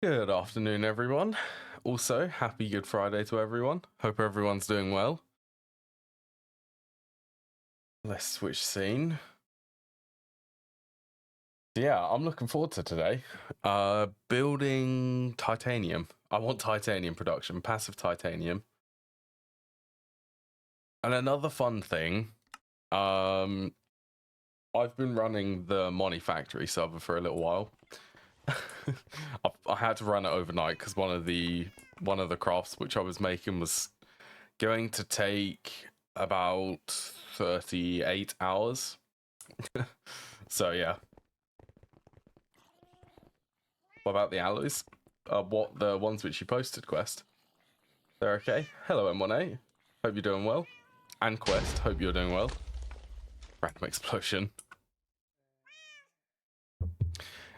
Good afternoon, everyone. Also, happy Good Friday to everyone. Hope everyone's doing well. Let's switch scene. Yeah, I'm looking forward to today. Building titanium. I want titanium production, passive titanium. And another fun thing, I've been running the Money Factory server for a little while. I had to run it overnight because one of the crafts which I was making was going to take about 38 hours. So yeah. What about the alloys? What the ones which you posted, Quest? They're okay. Hello, M18. Hope you're doing well. And Quest, hope you're doing well. Random explosion.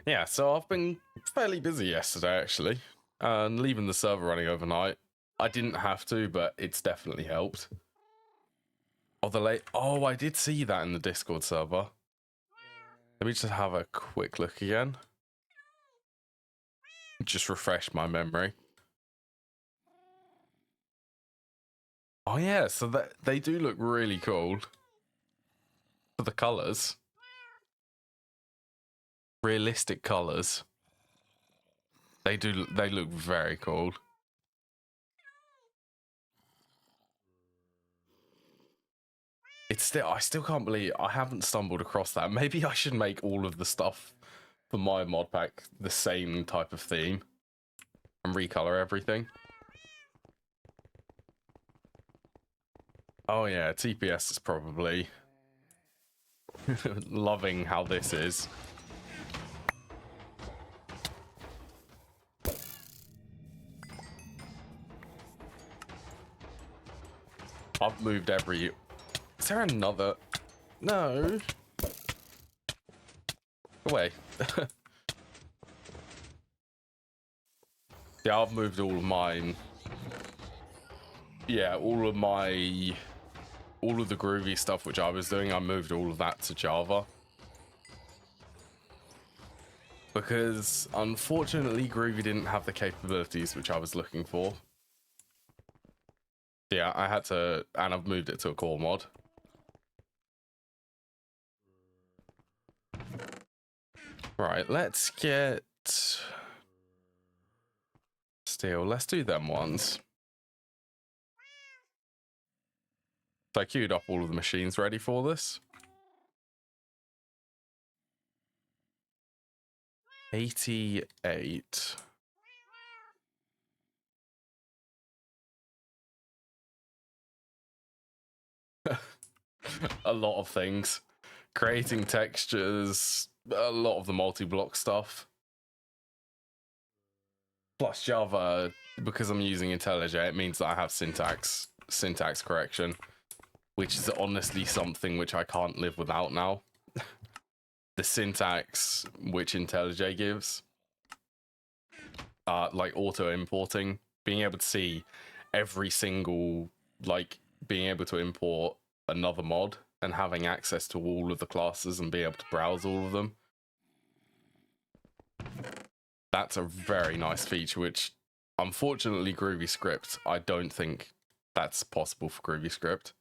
Yeah, so I've been fairly busy yesterday, actually. And leaving the server running overnight. I didn't have to, but it's definitely helped. Oh, I did see that in the Discord server. Let me just have a quick look again. Just refresh my memory. Oh yeah, so they do look really cool. For the colors. Realistic colors. They look very cool. I still can't believe I haven't stumbled across that. Maybe I should make all of the stuff for my mod pack the same type of theme and recolor everything. Oh yeah, TPS is probably loving how this is. I've moved every... Is there another... No. Away. Yeah, I've moved all of mine. Yeah, all of the groovy stuff which I was doing, I moved all of that to Java. Because unfortunately Groovy didn't have the capabilities which I was looking for. Yeah, I had to, and I've moved it to a core mod. Right, let's get steel. Let's do them ones. So I queued up all of the machines ready for this. 88. A lot of things. Creating textures, a lot of the multi-block stuff. Plus Java, because I'm using IntelliJ, it means that I have syntax correction, which is honestly something which I can't live without now. The syntax which IntelliJ gives, like auto importing, being able to see every single, like being able to import another mod and having access to all of the classes and being able to browse all of them. That's a very nice feature, which unfortunately GroovyScript, I don't think that's possible for GroovyScript.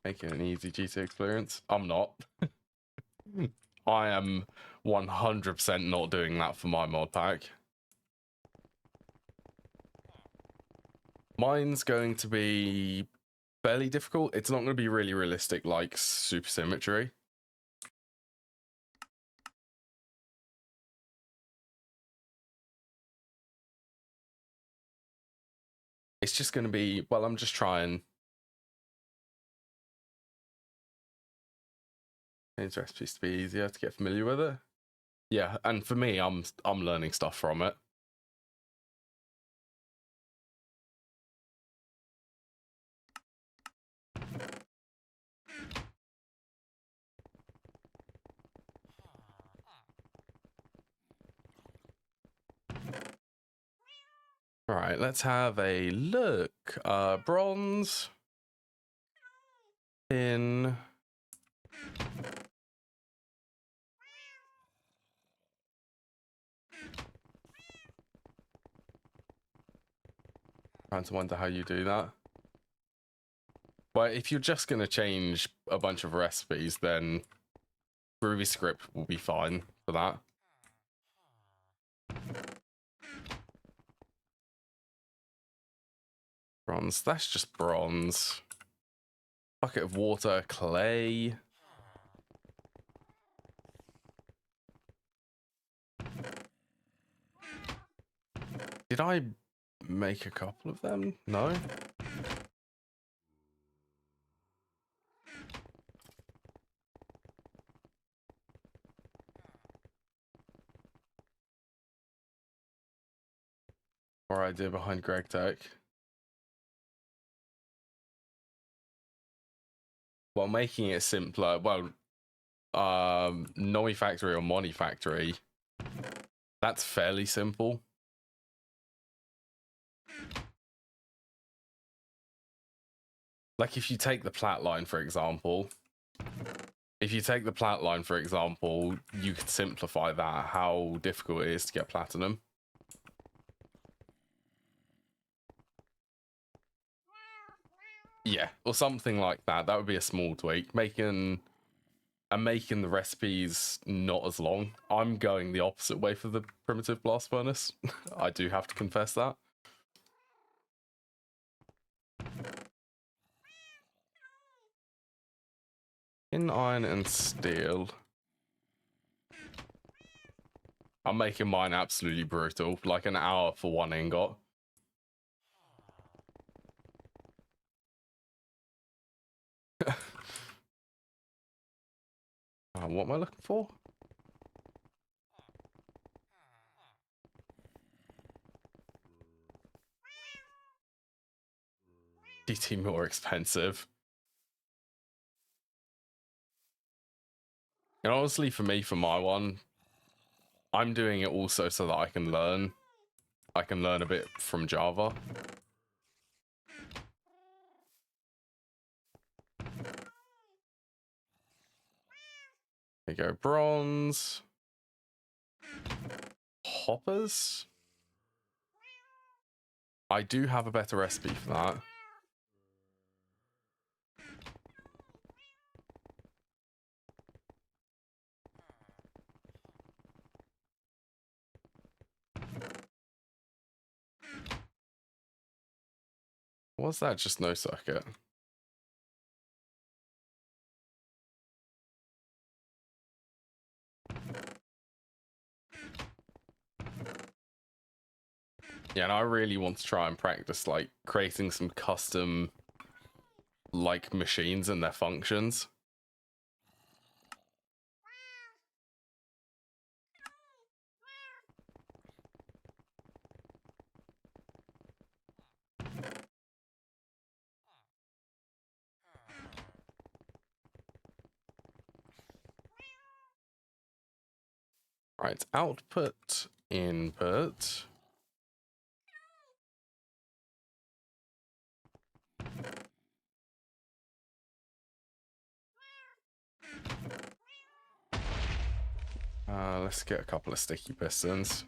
Make it an easy GT experience. I'm not. I am 100% not doing that for my mod pack. Mine's going to be fairly difficult. It's not going to be really realistic like supersymmetry. It's just going to be, well, I'm just trying. Change recipes to be easier to get familiar with it. Yeah, and for me, I'm learning stuff from it. All right, let's have a look. Bronze. in. Trying to wonder how you do that. But if you're just going to change a bunch of recipes, then Groovy script will be fine for that. Bronze, that's just bronze. Bucket of water, clay. Did I make a couple of them? No? Or idea behind Greg Tech. Well, making it simpler. Well, Nomi Factory or Moni Factory. That's fairly simple. Like if you take the plat line, for example. If you take the plat line, for example, you could simplify that, how difficult it is to get platinum. Yeah, or something like that. That would be a small tweak. Making the recipes not as long. I'm going the opposite way for the primitive blast furnace. I do have to confess that. In iron and steel. I'm making mine absolutely brutal. Like an hour for one ingot. What am I looking for? DT more expensive. And honestly, for me, for my one, I'm doing it also so that I can learn. I can learn a bit from Java. There you go, bronze. Hoppers? I do have a better recipe for that. What's that? Just no circuit. Yeah, and I really want to try and practice like creating some custom like machines and their functions. Right, output, input. Let's get a couple of sticky pistons.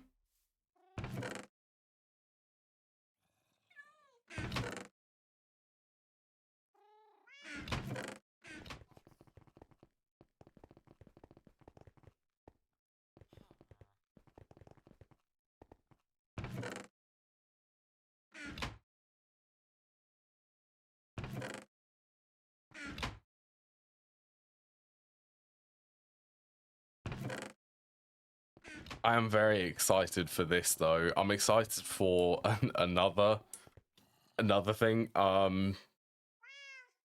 I am very excited for this though. I'm excited for another thing.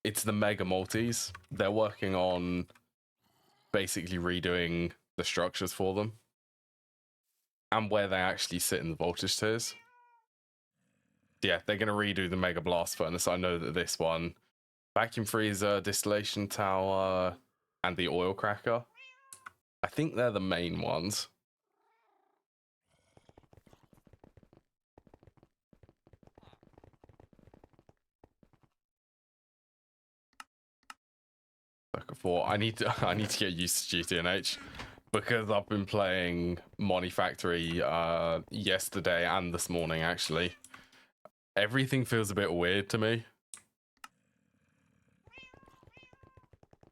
It's the Mega Multis. They're working on basically redoing the structures for them and where they actually sit in the voltage tiers. Yeah, they're going to redo the Mega Blast Furnace. I know that this one, vacuum freezer, distillation tower, and the oil cracker. I think they're the main ones. Sucker 4. I need to get used to GTNH because I've been playing Money Factory yesterday and this morning actually. Everything feels a bit weird to me.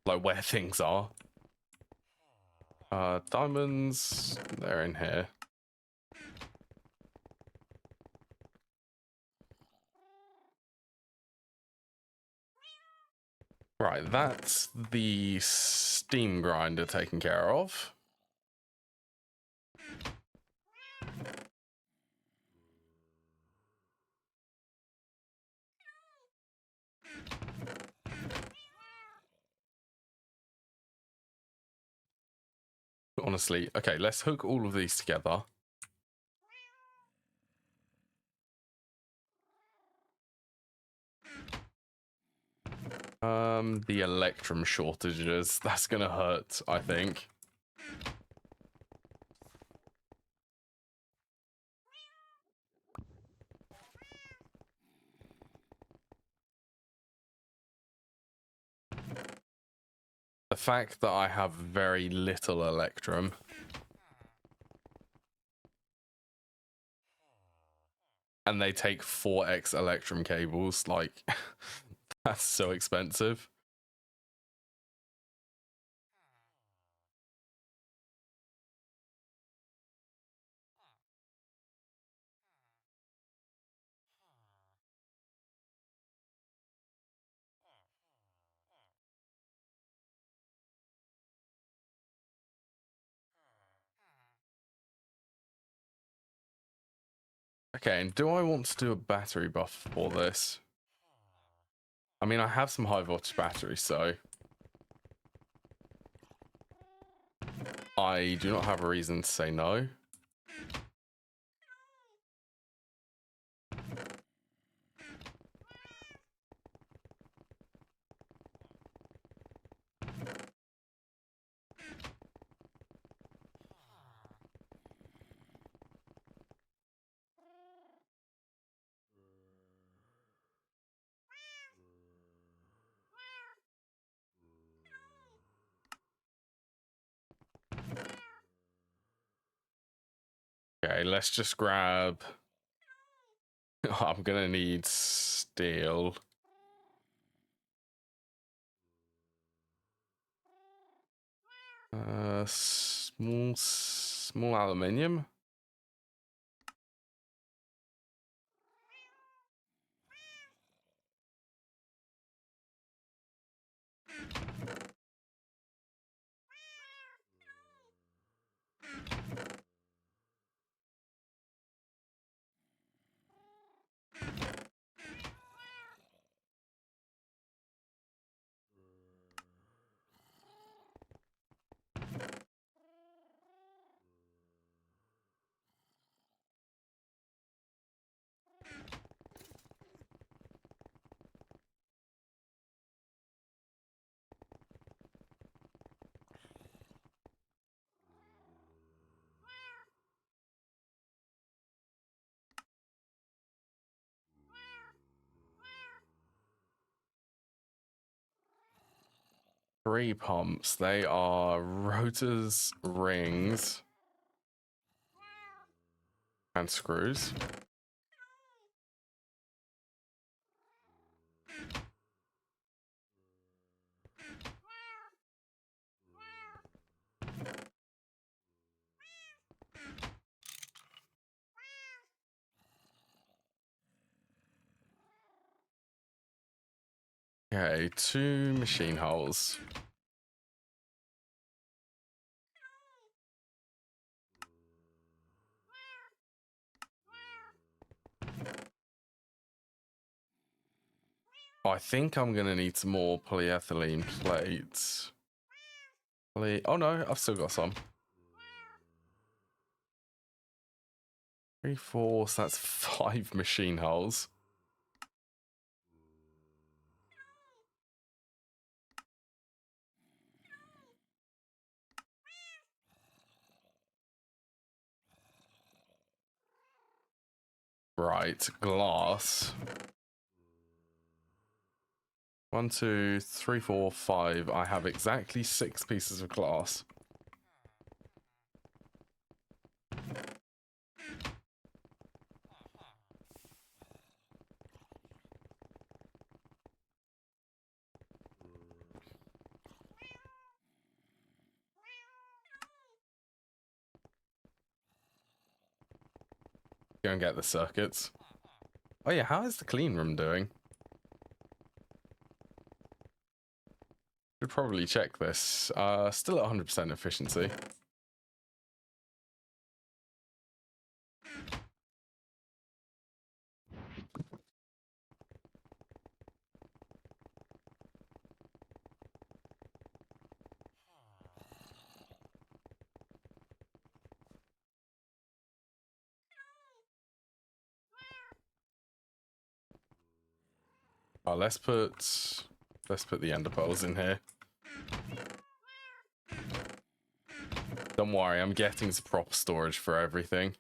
Like where things are. Diamonds, they're in here. Right, that's the steam grinder taken care of. Honestly, okay, let's hook all of these together. The electrum shortages, that's gonna hurt, I think. The fact that I have very little electrum. And they take 4x electrum cables, like, that's so expensive. Okay, and do I want to do a battery buff for this? I mean, I have some high voltage batteries, so I do not have a reason to say no. Okay, let's just grab... I'm gonna need steel. Small aluminium. Three pumps. They are rotors, rings, and screws. Okay, 2 machine holes. I think I'm gonna need some more polyethylene plates. Oh no, I've still got some. 3, 4, so that's 5 machine holes. Right, glass. 1, 2, 3, 4, 5. I have exactly 6 pieces of glass. Go and get the circuits. Oh yeah, how is the clean room doing? Should probably check this. Still at 100% efficiency. Oh, let's put the ender pearls in here. Don't worry, I'm getting some proper storage for everything.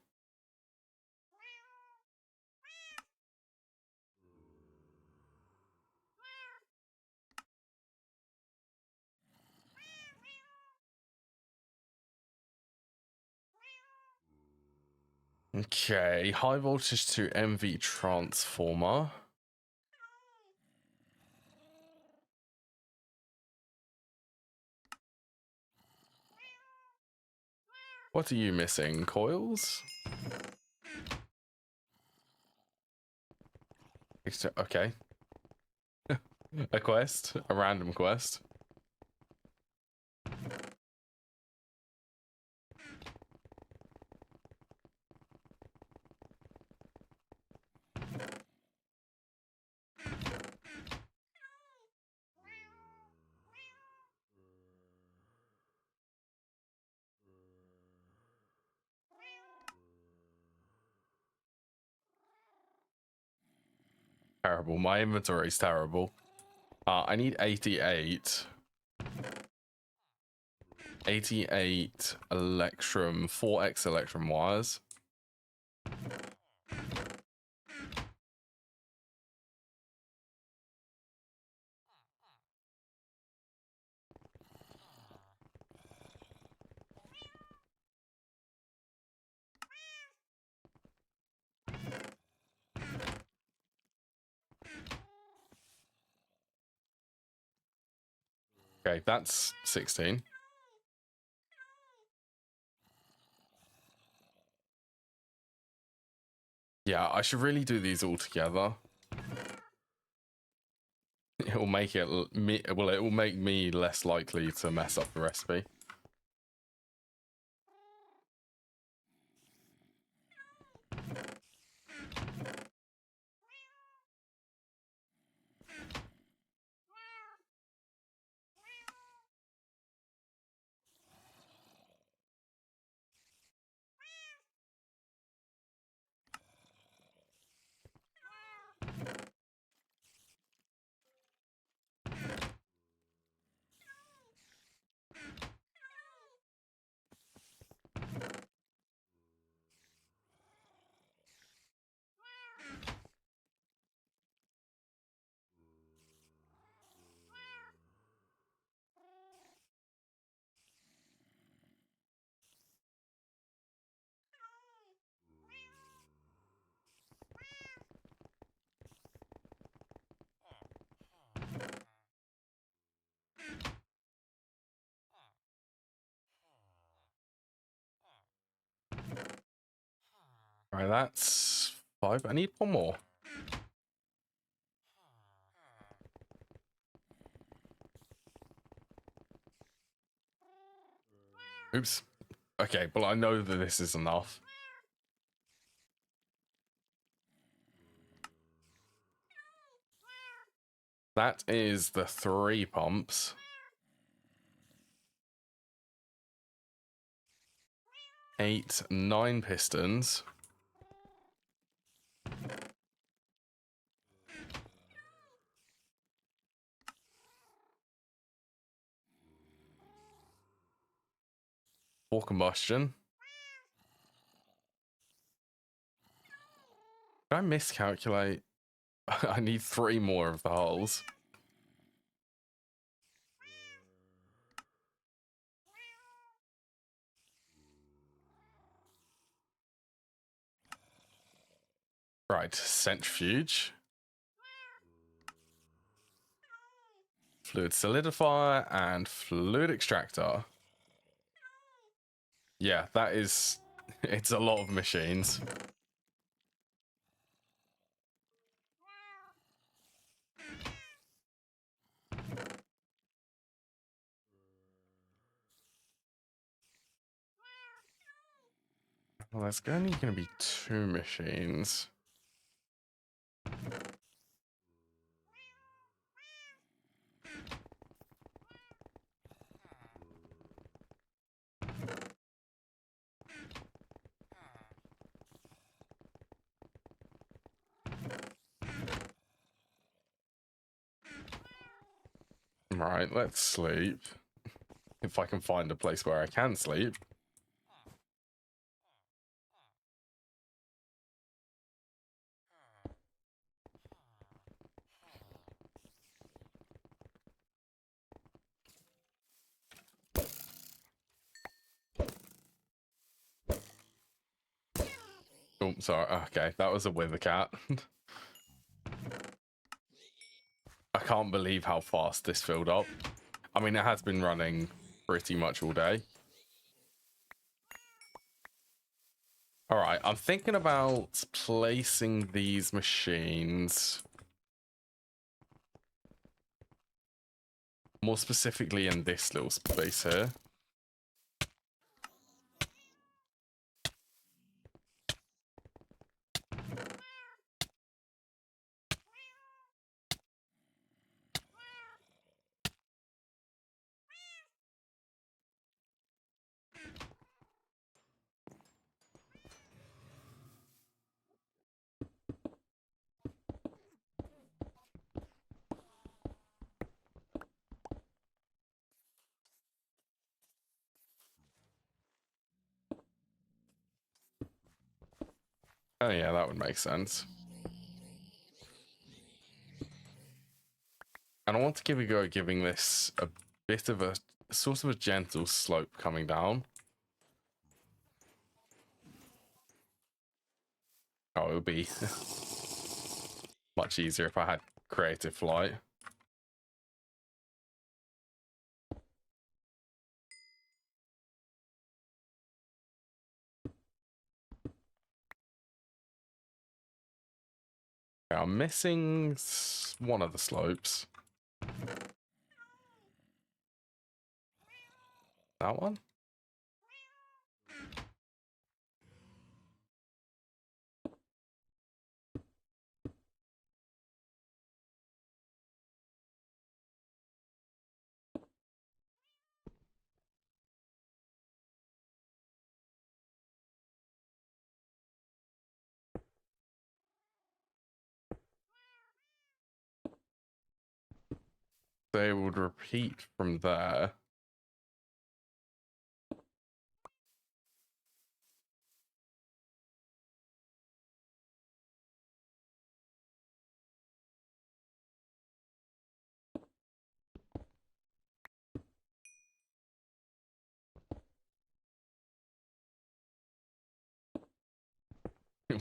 Okay, high voltage to MV transformer. What are you missing? Coils? Okay. A quest? A random quest? Terrible. My inventory is terrible. I need 88. 88 Electrum, 4x Electrum wires. Okay, that's 16. Yeah, I should really do these all together. It will make it it will make me less likely to mess up the recipe. All right, that's 5. I need 1 more. Oops. Okay, but I know that this is enough. That is the 3 pumps. 8, 9 pistons. For combustion. Did I miscalculate? I need 3 more of the hulls. Right, centrifuge. Fluid solidifier and fluid extractor. Yeah, that is... It's a lot of machines. Well, there's only going to be 2 machines. Right, let's sleep. If I can find a place where I can sleep. Oh, sorry. Okay, that was a wither cat. I can't believe how fast this filled up. I mean, it has been running pretty much all day. All right, I'm thinking about placing these machines more specifically in this little space here. Oh yeah, that would make sense. And I want to give a go at giving this a bit of a sort of a gentle slope coming down. Oh, it would be much easier if I had creative flight. Okay, I'm missing one of the slopes. That one? They would repeat from there.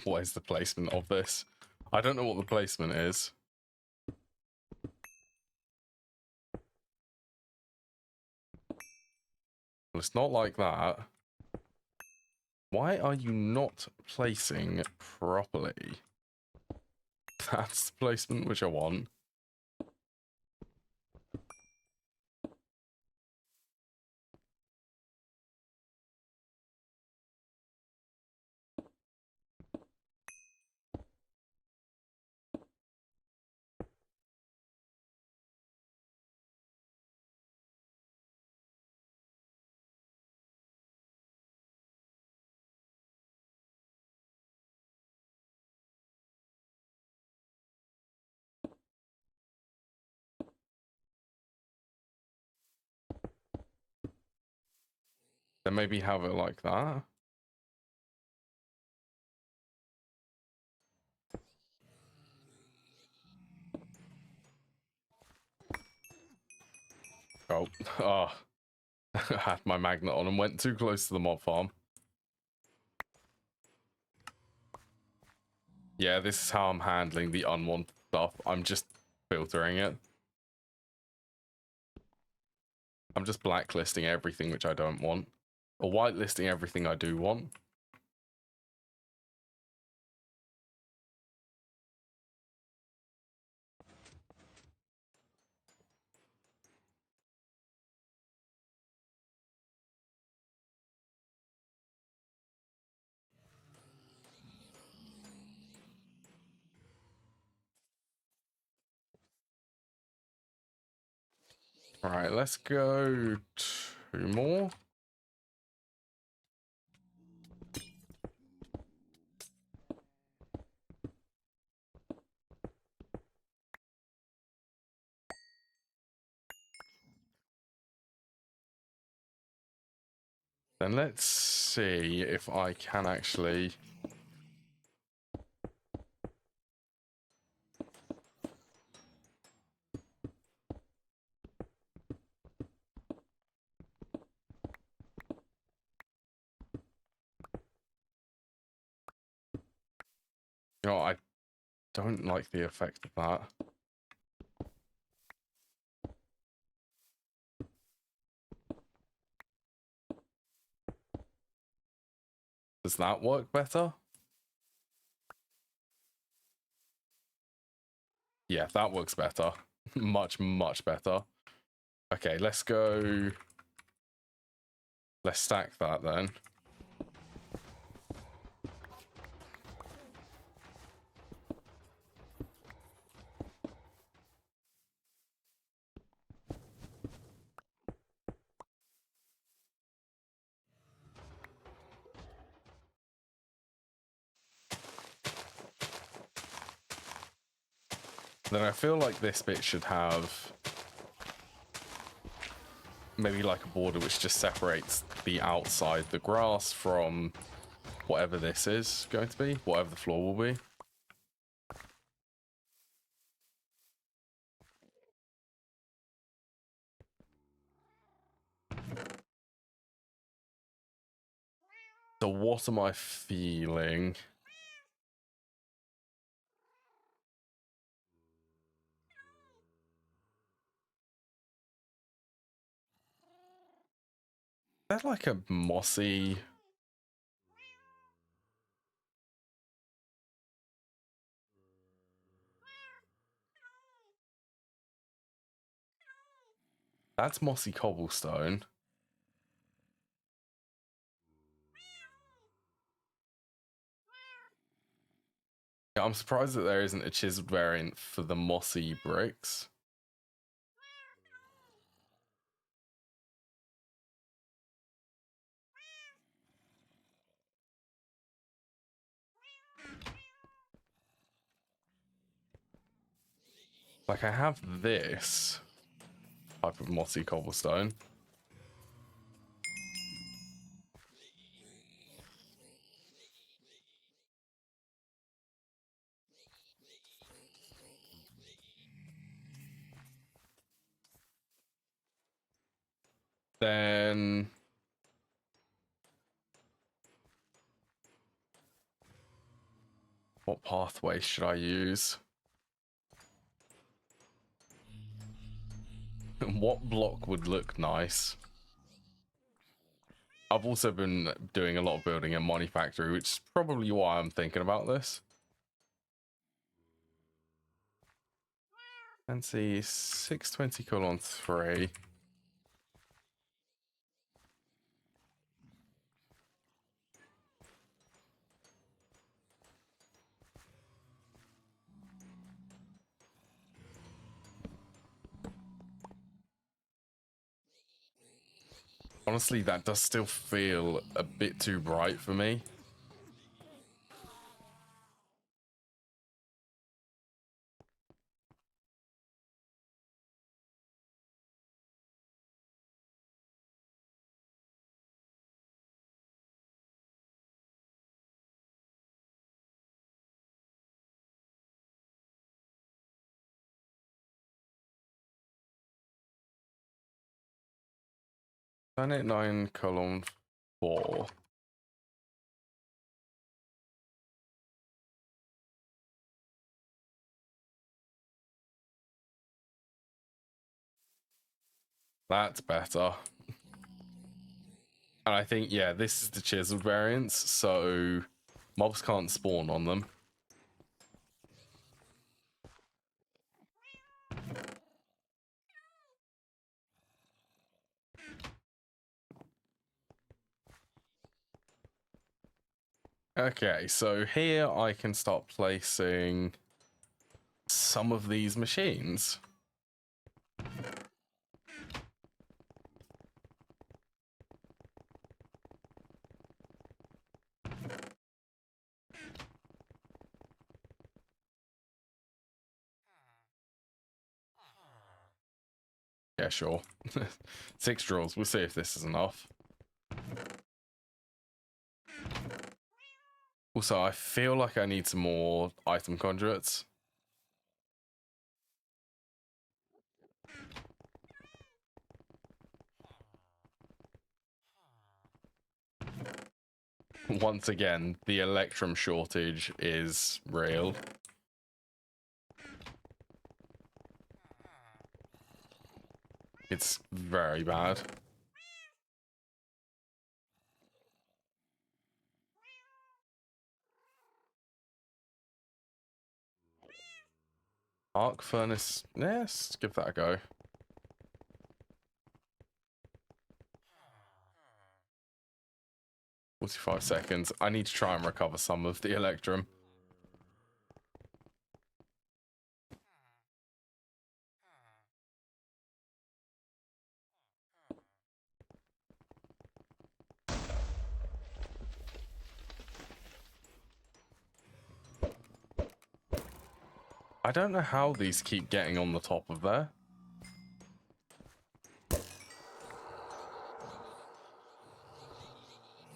What is the placement of this? I don't know what the placement is. Well, it's not like that. Why are you not placing properly? That's the placement which I want. Then maybe have it like that. Oh, oh. I had my magnet on and went too close to the mob farm. Yeah, this is how I'm handling the unwanted stuff. I'm just filtering it. I'm just blacklisting everything which I don't want. Or whitelisting everything I do want. All right, let's go 2 more. Then let's see if I can actually... You know, I don't like the effect of that. Does that work better? Yeah, that works better. Much, much better. Okay, let's go... Let's stack that then. Then I feel like this bit should have maybe like a border which just separates the outside, the grass, from whatever this is going to be, whatever the floor will be. So what am I feeling? Is that like a mossy... That's mossy cobblestone. Yeah, I'm surprised that there isn't a chiseled variant for the mossy bricks. Like, I have this type of mossy cobblestone. Then... what pathway should I use? What block would look nice? I've also been doing a lot of building in Money Factory, which is probably why I'm thinking about this. And see, 620:3. Honestly, that does still feel a bit too bright for me. Planet 9:4. That's better. And I think, yeah, this is the chiseled variants, so mobs can't spawn on them. Okay, so here I can start placing some of these machines. Yeah, sure. 6 draws. We'll see if this is enough. Also, I feel like I need some more item conduits. Once again, the electrum shortage is real. It's very bad. Arc furnace. Yes, give that a go. 45 seconds. I need to try and recover some of the electrum. I don't know how these keep getting on the top of there.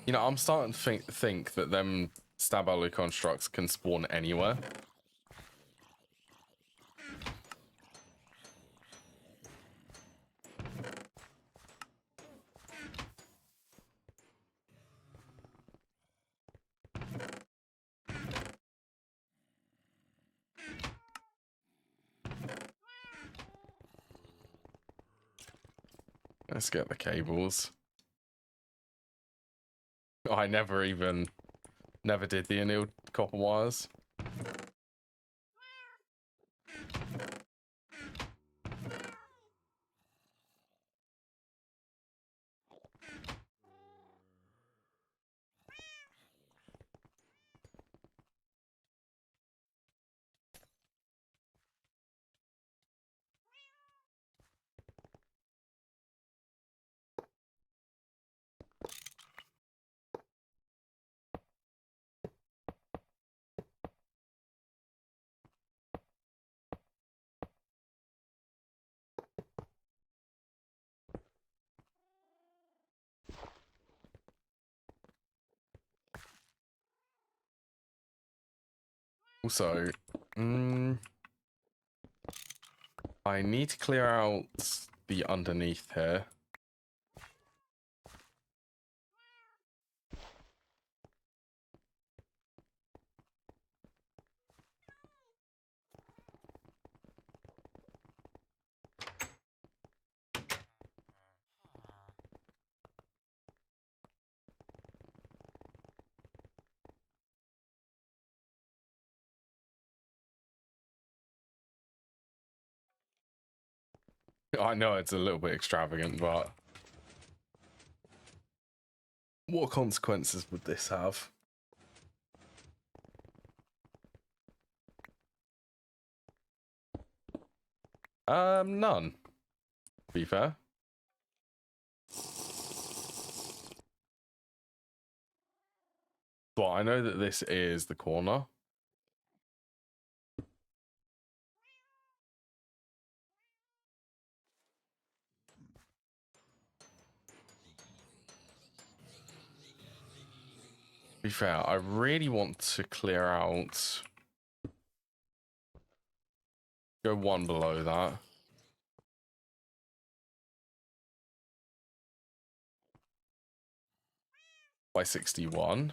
You know, I'm starting to think that them Staballoy constructs can spawn anywhere. Let's get the cables. I never did the annealed copper wires. Also, I need to clear out the underneath here. I know it's a little bit extravagant, but what consequences would this have? None, to be fair. Well, I know that this is the corner. To be fair, I really want to clear out... Go one below that. By 61.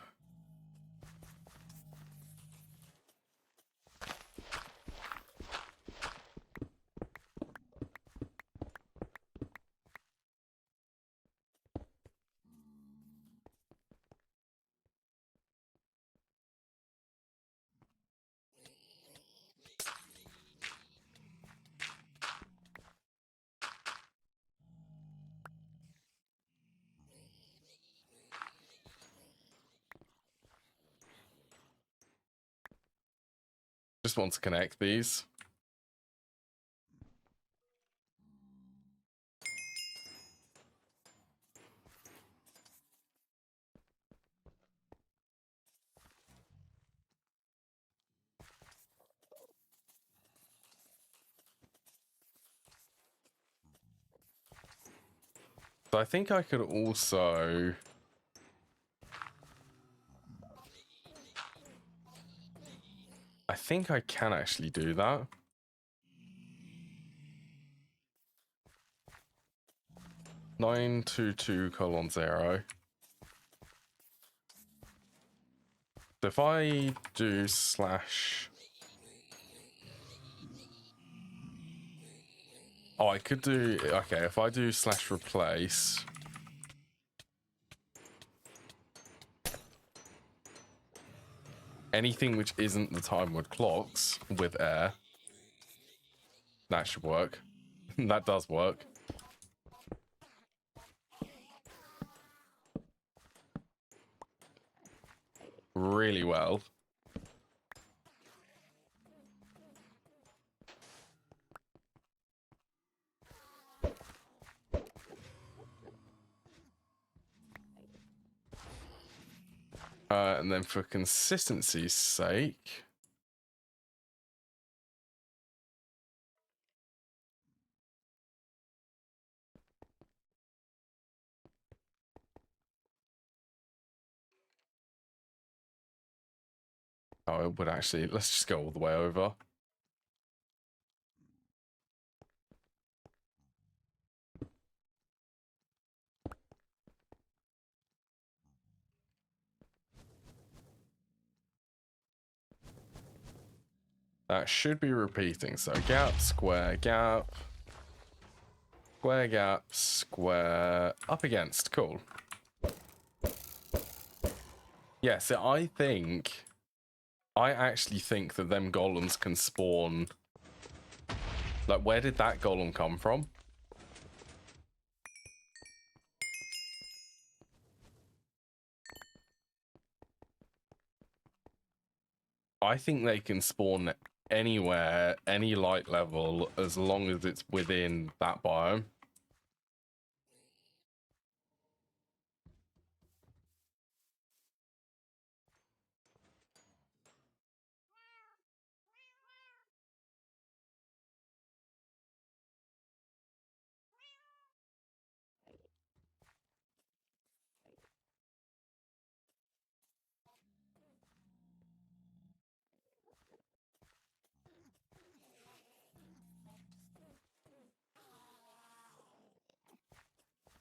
just want to connect these. So I think I could also... I think I can actually do that. (922:0). So if I do slash... Oh, I could do... Okay, if I do slash replace... anything which isn't the timeward clocks with air. That should work. That does work. Really well. And then for consistency's sake... Oh, it would actually... Let's just go all the way over. That should be repeating. So gap, square, gap. Square, gap, square. Up against. Cool. Yeah, so I actually think that them golems can spawn... Like, where did that golem come from? I think they can spawn anywhere, any light level, as long as it's within that biome.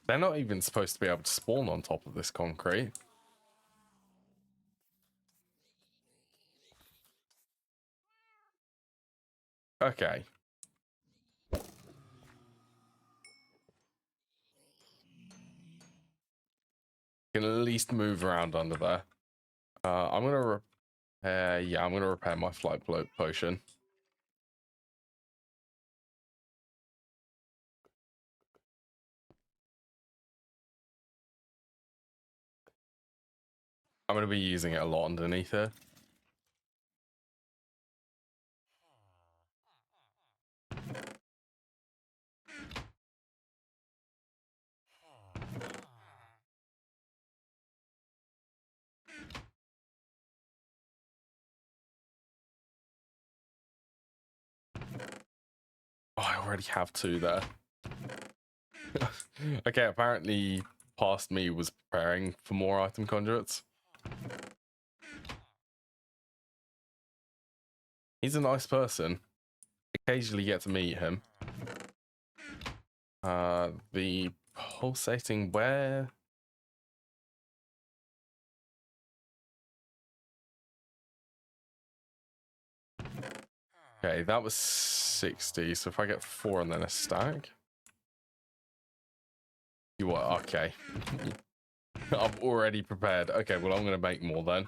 They're not even supposed to be able to spawn on top of this concrete. Okay. Can at least move around under there. I'm gonna repair... yeah, I'm gonna repair my flight potion. I'm gonna be using it a lot underneath here. Oh, I already have two there. Okay, apparently past me was preparing for more item conduits. He's a nice person. Occasionally get to meet him. The pulsating where? Okay, that was 60. So if I get 4 and then a stack. You what? Okay. I've already prepared. Okay, well, I'm going to make more then.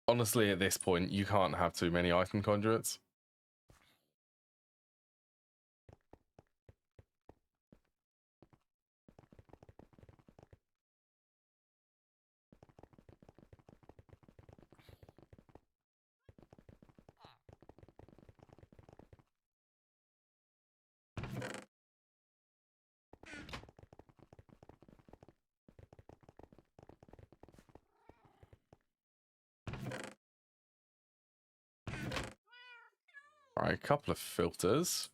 Honestly, at this point, you can't have too many item conduits. Right, a couple of filters.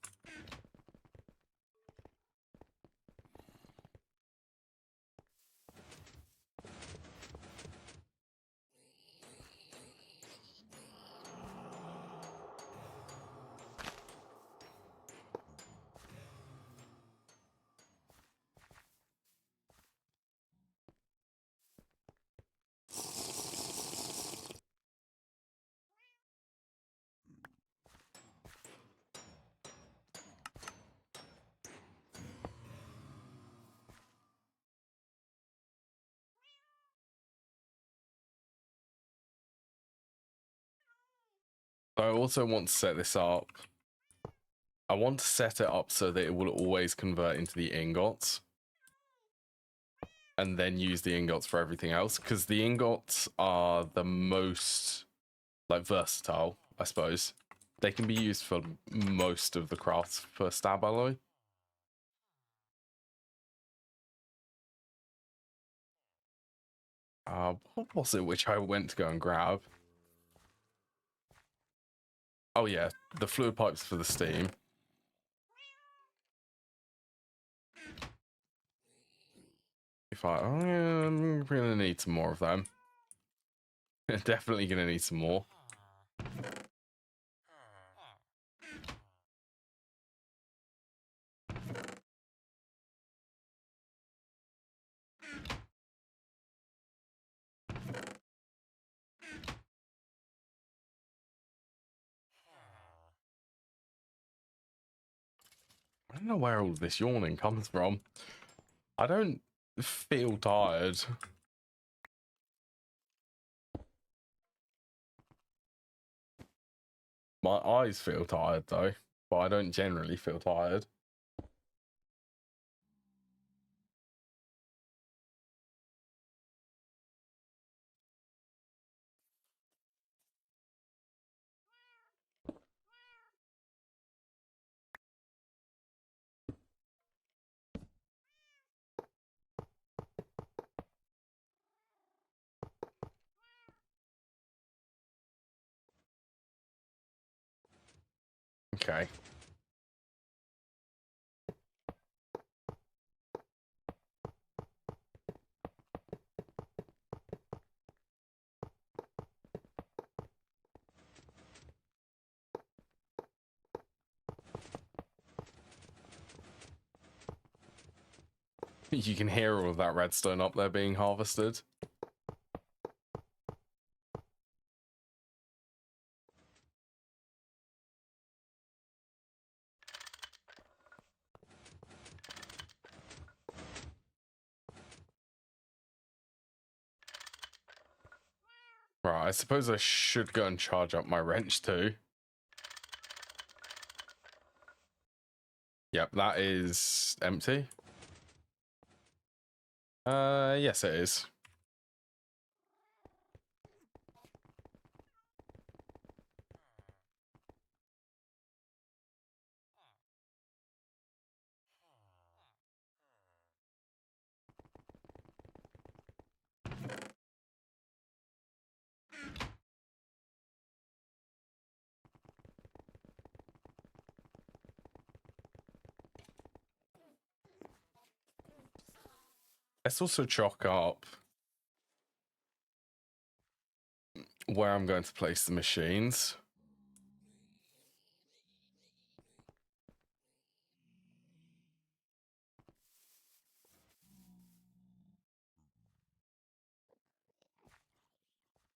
I also want to set this up. I want to set it up so that it will always convert into the ingots. And then use the ingots for everything else. Because the ingots are the most, like, versatile, I suppose. They can be used for most of the crafts for Staballoy. What was it which I went to go and grab? Oh yeah, the fluid pipes for the steam. I'm gonna need some more of them. Definitely gonna need some more. I don't know where all this yawning comes from. I don't feel tired. My eyes feel tired though, but I don't generally feel tired. Okay. You can hear all of that redstone up there being harvested. Right, I suppose I should go and charge up my wrench too. Yep, that is empty. Yes it is. Let's also chalk up where I'm going to place the machines.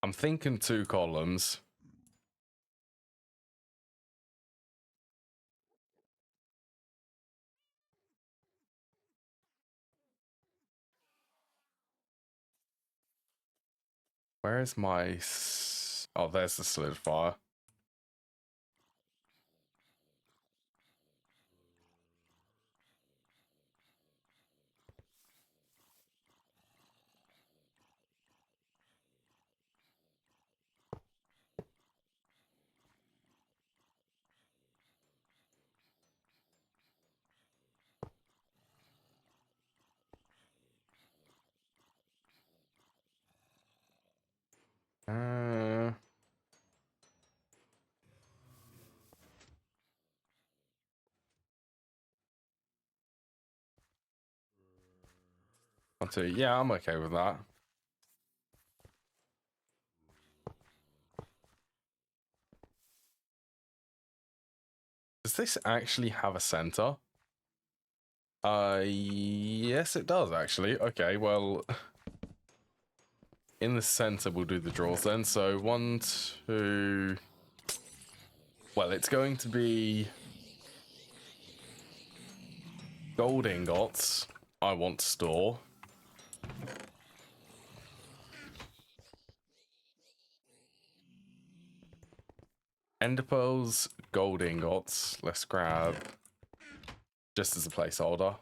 I'm thinking 2 columns. Where is my... Oh, there's the solidifier. 1, 2. Yeah, I'm okay with that. Does this actually have a center? Yes, it does actually. Okay, well, in the center we'll do the draws then. So 1, 2. Well, it's going to be gold ingots. I want to store. Ender pearls, gold ingots. Let's grab just as a placeholder.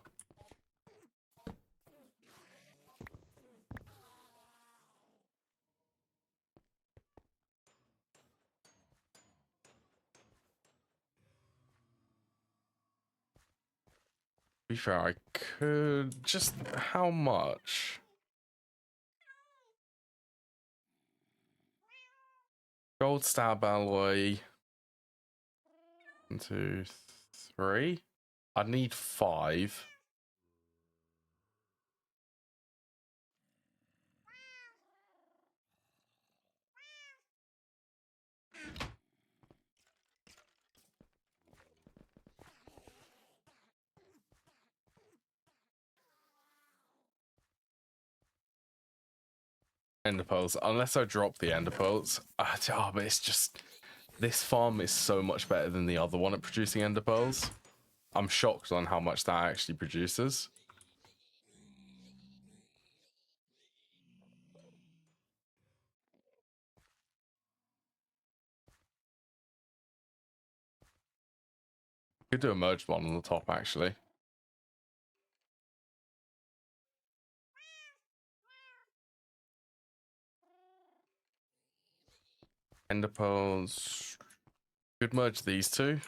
To be fair, I could just how much? Gold Staballoy. 1, 2, 3. I'd need 5. Ender pearls, unless I drop the ender pearls. Oh, but it's just this farm is so much better than the other one at producing ender pearls. I'm shocked on how much that actually produces. Could do a merged one on the top actually. Ender pearls. Could merge these two.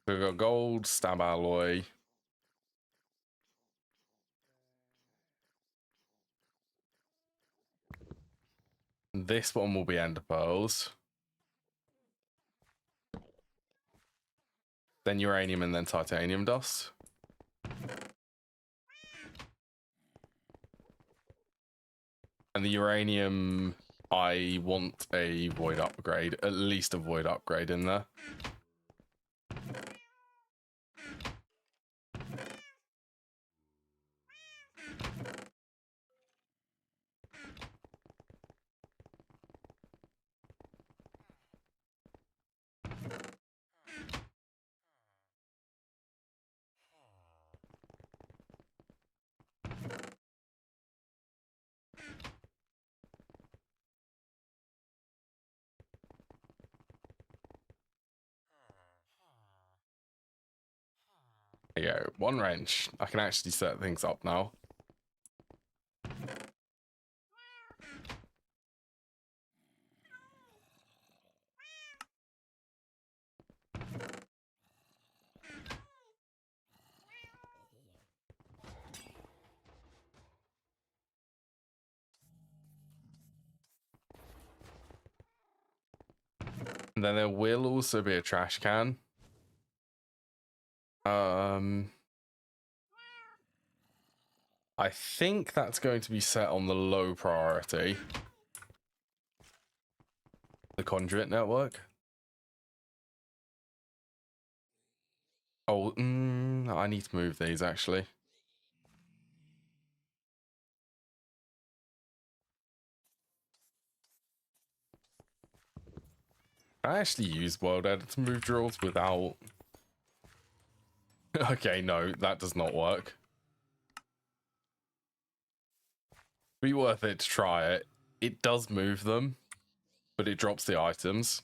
We've got gold, Staballoy. This one will be ender pearls. Then uranium and then titanium dust. And the uranium, I want a void upgrade, at least a void upgrade in there. There you go, 1 wrench. I can actually set things up now. And then there will also be a trash can. I think that's going to be set on the low priority. The conduit network. Oh, I need to move these actually. I actually use World Editor to move drills without... Okay, no, that does not work. Be worth it to try it. It does move them, but it drops the items.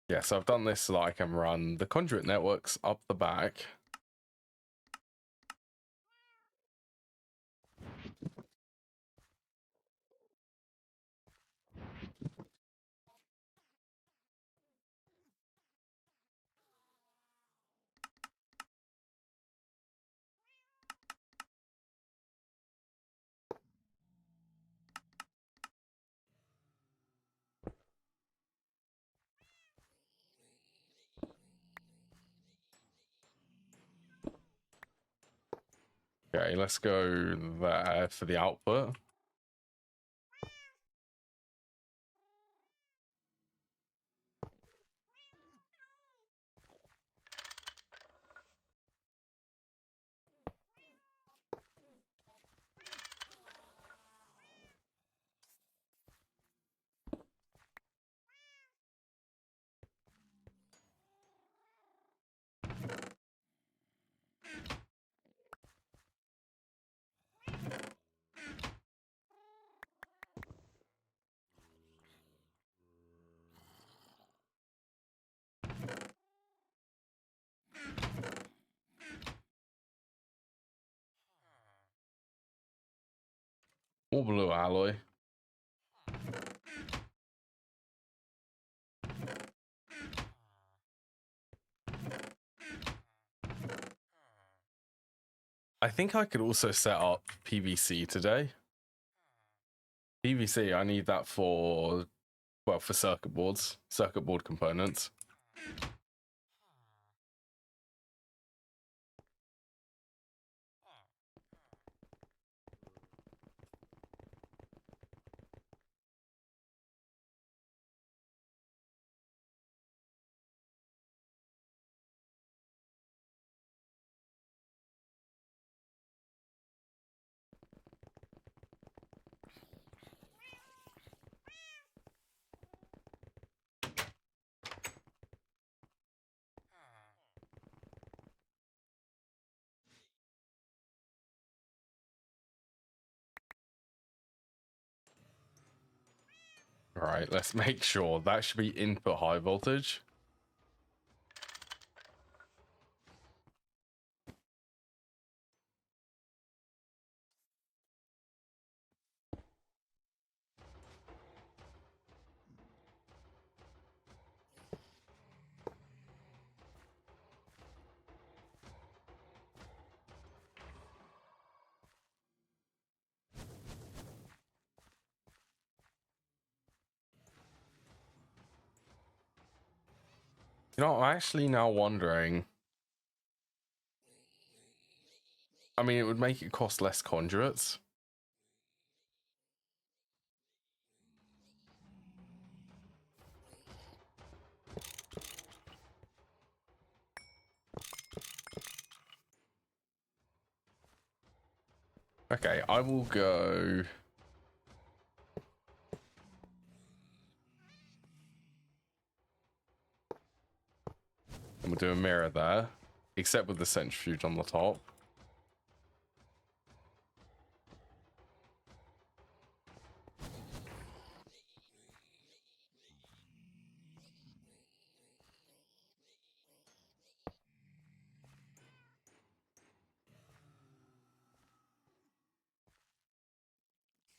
Yeah, so I've done this so that I can run the conduit networks up the back. Okay, let's go there for the output. More blue alloy. I think I could also set up PVC today. PVC, I need that for, well, for circuit boards, circuit board components. All right, let's make sure that should be input high voltage. You know, I'm actually now wondering. I mean, it would make it cost less conduits. Okay, I will go. And we'll do a mirror there, except with the centrifuge on the top.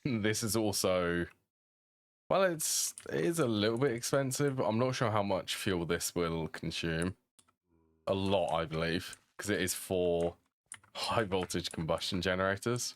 This is also, well, it is a little bit expensive. I'm not sure how much fuel this will consume. A lot, I believe, because it is for high voltage combustion generators.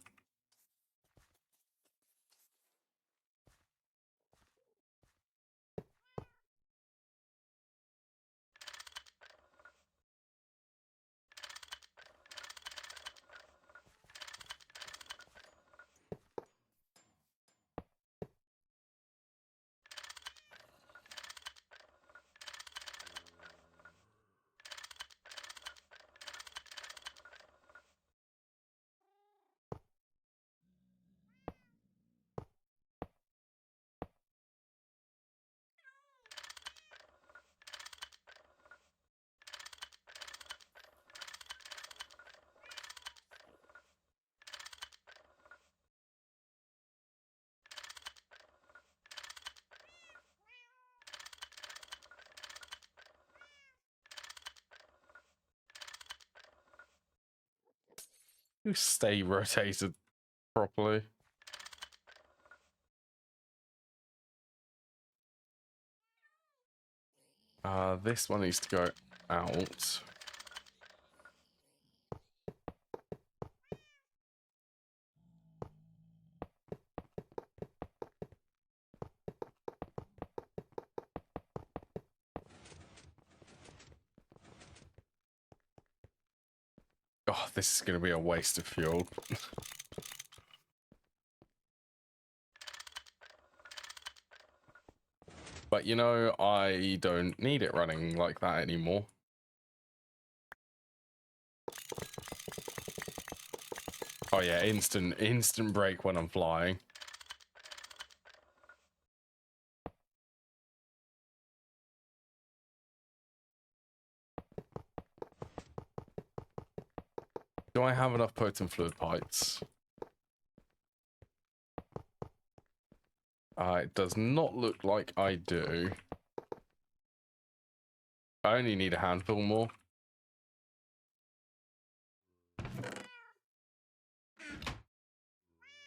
You stay rotated properly. This one needs to go out. Oh, this is going to be a waste of fuel. But, you know, I don't need it running like that anymore. Oh, yeah, instant brake when I'm flying. Do I have enough potent fluid pipes? It does not look like I do. I only need a handful more.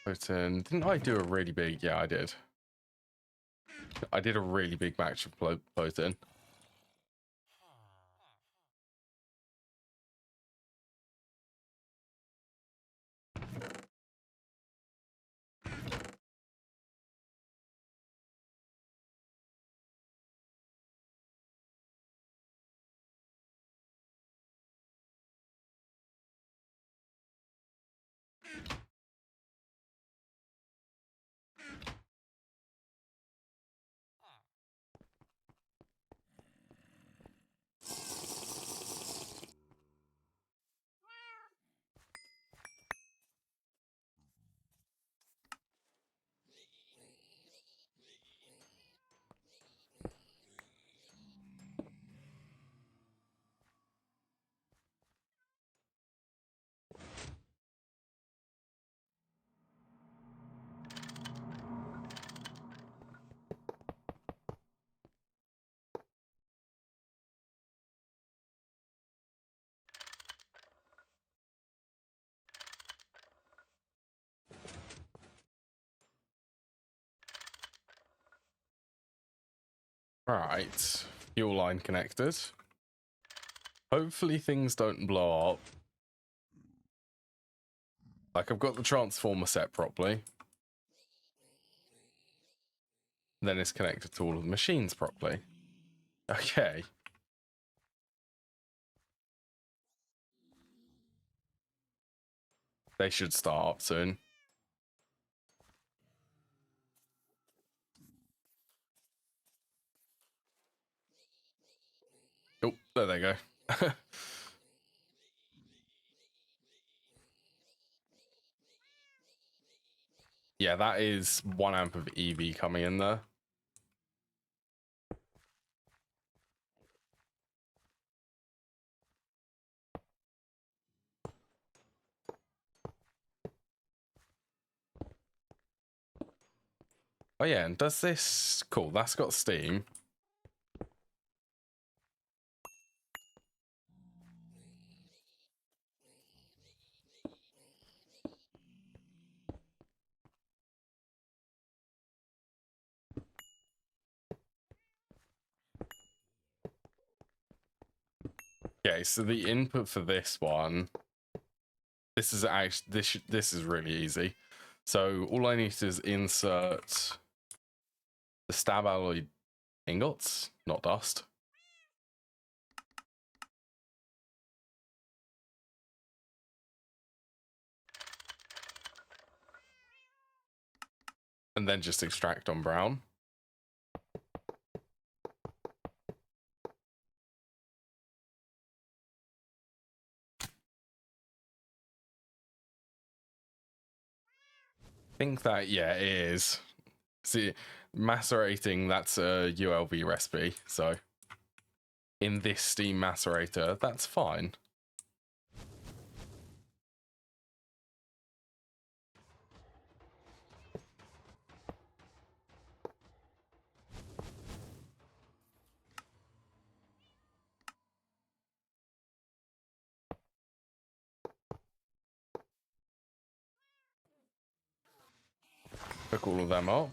Potent. Didn't I do a really big? Yeah, I did. I did a really big batch of potent. Right, fuel line connected. Hopefully things don't blow up. Like, I've got the transformer set properly. Then it's connected to all of the machines properly. Okay. They should start up soon. Oh, there they go. Yeah, that is 1 amp of EV coming in there. Oh yeah, and does this... Cool, that's got steam. Okay, so the input for this one... This is actually... This is really easy. So all I need to do is insert the Staballoy ingots, not dust. And then just extract on brown. I think that, yeah, it is. See, macerating, that's a ULV recipe, so in this steam macerator, that's fine. Pick all of them up.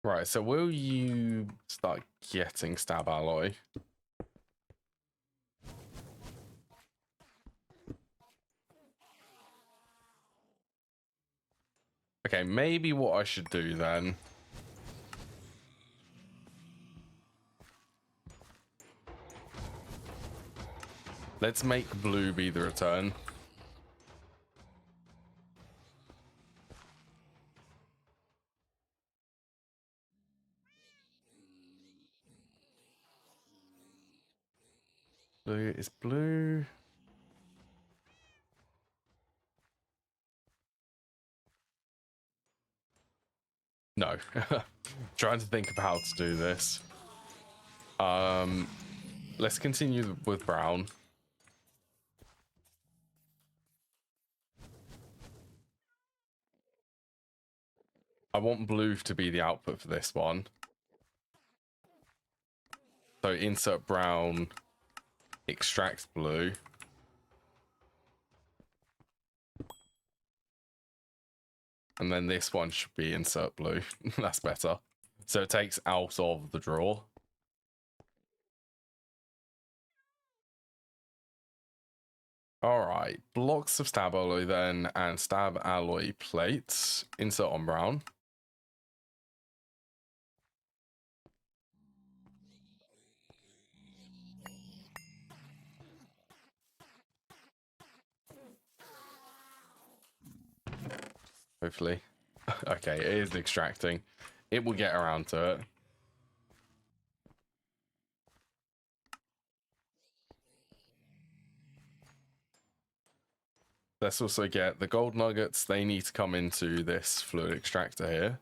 Right, so will you start getting Staballoy? Okay, maybe what I should do then. Let's make blue be the return. Blue is blue. No. Trying to think of how to do this. Let's continue with brown. I want blue to be the output for this one. So insert brown, extract blue. And then this one should be insert blue. That's better. So it takes out of the draw. Alright, blocks of Staballoy then, and Staballoy plates. Insert on brown. Hopefully. Okay, it is extracting. It will get around to it. Let's also get the gold nuggets. They need to come into this fluid extractor here.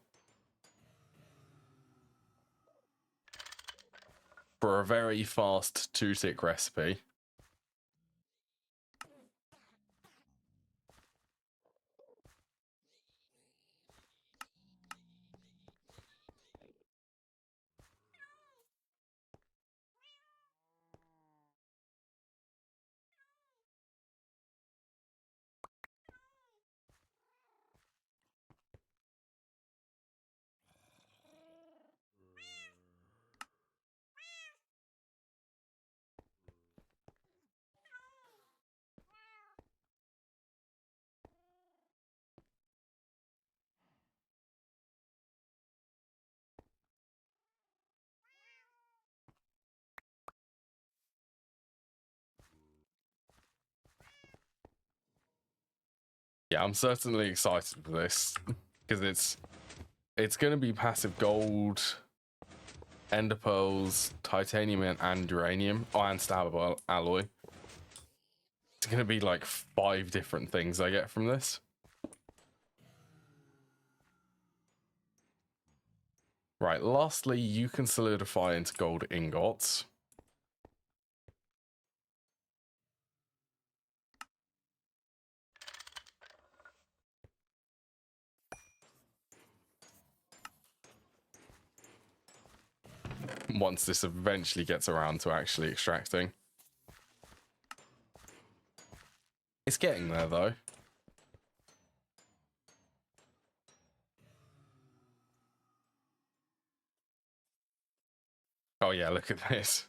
For a very fast 2-tick recipe. Yeah, I'm certainly excited for this because it's going to be passive gold, ender pearls, titanium, and uranium. Oh, and Staballoy. It's going to be like 5 different things I get from this. Right, lastly, you can solidify into gold ingots. Once this eventually gets around to actually extracting. It's getting there, though. Oh, yeah, look at this.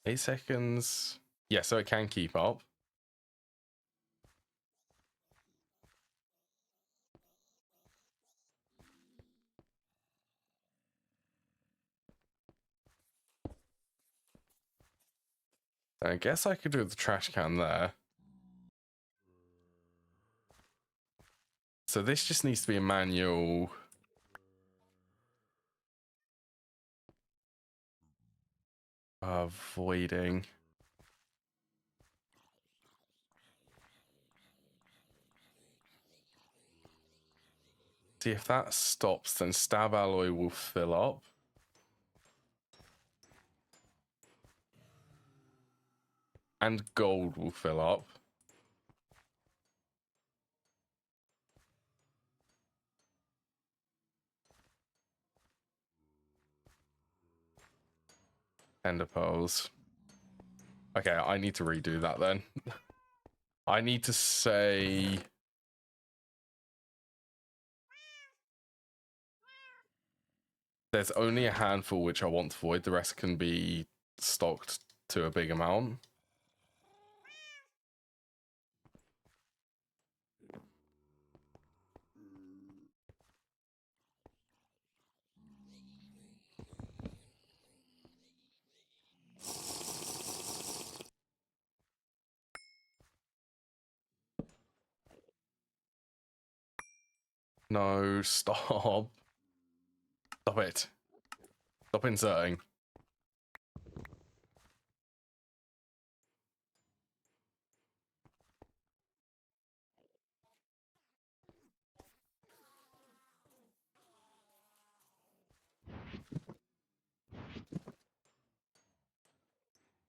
8 seconds. Yeah, so it can keep up. I guess I could do the trash can there. So this just needs to be a manual. Voiding. See if that stops, then Staballoy will fill up. And gold will fill up. Ender pearls. Okay, I need to redo that then. I need to say... There's only a handful which I want to void. The rest can be stocked to a big amount. No, stop. Stop it. Stop inserting.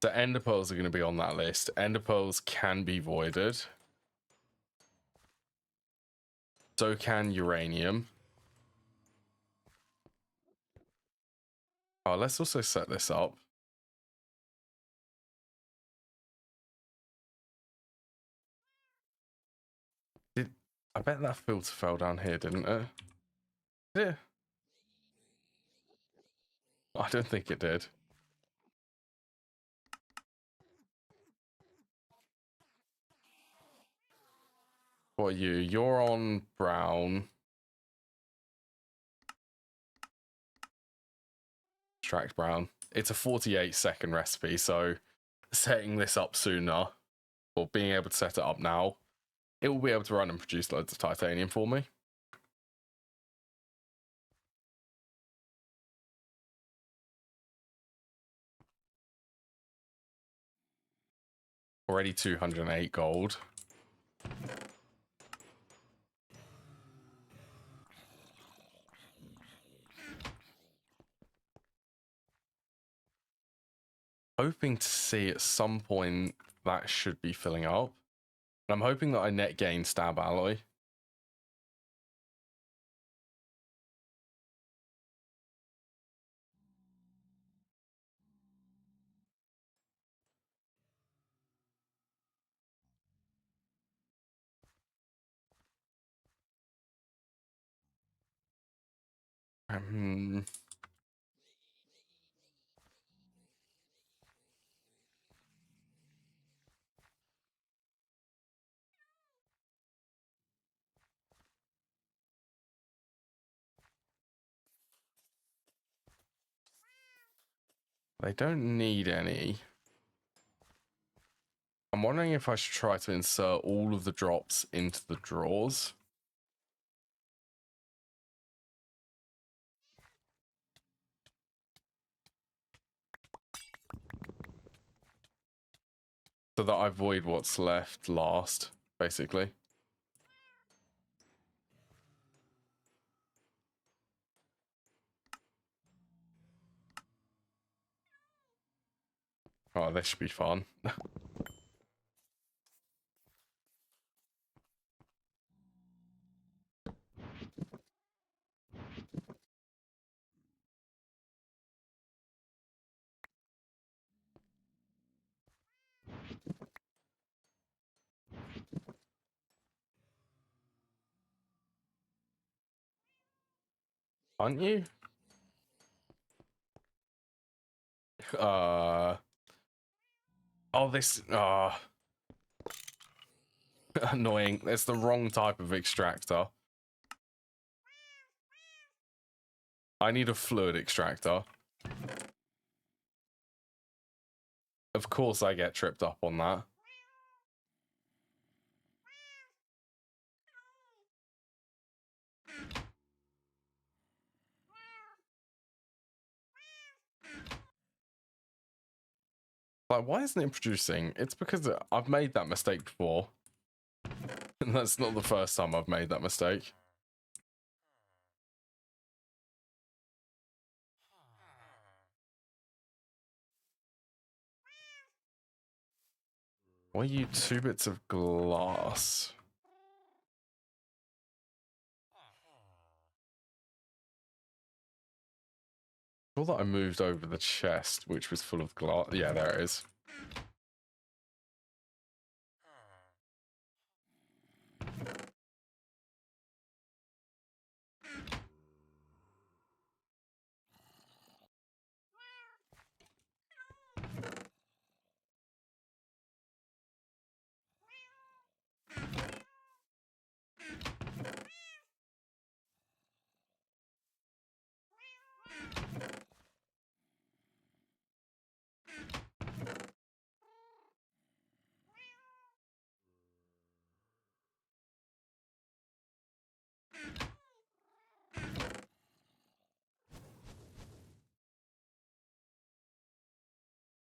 So ender pearls are going to be on that list. Ender pearls can be voided. So can uranium. Oh, let's also set this up. I bet that filter fell down here, didn't it? Yeah. I don't think it did. What are you? You're on brown. Extract brown. It's a 48-second recipe, so setting this up sooner, or being able to set it up now, it will be able to run and produce loads of titanium for me. Already 208 gold. Hoping to see at some point that should be filling up. I'm hoping that I net gain Staballoy. They don't need any. I'm wondering if I should try to insert all of the drops into the drawers. So that I void what's left last, basically. Oh, this should be fun. Aren't you? Oh, this... annoying. It's the wrong type of extractor. I need a fluid extractor. Of course I get tripped up on that. Like, why isn't it producing? It's because I've made that mistake before. And that's not the first time I've made that mistake. Why are you 2 bits of glass? I thought that I moved over the chest, which was full of glass. Yeah, there it is.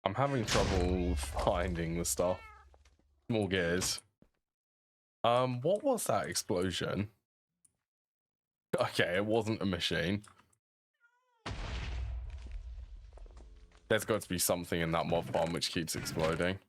I'm having trouble finding the stuff. More gears. What was that explosion? Okay, it wasn't a machine. There's got to be something in that mob farm which keeps exploding.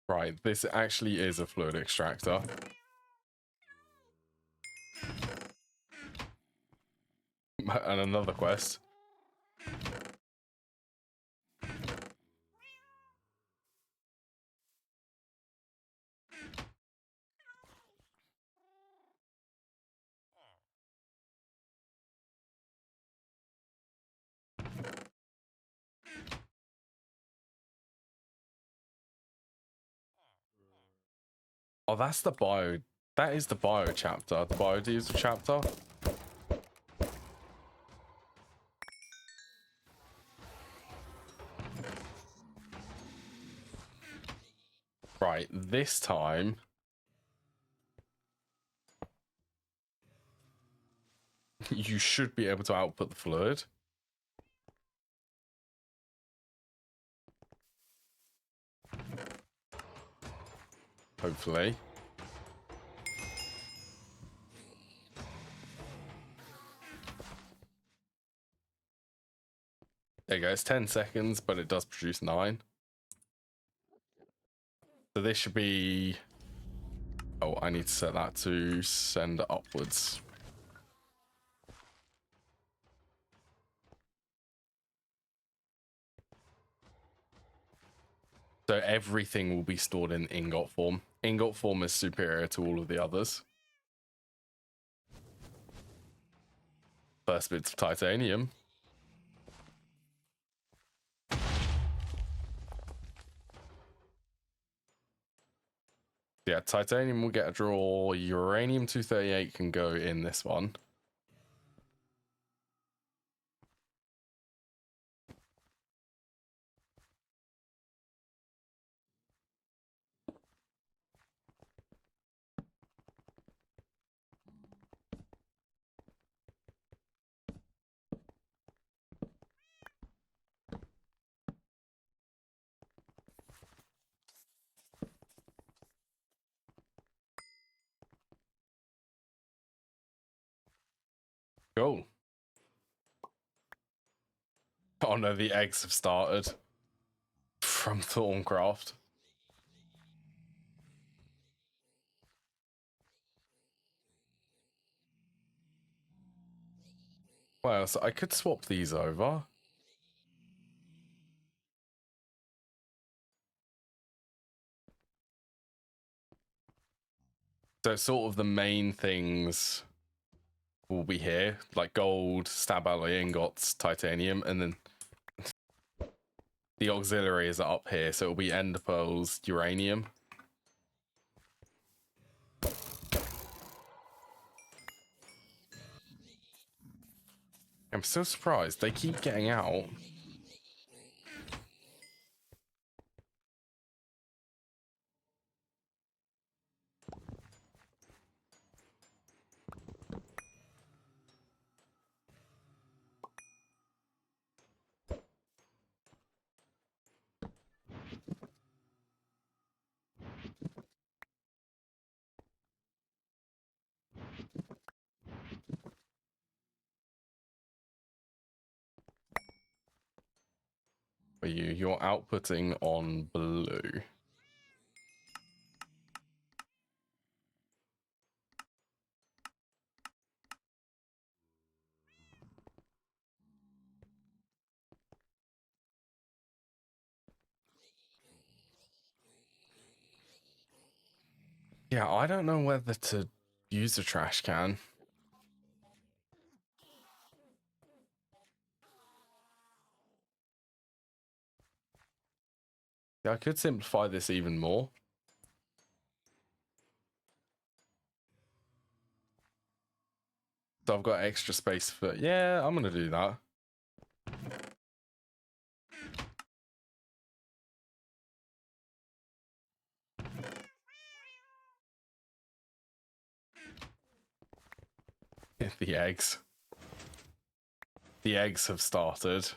Right, this actually is a fluid extractor. And another quest. Oh, that's the bio. That is the bio chapter. The biodiesel chapter. Right, this time. You should be able to output the fluid. Hopefully. There you go, it's 10 seconds, but it does produce 9. So this should be... Oh, I need to set that to send upwards. So everything will be stored in ingot form. Ingot form is superior to all of the others. First bits of titanium. Yeah, titanium will get a draw. Uranium-238 can go in this one. Cool. Oh no, the eggs have started. From Thorncraft. Well, so I could swap these over. So sort of the main things will be here, like gold, Staballoy ingots, titanium, and then the auxiliaries are up here, so it'll be ender pearls, uranium. I'm so surprised they keep getting out. For you're outputting on blue. Yeah, I don't know whether to use a trash can. Yeah, I could simplify this even more. So I've got extra space for... Yeah, I'm going to do that. The eggs. The eggs have started.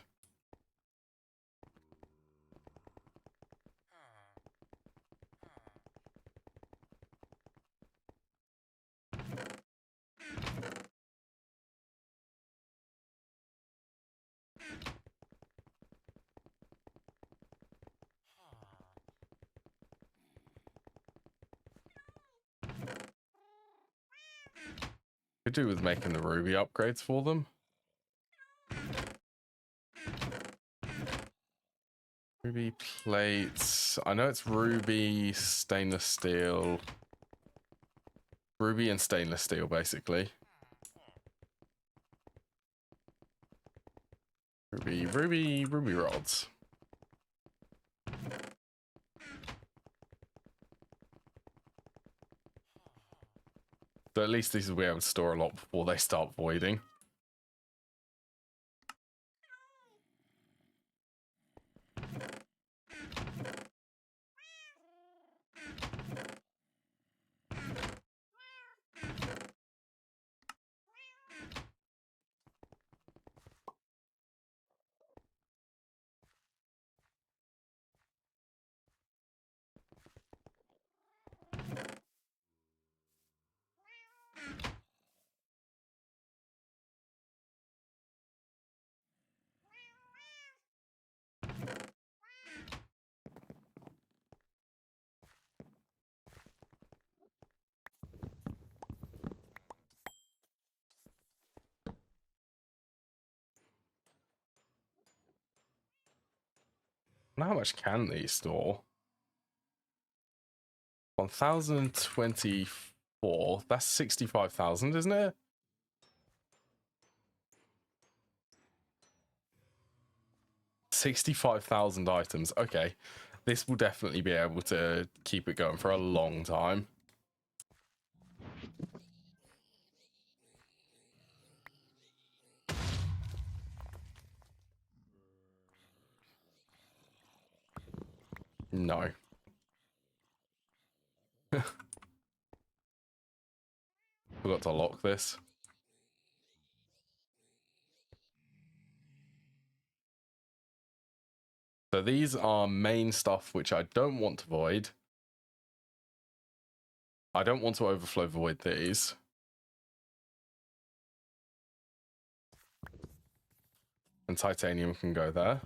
Could do with making the ruby upgrades for them. Ruby plates. I know it's ruby, stainless steel. Ruby and stainless steel, basically. Ruby rods. So at least these will be able to store a lot before they start voiding. Now how much can these store? 1024. That's 65,000, isn't it? $65,000 items. Okay. This will definitely be able to keep it going for a long time. No. Forgot to lock this. So these are main stuff which I don't want to void. I don't want to overflow void these. And titanium can go there.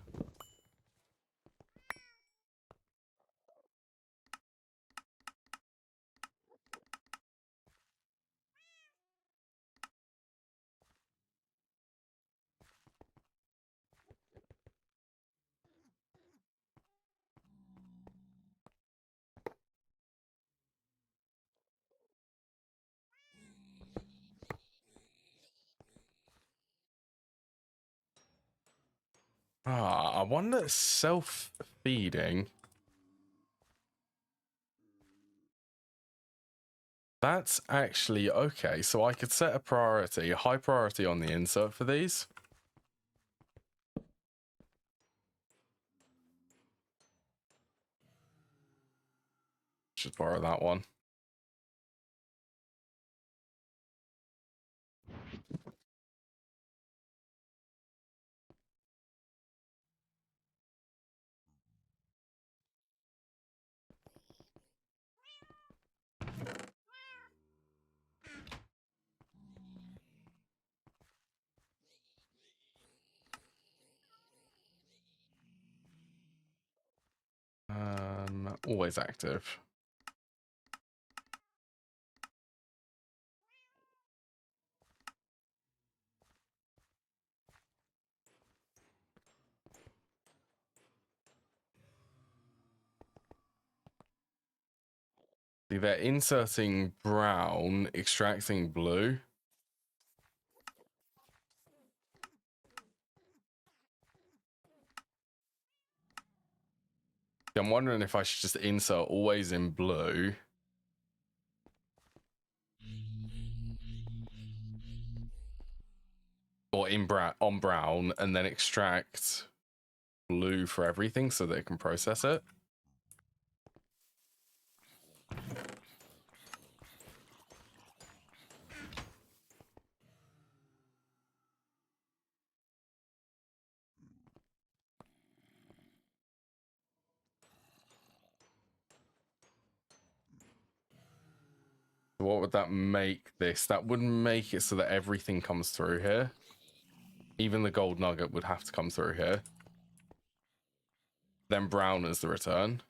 Ah, I wonder self-feeding. That's actually okay. So I could set a priority, a high priority on the insert for these. Just borrow that one. Always active. See, they're inserting brown, extracting blue. I'm wondering if I should just insert always in blue. Or in on brown, and then extract blue for everything so that it can process it. What would that make this? That would make it so that everything comes through here. Even the gold nugget would have to come through here. Then brown is the return.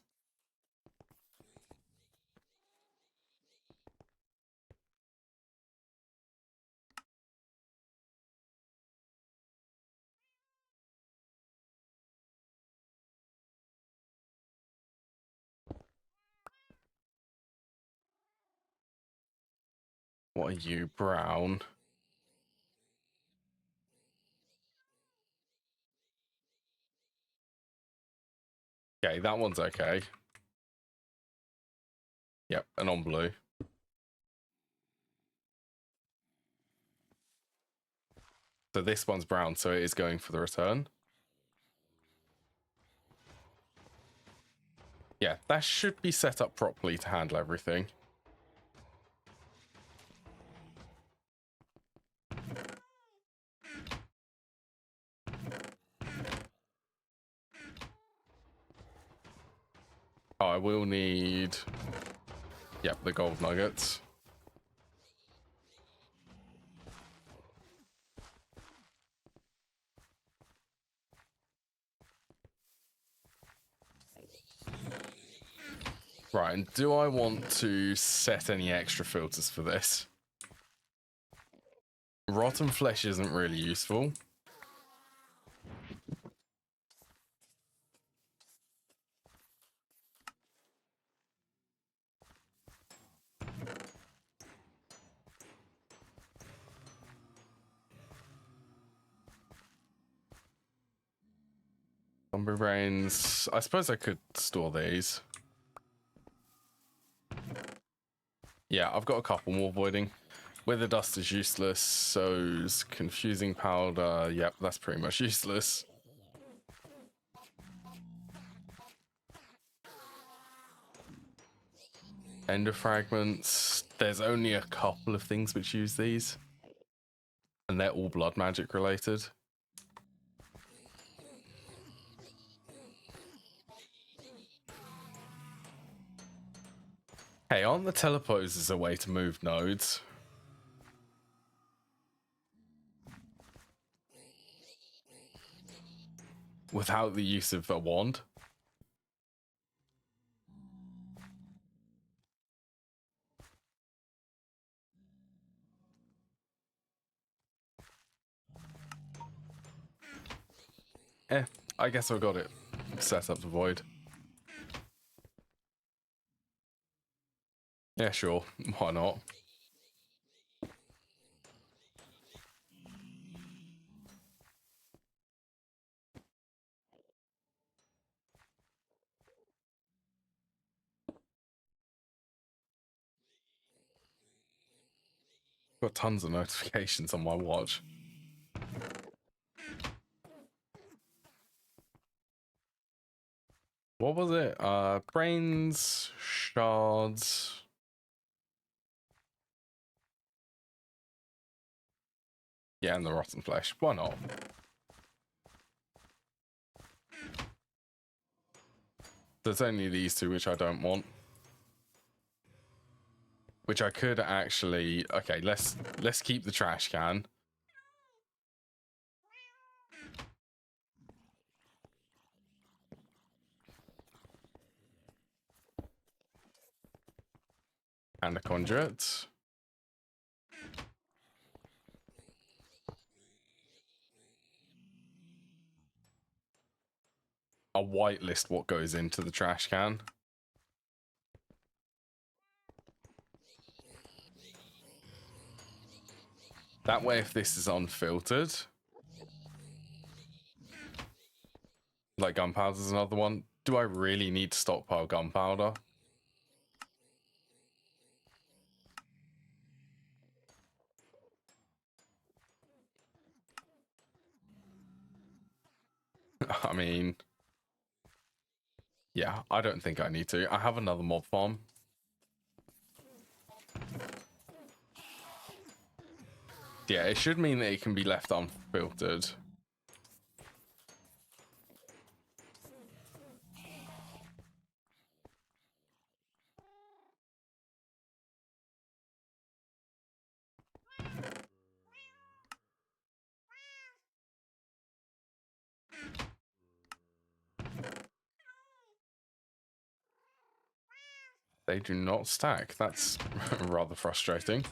What are you? Brown. Okay, that one's okay. Yep, and on blue. So this one's brown, so it is going for the return. Yeah, that should be set up properly to handle everything. Oh, I will need... Yep, the gold nuggets. Right, and do I want to set any extra filters for this? Rotten flesh isn't really useful. Zombie brains. I suppose I could store these. Yeah, I've got a couple more voiding. Wither dust is useless, so's confusing powder. Yep, that's pretty much useless. Ender fragments. There's only a couple of things which use these. And they're all blood magic related. Hey, aren't the teleposes a way to move nodes? Without the use of a wand? I guess I've got it set up to void. Yeah, sure. Why not? Got tons of notifications on my watch. What was it? Brains, shards. Yeah, and the rotten flesh. Why not? There's only these two which I don't want. Which I could actually... Okay, let's keep the trash can. And a conduit. A whitelist what goes into the trash can. That way, if this is unfiltered, like gunpowder is another one. Do I really need to stockpile gunpowder? I mean, yeah, I don't think I need to. I have another mob farm. Yeah, it should mean that it can be left unfiltered. They do not stack. That's rather frustrating.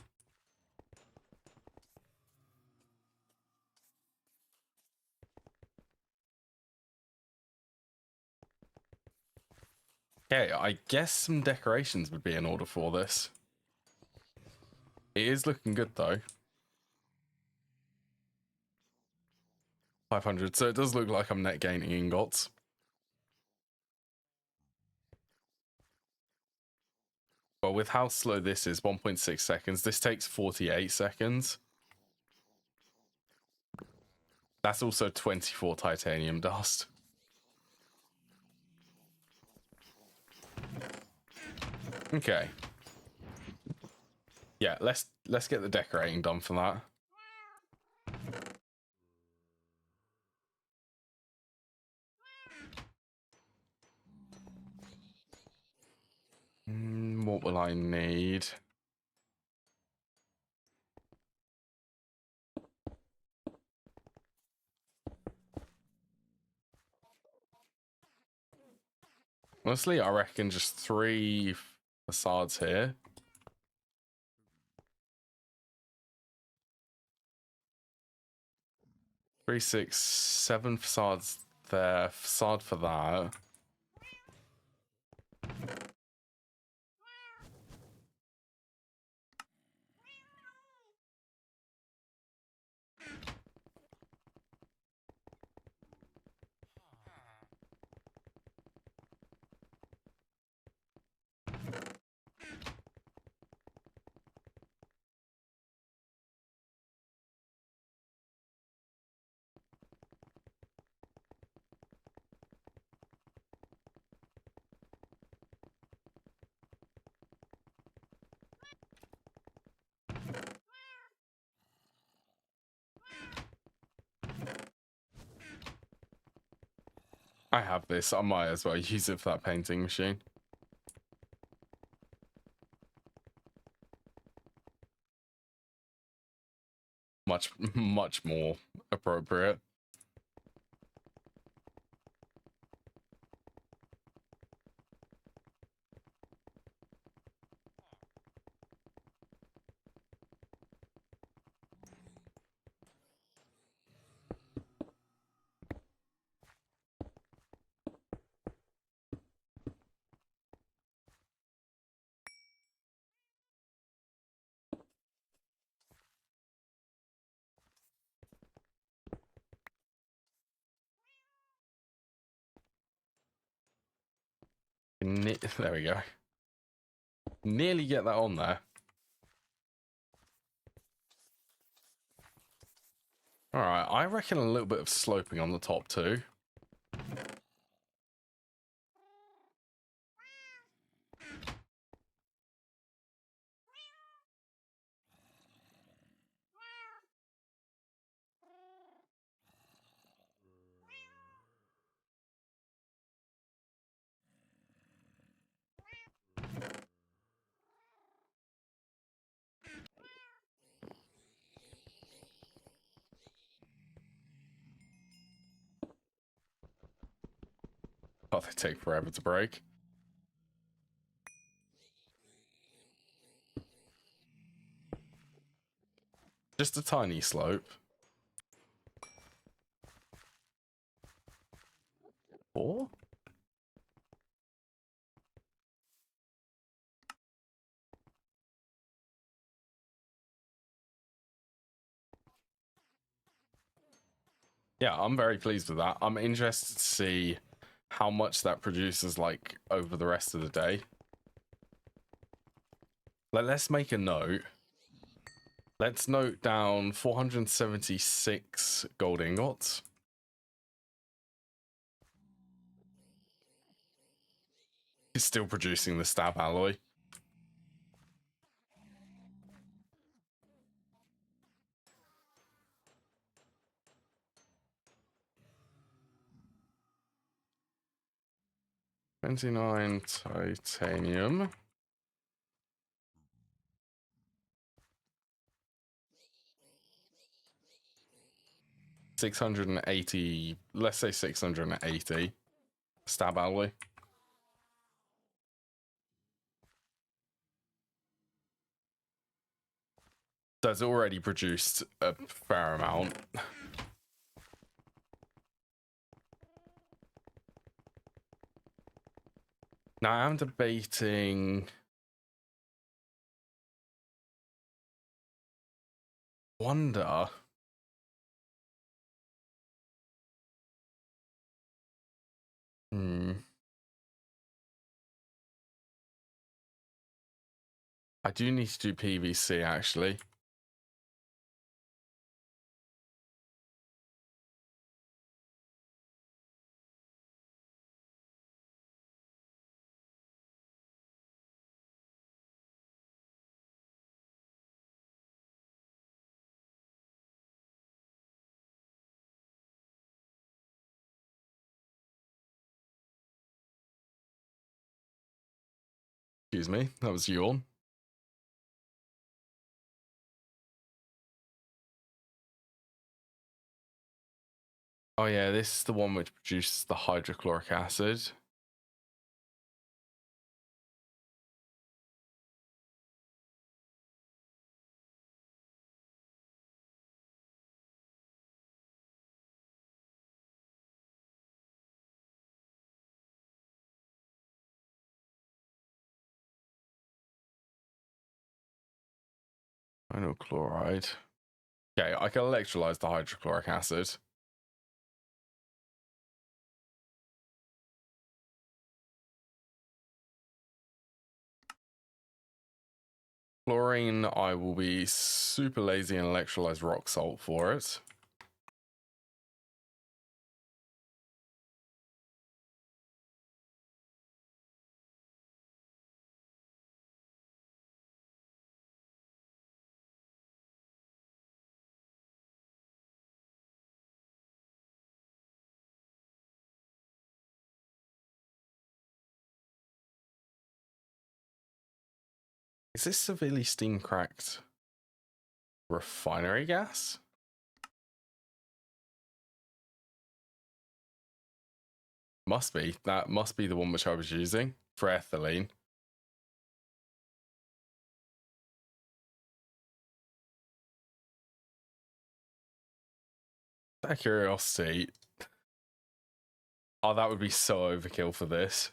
Okay, I guess some decorations would be in order for this. It is looking good though. 500, so it does look like I'm net gaining ingots. But with how slow this is, 1.6 seconds, this takes 48 seconds. That's also 24 titanium dust. Okay. Yeah, let's get the decorating done for that. What will I need? Honestly, I reckon just 3 facades here. 3, 6, 7 facades there. Facade for that. I have this. I might as well use it for that painting machine. Much more appropriate. There we go. Nearly get that on there. All right, I reckon a little bit of sloping on the top too. Oh, they take forever to break. Just a tiny slope. 4? Yeah, I'm very pleased with that. I'm interested to see how much that produces like over the rest of the day. Let's make a note. Let's note down 476 gold ingots. It's still producing the Staballoy. $29 titanium. $680, let's say 680 Staballoy. So it's already produced a fair amount. Now I'm debating. Wonder. I do need to do PVC actually. Excuse me, that was yawn. Oh yeah, this is the one which produces the hydrochloric acid. Vinyl chloride. Okay, I can electrolyze the hydrochloric acid. Chlorine, I will be super lazy and electrolyze rock salt for it. Is this severely steam cracked refinery gas? Must be. That must be the one which I was using for ethylene. Out of curiosity. Oh, that would be so overkill for this.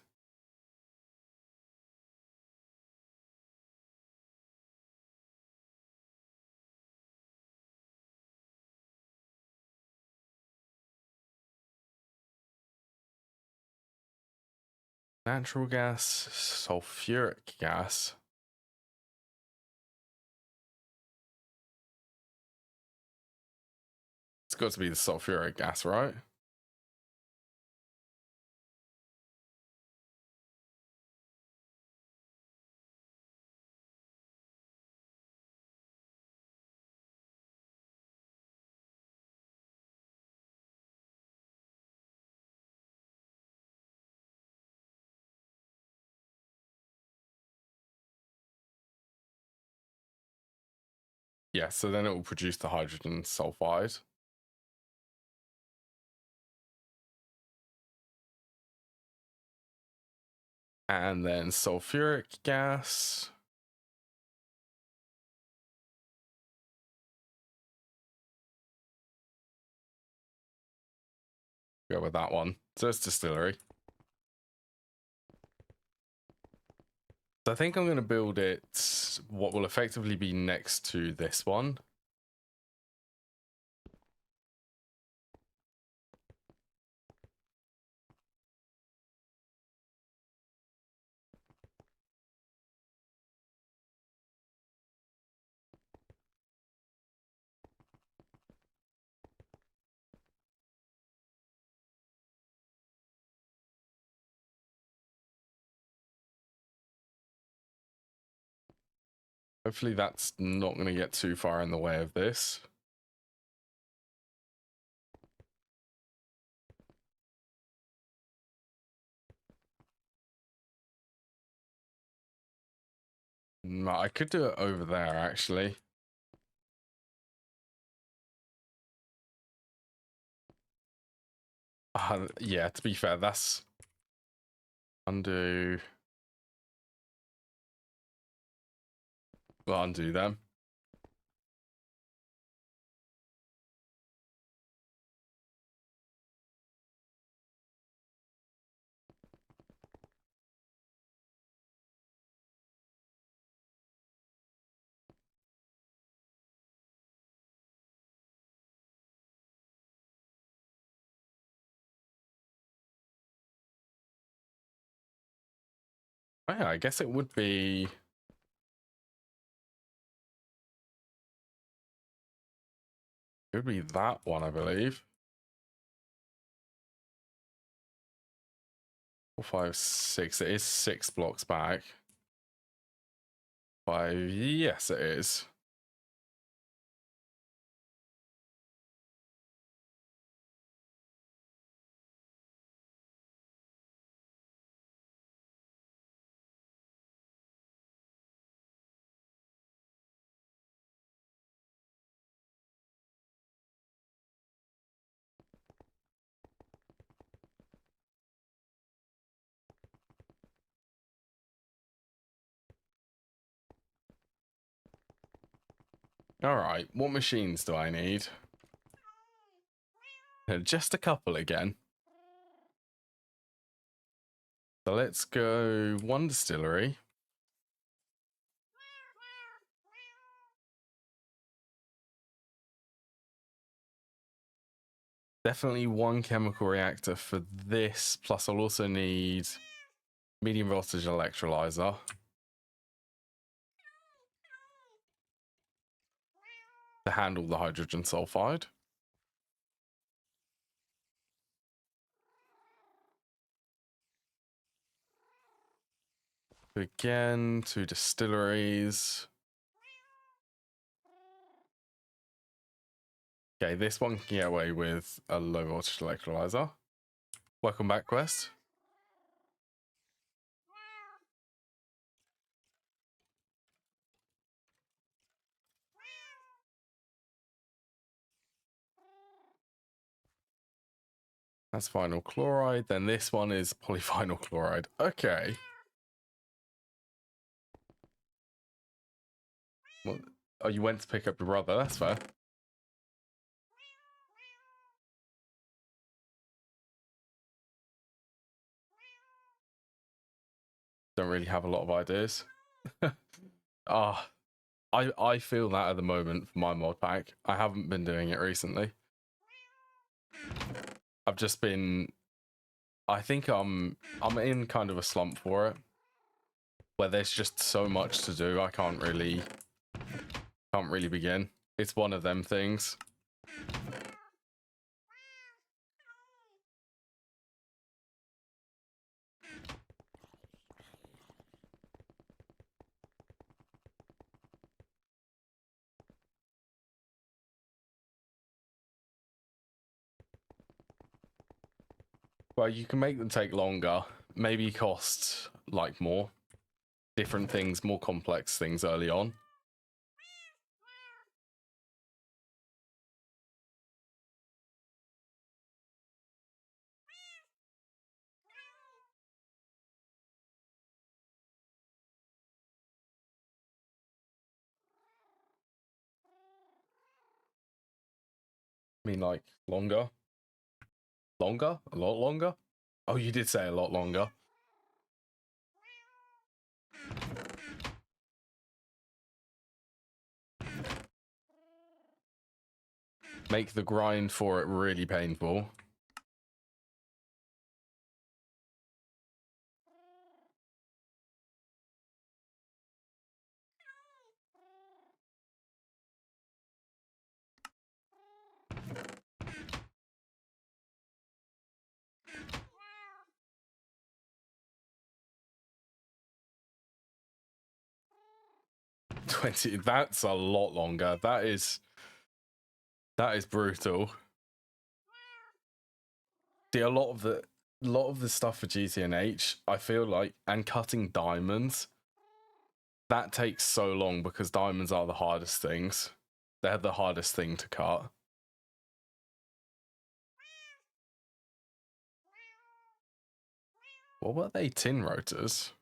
Natural gas, sulfuric gas. It's got to be the sulfuric gas, right? Yeah, so then it will produce the hydrogen sulfide. And then sulfuric gas. Go with that one. So it's distillery. So I think I'm going to build it what will effectively be next to this one. Hopefully that's not going to get too far in the way of this. No, I could do it over there, actually. Yeah, to be fair, that's... Undo... Well, undo them. Oh, yeah, I guess it would be... It would be that one, I believe. 4, 5, 6. It is 6 blocks back. 5. Yes, it is. All right, what machines do I need? Just a couple again. So let's go 1 distillery. Definitely 1 chemical reactor for this, plus I'll also need medium voltage electrolyzer. To handle the hydrogen sulfide. Again, 2 distilleries. Okay, this one can get away with a low voltage electrolyzer. Welcome back, Quest. That's vinyl chloride. Then this one is polyvinyl chloride. Okay. Well, oh, you went to pick up your brother. That's fair. Don't really have a lot of ideas. I feel that at the moment for my mod pack. I haven't been doing it recently. I've just been... I think I'm in kind of a slump for it. Where there's just so much to do, I can't really begin. It's one of them things. Well, you can make them take longer. Maybe cost, like, more. Different things, more complex things early on. I mean, like, longer? Longer? A lot longer? Oh, you did say a lot longer. Make the grind for it really painful. 20. That's a lot longer. That is brutal. See, a lot of the stuff for GTNH, I feel like, and cutting diamonds, that takes so long because diamonds are the hardest things. They're the hardest thing to cut. What were they? Tin rotors?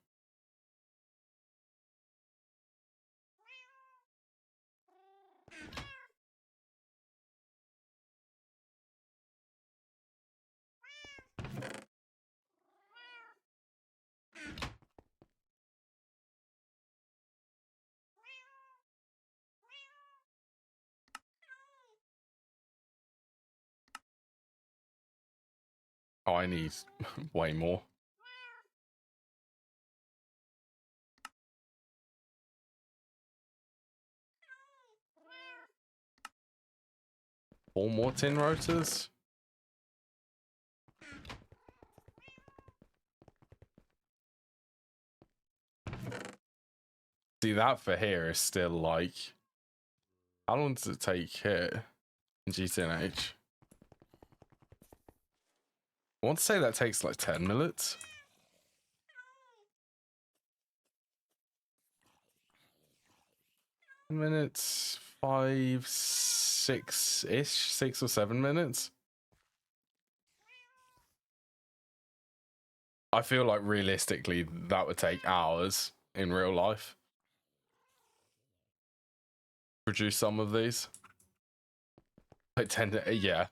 Oh, I need way more. Four more tin rotors? See, that for here is still like... How long does it take here in GTNH? I want to say that takes like 10 minutes. Minutes, 5, 6-ish, 6 or 7 minutes. I feel like realistically that would take hours in real life. Produce some of these. Like 10 to, yeah.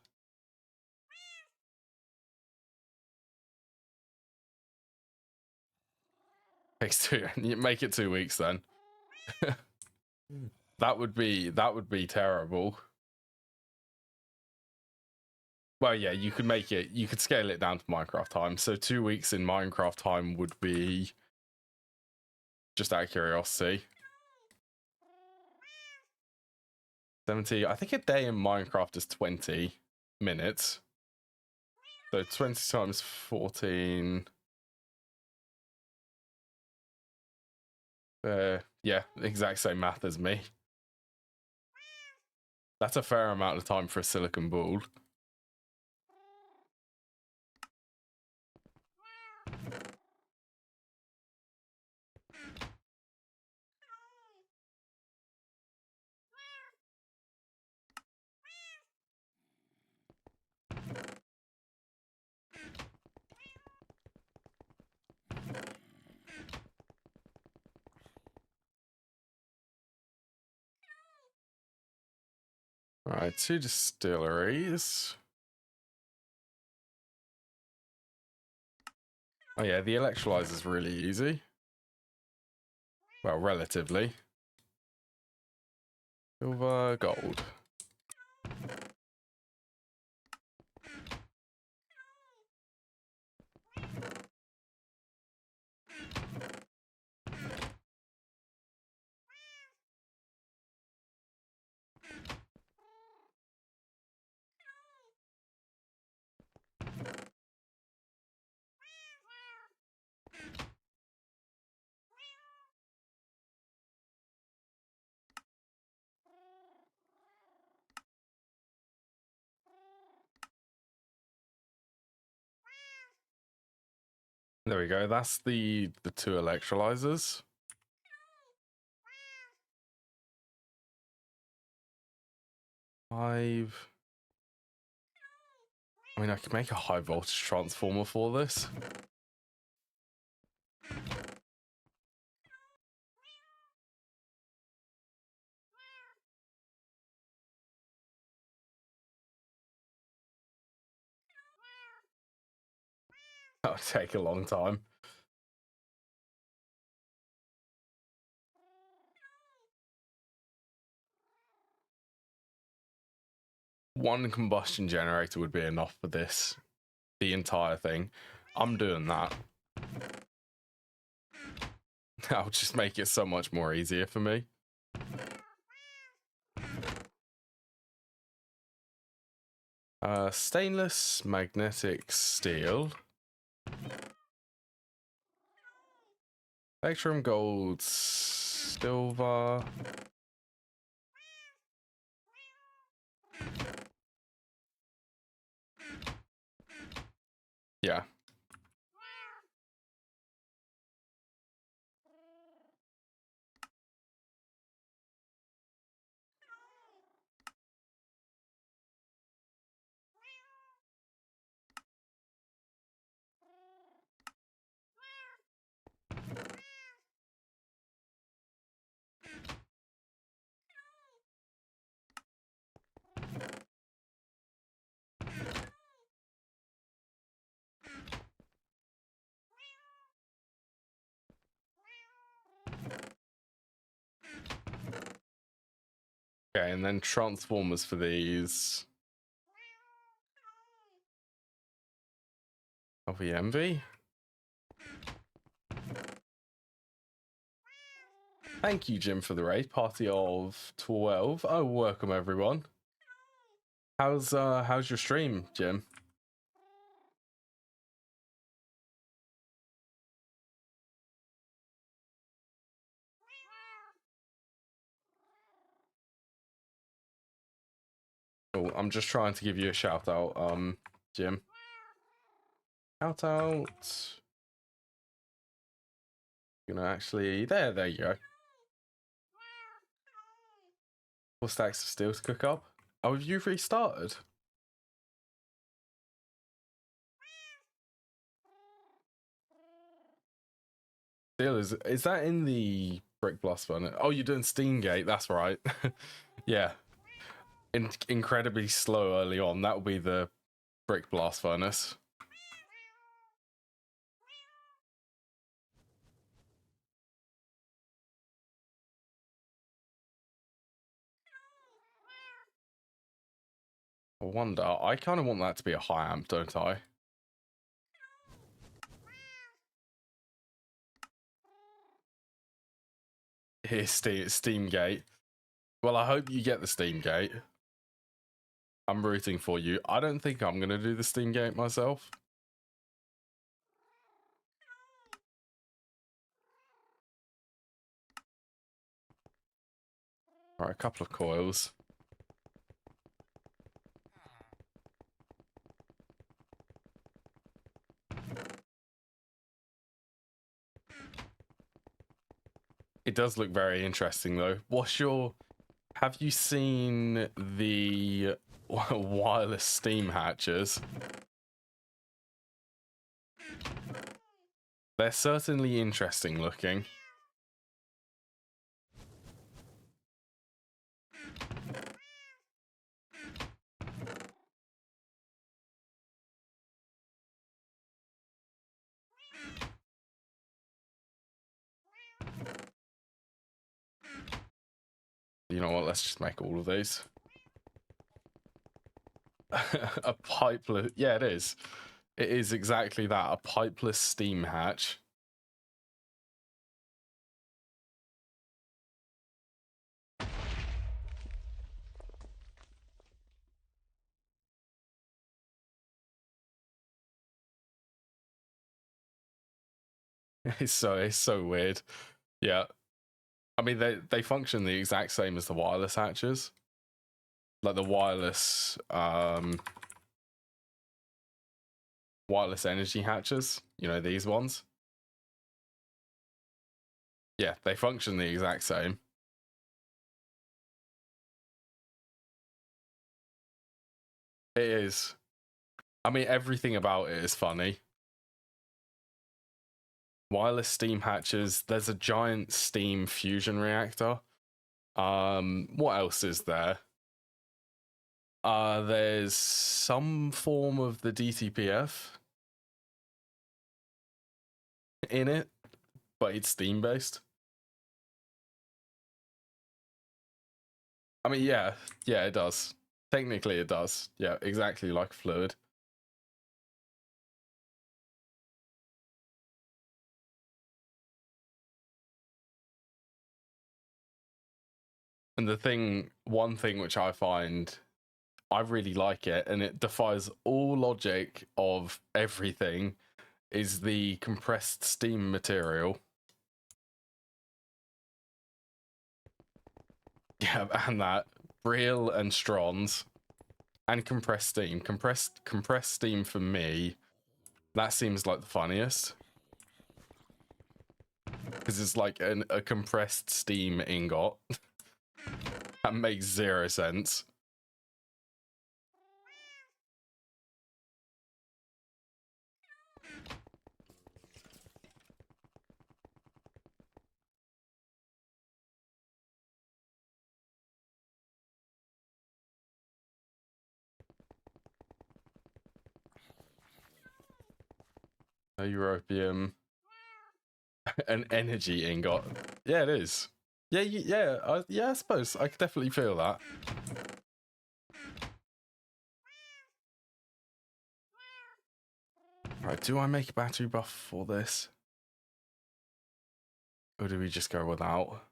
Takes 2, you make it 2 weeks then. That would be terrible. Well, yeah, you could make it, you could scale it down to Minecraft time. So 2 weeks in Minecraft time would be, just out of curiosity, 70. I think a day in Minecraft is 20 minutes. So 20 times 14. Yeah, exact same math as me. That's a fair amount of time for a silicon ball. All right, 2 distilleries. Oh yeah, the electrolyzer is really easy. Well, relatively. Silver, gold. There we go. That's the 2 electrolyzers. I mean, I could make a high voltage transformer for this. That would take a long time. One combustion generator would be enough for this, the entire thing. I'm doing that. That'll just make it so much more easier for me. Stainless magnetic steel. Spectrum gold. silver. Yeah. Okay, and then transformers for these. LVMV. Thank you, Jim, for the raid. Party of 12. Oh, welcome everyone. How's your stream, Jim? Oh, I'm just trying to give you a shout out, Jim. Shout out. You know, actually, there you go. 4 stacks of steel to cook up. Oh, have you restarted? Steel is that in the brick blast furnace? Oh, you're doing Steamgate. That's right. Yeah. Incredibly slow early on. That would be the brick blast furnace. I wonder. I kind of want that to be a high amp, don't I? Here's Steamgate. Well, I hope you get the Steamgate. I'm rooting for you. I don't think I'm going to do the Steamgate myself. All right, a couple of coils. It does look very interesting, though. Have you seen the wireless steam hatchers? They're certainly interesting looking. You know what? Let's just make all of these. A pipeless... Yeah, it is. It is exactly that. A pipeless steam hatch. It's so weird. Yeah. I mean, they function the exact same as the wireless hatches. Like the wireless energy hatches, you know, these ones. Yeah, they function the exact same. It is. I mean, everything about it is funny. Wireless steam hatches. There's a giant steam fusion reactor. What else is there? There's some form of the DTPF in it, but it's steam based. I mean, yeah, it does. Technically, it does. Yeah, exactly like fluid. And one thing which I find, I really like it, and it defies all logic of everything, is the compressed steam material. Yeah, and that. Real and Strons. And compressed steam. Compressed steam for me, that seems like the funniest. Because it's like a compressed steam ingot. That makes zero sense. A European. An energy ingot. Yeah, it is. Yeah, yeah, I suppose I could definitely feel that. Right, do I make a battery buff for this? Or do we just go without?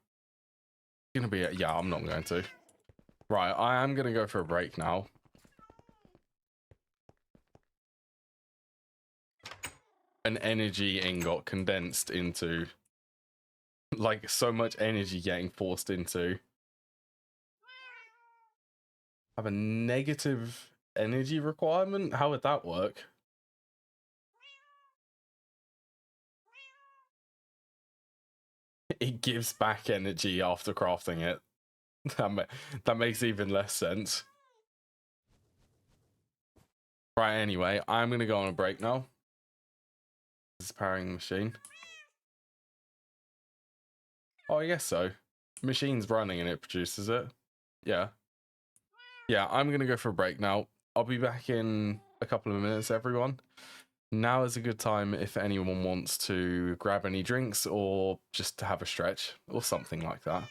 Gonna be yeah, I'm not going to. Right, I am gonna go for a break now. An energy ingot condensed into, like, so much energy getting forced into. Have a negative energy requirement? How would that work? It gives back energy after crafting it. That makes even less sense. Right, anyway, I'm gonna go on a break now. This is powering the machine. Oh, I guess so. Machine's running and it produces it. Yeah. Yeah, I'm gonna go for a break now. I'll be back in a couple of minutes, everyone. Now is a good time if anyone wants to grab any drinks or just to have a stretch or something like that.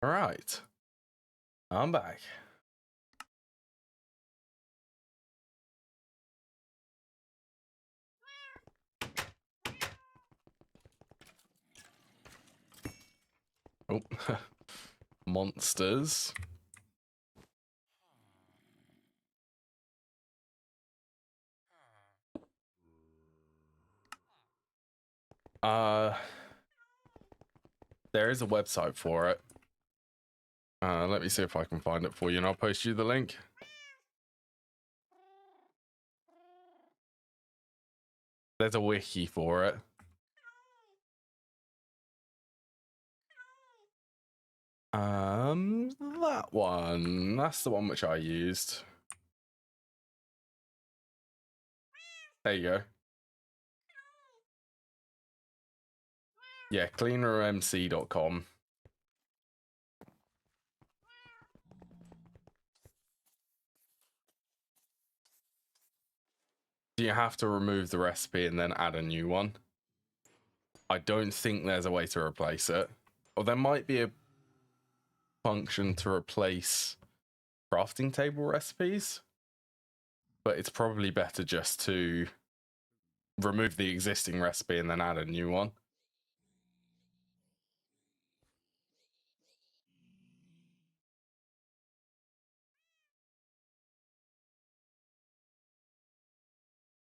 All right, I'm back. Oh, monsters. There is a website for it. Let me see if I can find it for you, and I'll post you the link. There's a wiki for it. That one. That's the one which I used. There you go. Yeah, cleanermc.com. You have to remove the recipe and then add a new one. I don't think there's a way to replace it. Or there might be a function to replace crafting table recipes, but it's probably better just to remove the existing recipe and then add a new one.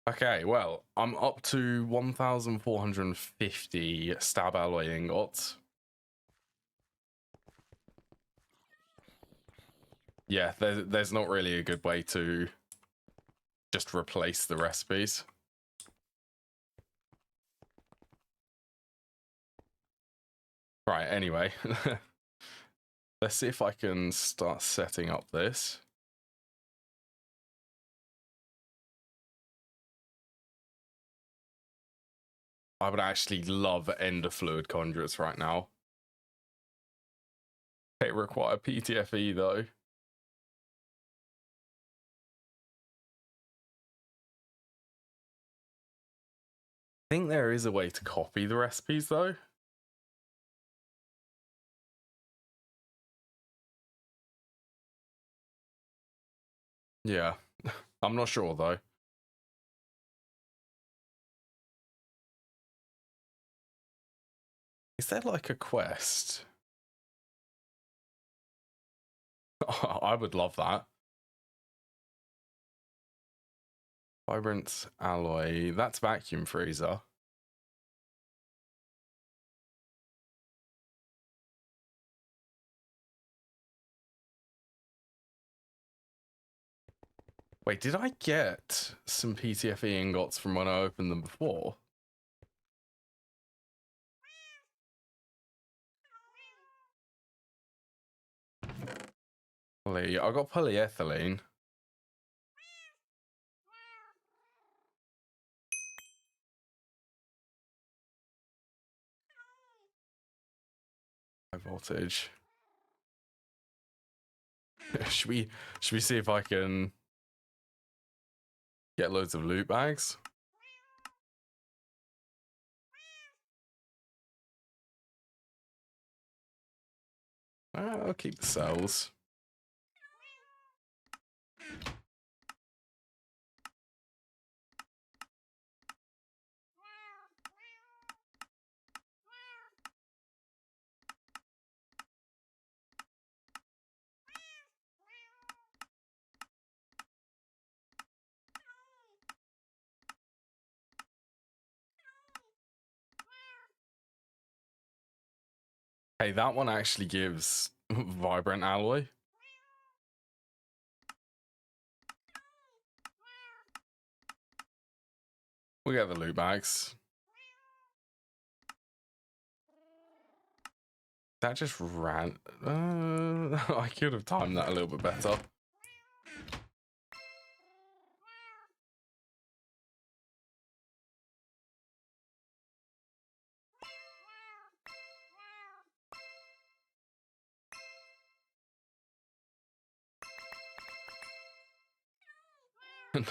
Okay, well, I'm up to 1,450 Staballoy ingots. Yeah, there's not really a good way to just replace the recipes. Right, anyway. Let's see if I can start setting up this. I would actually love Ender Fluid Conduits right now. They require PTFE though. I think there is a way to copy the recipes though. Yeah, I'm not sure though. Is there like a quest? I would love that. Vibrant alloy. That's vacuum freezer. Wait, did I get some PTFE ingots from when I opened them before? I got polyethylene. High voltage. should we see if I can get loads of loot bags? I'll keep the cells. Hey, that one actually gives vibrant alloy. We get the loot bags. That just ran. I could have timed that a little bit better.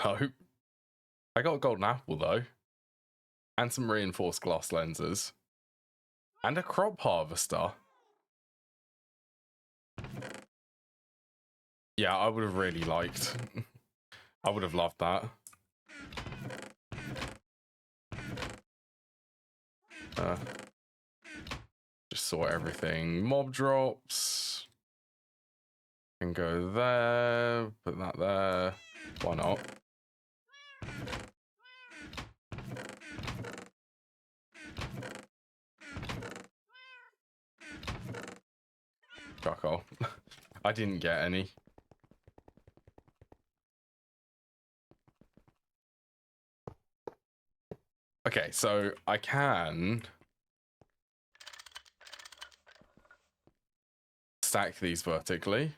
No. I got a golden apple though. And some reinforced glass lenses. And a crop harvester. Yeah, I would have really liked. I would have loved that. Just sort everything. Mob drops. Can go there. Put that there. Why not? Charcoal. I didn't get any. Okay, so I can stack these vertically.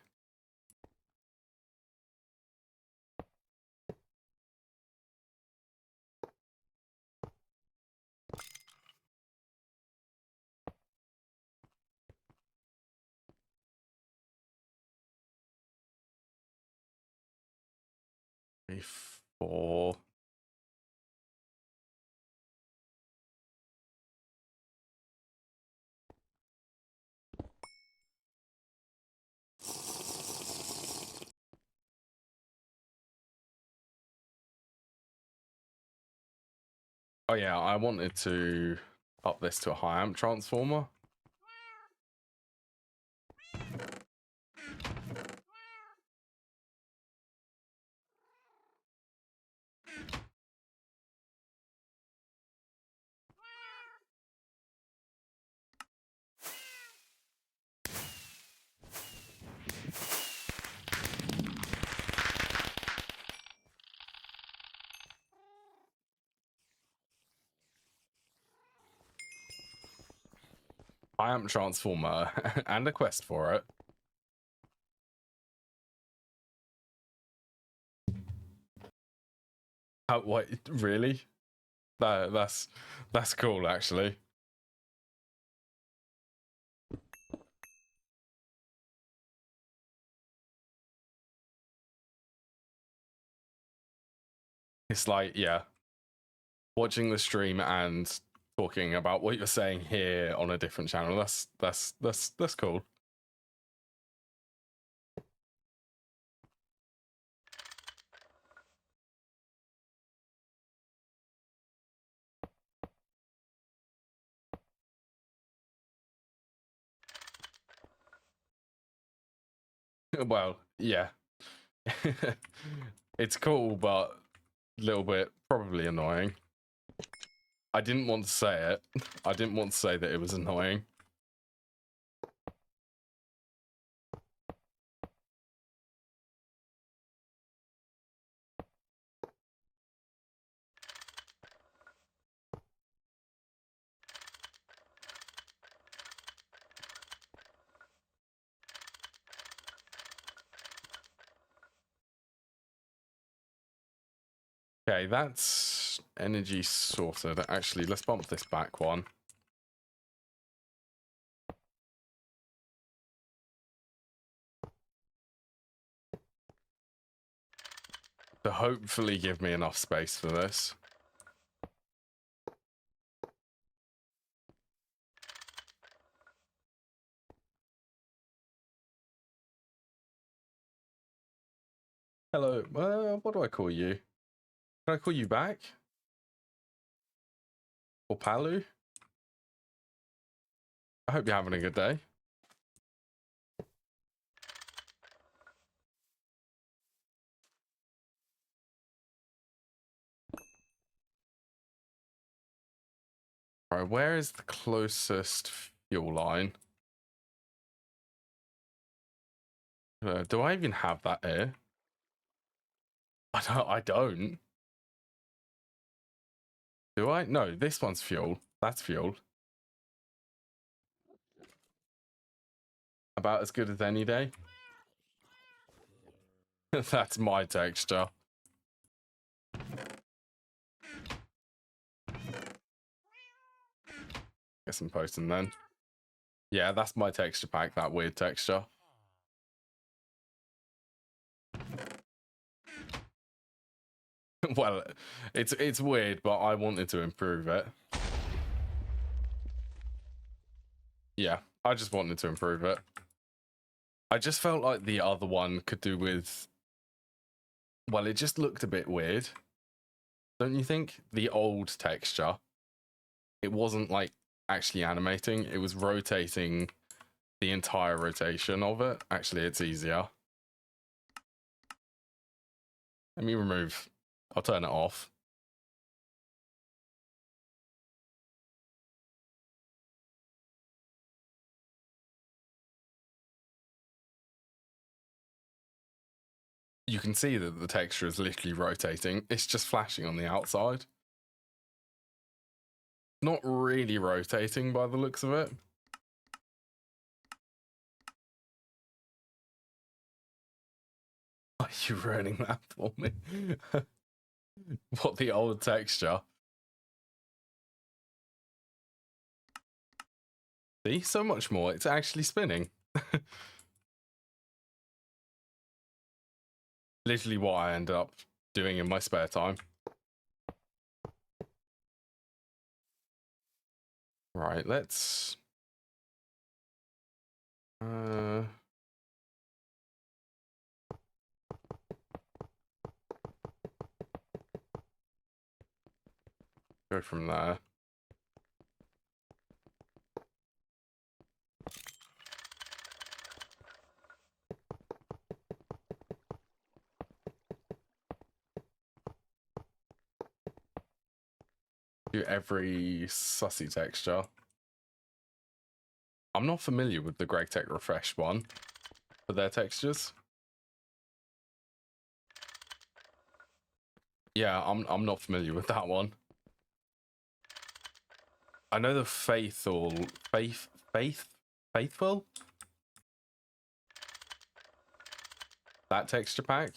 Three, four. Oh yeah, I wanted to up this to a high amp transformer. High amp transformer and a quest for it. What, really? That's cool, actually. It's like, yeah, watching the stream and talking about what you're saying here on a different channel. That's cool. Well, yeah. It's cool, but a little bit probably annoying. I didn't want to say it. I didn't want to say that it was annoying. Okay, that's energy sorted. Actually, let's bump this back one. To hopefully give me enough space for this. Hello, what do I call you? Can I call you back? Or Palu? I hope you're having a good day. Alright, where is the closest fuel line? Do I even have that here? I don't. Do I? No, this one's fuel. That's fuel. About as good as any day. That's my texture. Guess I'm posting then. Yeah, that's my texture pack, that weird texture. Well, it's weird, but I wanted to improve it. Yeah, I just wanted to improve it. I just felt like the other one could do with, well, it just looked a bit weird, don't you think? The old texture, it wasn't like actually animating, it was rotating the entire rotation of it. Actually, it's easier. Let me remove, I'll turn it off. You can see that the texture is literally rotating. It's just flashing on the outside. Not really rotating by the looks of it. Are you ruining that for me? What, the old texture? See, so much more. It's actually spinning. Literally what I end up doing in my spare time. Right, let's... go from there. Do every sussy texture. I'm not familiar with the GTNH refreshed one for their textures. Yeah, I'm not familiar with that one. I know the faithful, that texture pack.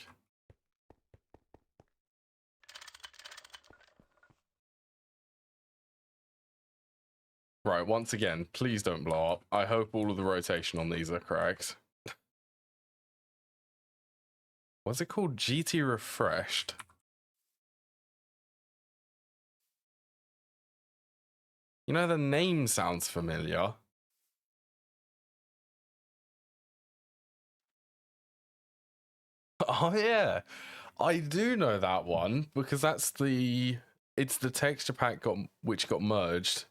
Right, once again, please don't blow up. I hope all of the rotation on these are correct. What's it called? GT refreshed. You know, the name sounds familiar. Oh yeah, I do know that one because that's it's the texture pack which got merged.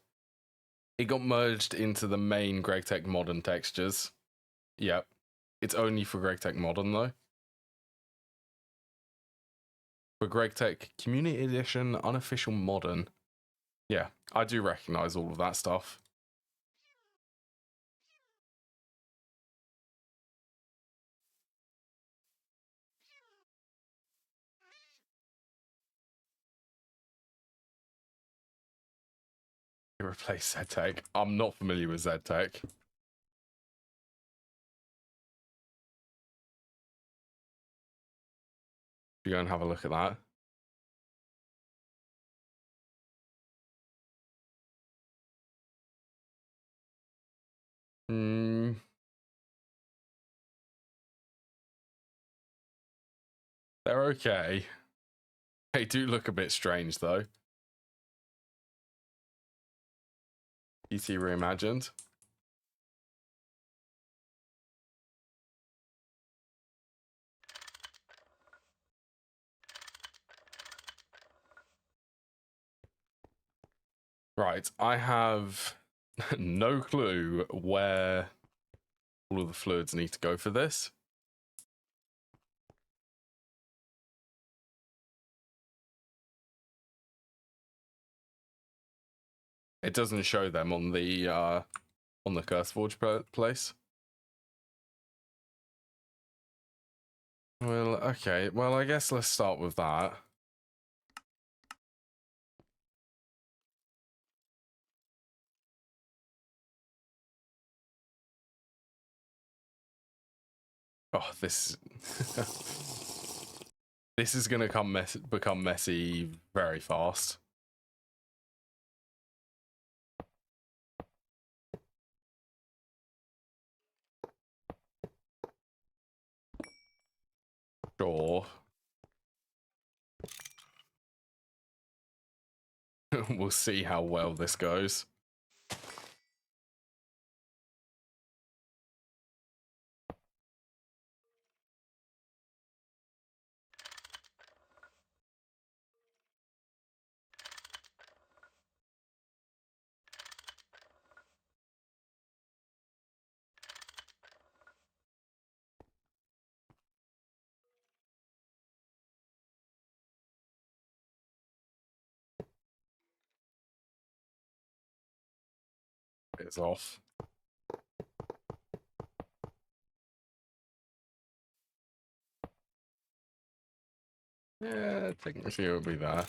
It got merged into the main GTNH Modern textures. Yep. It's only for GTNH Modern though. For GTNH Community Edition, Unofficial Modern. Yeah, I do recognize all of that stuff. Replace ZTech. I'm not familiar with ZTech. You go and have a look at that. They're okay. They do look a bit strange though. GT reimagined. Right, I have no clue where all of the fluids need to go for this. It doesn't show them on the CurseForge place. Well, okay. Well, I guess let's start with that. Oh, this this is gonna become messy very fast. Sure. We'll see how well this goes. is off. Yeah, technically it would be there.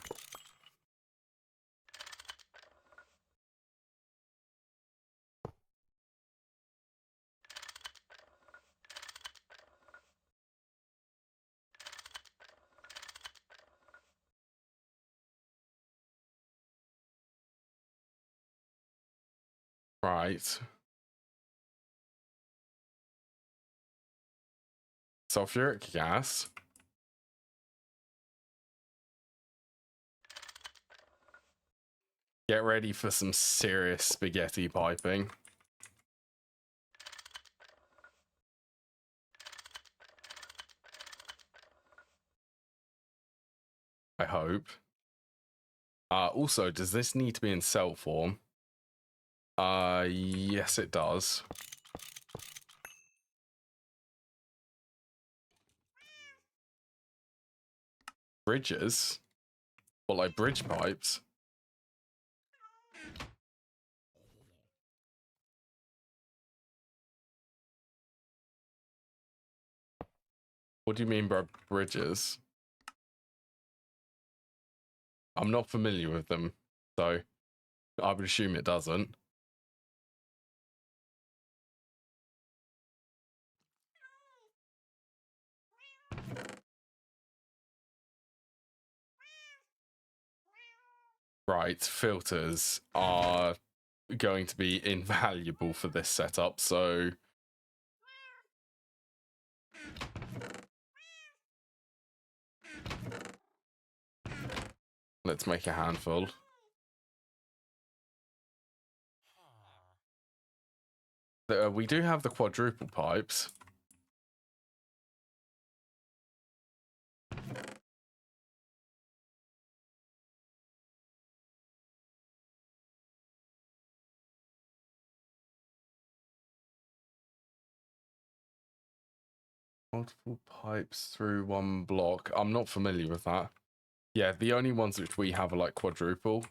Right. Sulfuric gas. Get ready for some serious spaghetti piping. I hope. Also, does this need to be in cell form? Yes, it does. Bridges? What, like bridge pipes? What do you mean by bridges? I'm not familiar with them, so I would assume it doesn't. Right, filters are going to be invaluable for this setup, so let's make a handful. We do have the quadruple pipes. Multiple pipes through one block. I'm not familiar with that. Yeah, the only ones which we have are like quadruple.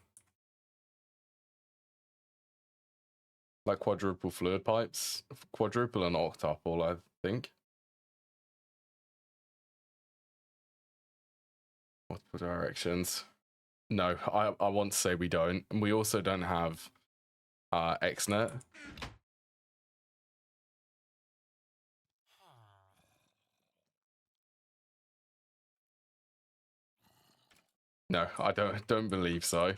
Like quadruple fluid pipes. Quadruple and octuple, I think. Multiple directions. No, I want to say we don't. And we also don't have XNet. No, I don't believe so.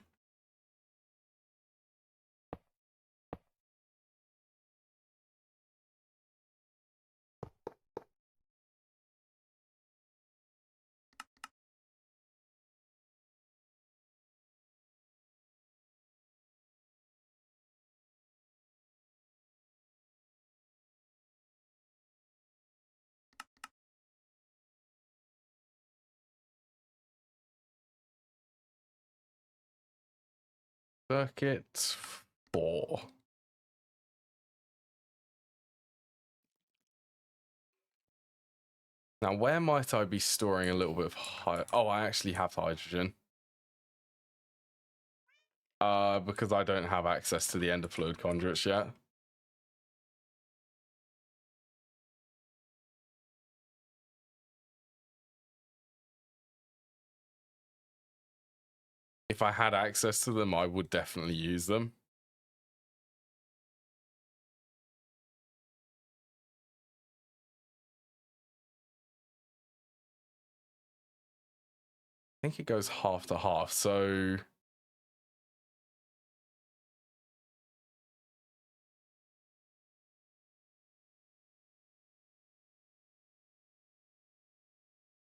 Circuit 4. Now, where might I be storing a little bit of Oh, I actually have hydrogen. Because I don't have access to the ender fluid conduits yet. If I had access to them, I would definitely use them. I think it goes half to half, so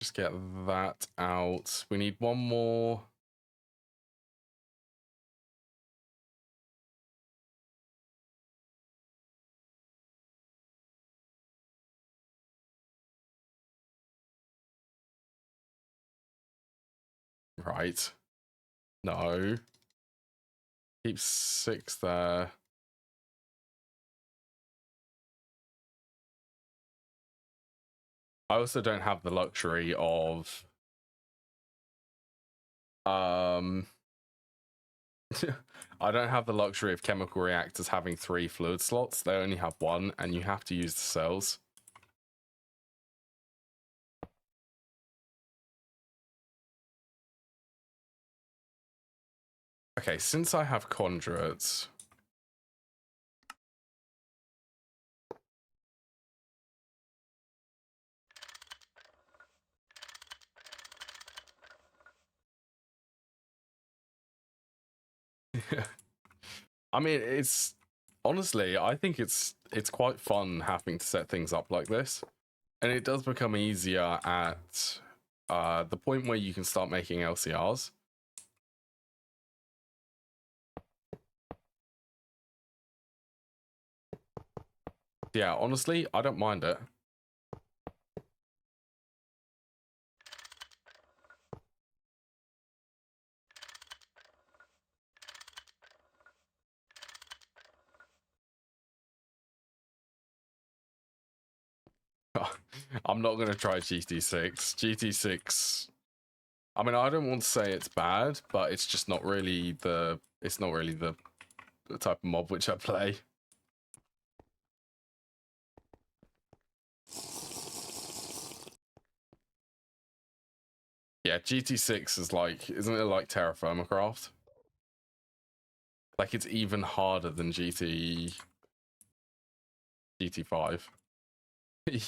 just get that out. We need one more. Right. No. Keep 6 there. I also don't have the luxury of I don't have the luxury of chemical reactors having 3 fluid slots. They only have 1, and you have to use the cells. Okay, since I have conduits... I mean, it's... Honestly, I think it's quite fun having to set things up like this. And it does become easier at the point where you can start making LCRs. Yeah, honestly, I don't mind it. I'm not going to try GT6. GT6... I mean, I don't want to say it's bad, but it's just not really the... It's not really the type of mob which I play. Yeah, GT6 is like... Isn't it like Terra Firmacraft? Like, it's even harder than GT5.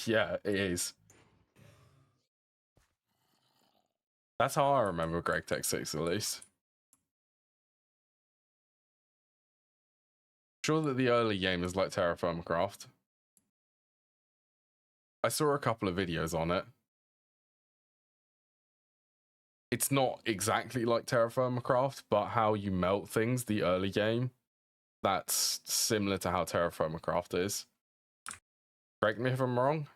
Yeah, it is. That's how I remember GTNH at least. Sure that the early game is like Terra Firmacraft. I saw a couple of videos on it. It's not exactly like Terra Firmacraft, but how you melt things, the early game, that's similar to how Terra Firmacraft is. Correct me if I'm wrong.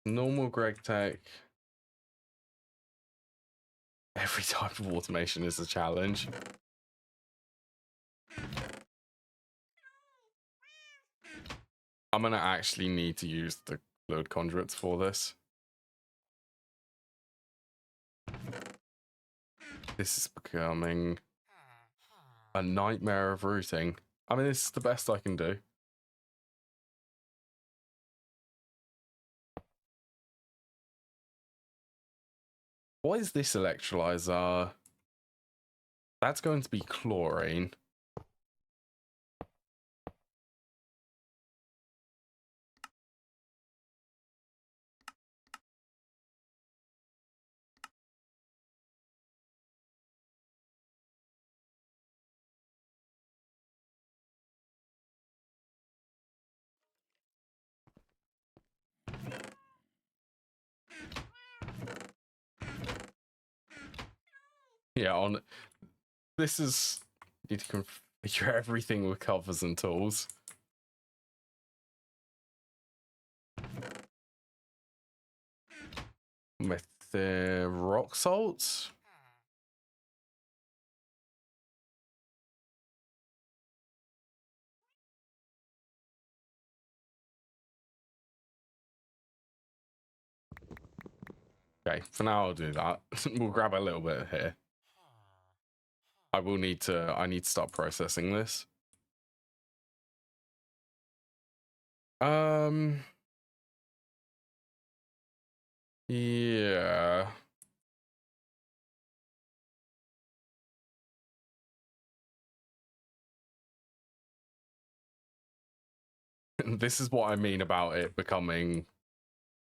Normal Greg Tech. Every type of automation is a challenge. I'm gonna actually need to use the fluid conduits for this. This is becoming a nightmare of routing. I mean, this is the best I can do. What is this electrolyzer? That's going to be chlorine. Yeah, on this is need to configure everything with covers and tools. With the rock salts. Okay, for now I'll do that. We'll grab a little bit here. I need to start processing this. Yeah. This is what I mean about it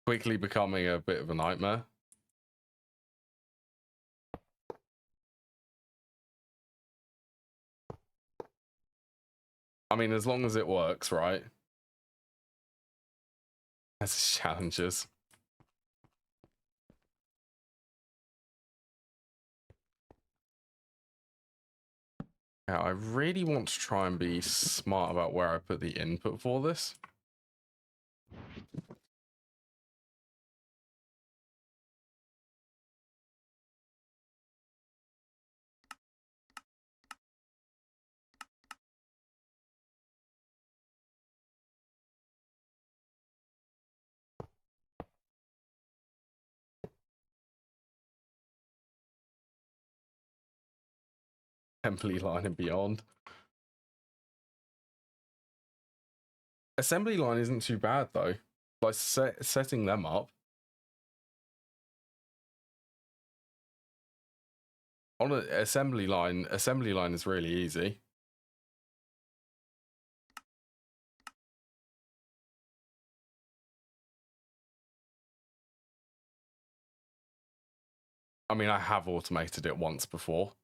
quickly becoming a bit of a nightmare. I mean, as long as it works, right? That's its challenges. Now, I really want to try and be smart about where I put the input for this. assembly line and beyond. Assembly line isn't too bad though. Like setting them up. On an assembly line is really easy. I mean, I have automated it once before.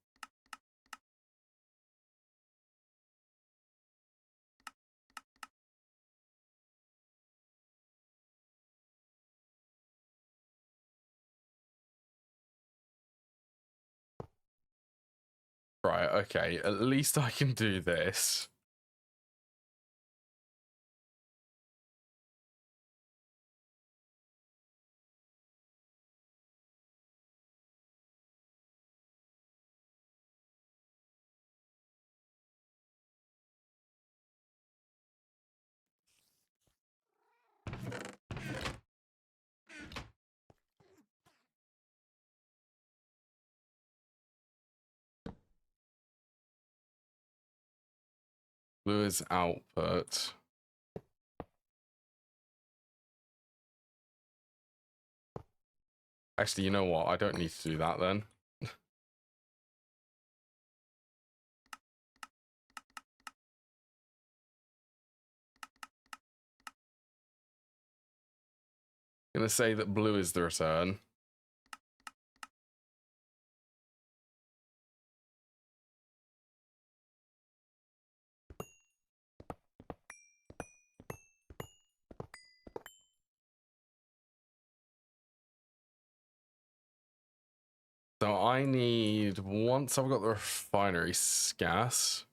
Right, okay, at least I can do this. Blue is output. Actually, you know what? I don't need to do that then. I'm gonna say that blue is the return. So I need, once I've got the refinery gas,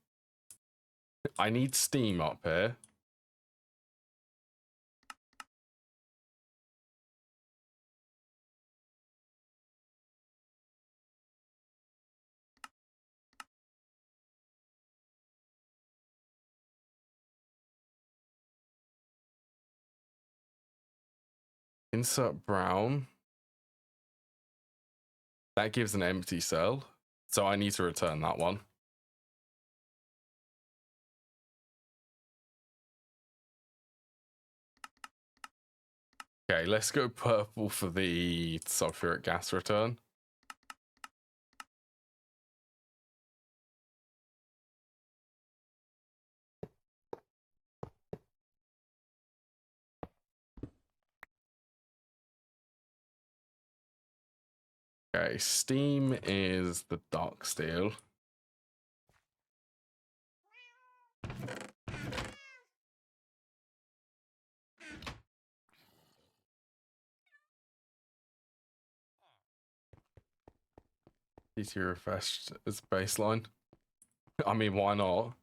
I need steam up here. Insert brown. That gives an empty cell. So I need to return that one. Okay, let's go purple for the sulfuric gas return. Okay, steam is the dark steel. GT refreshed as baseline. I mean, why not?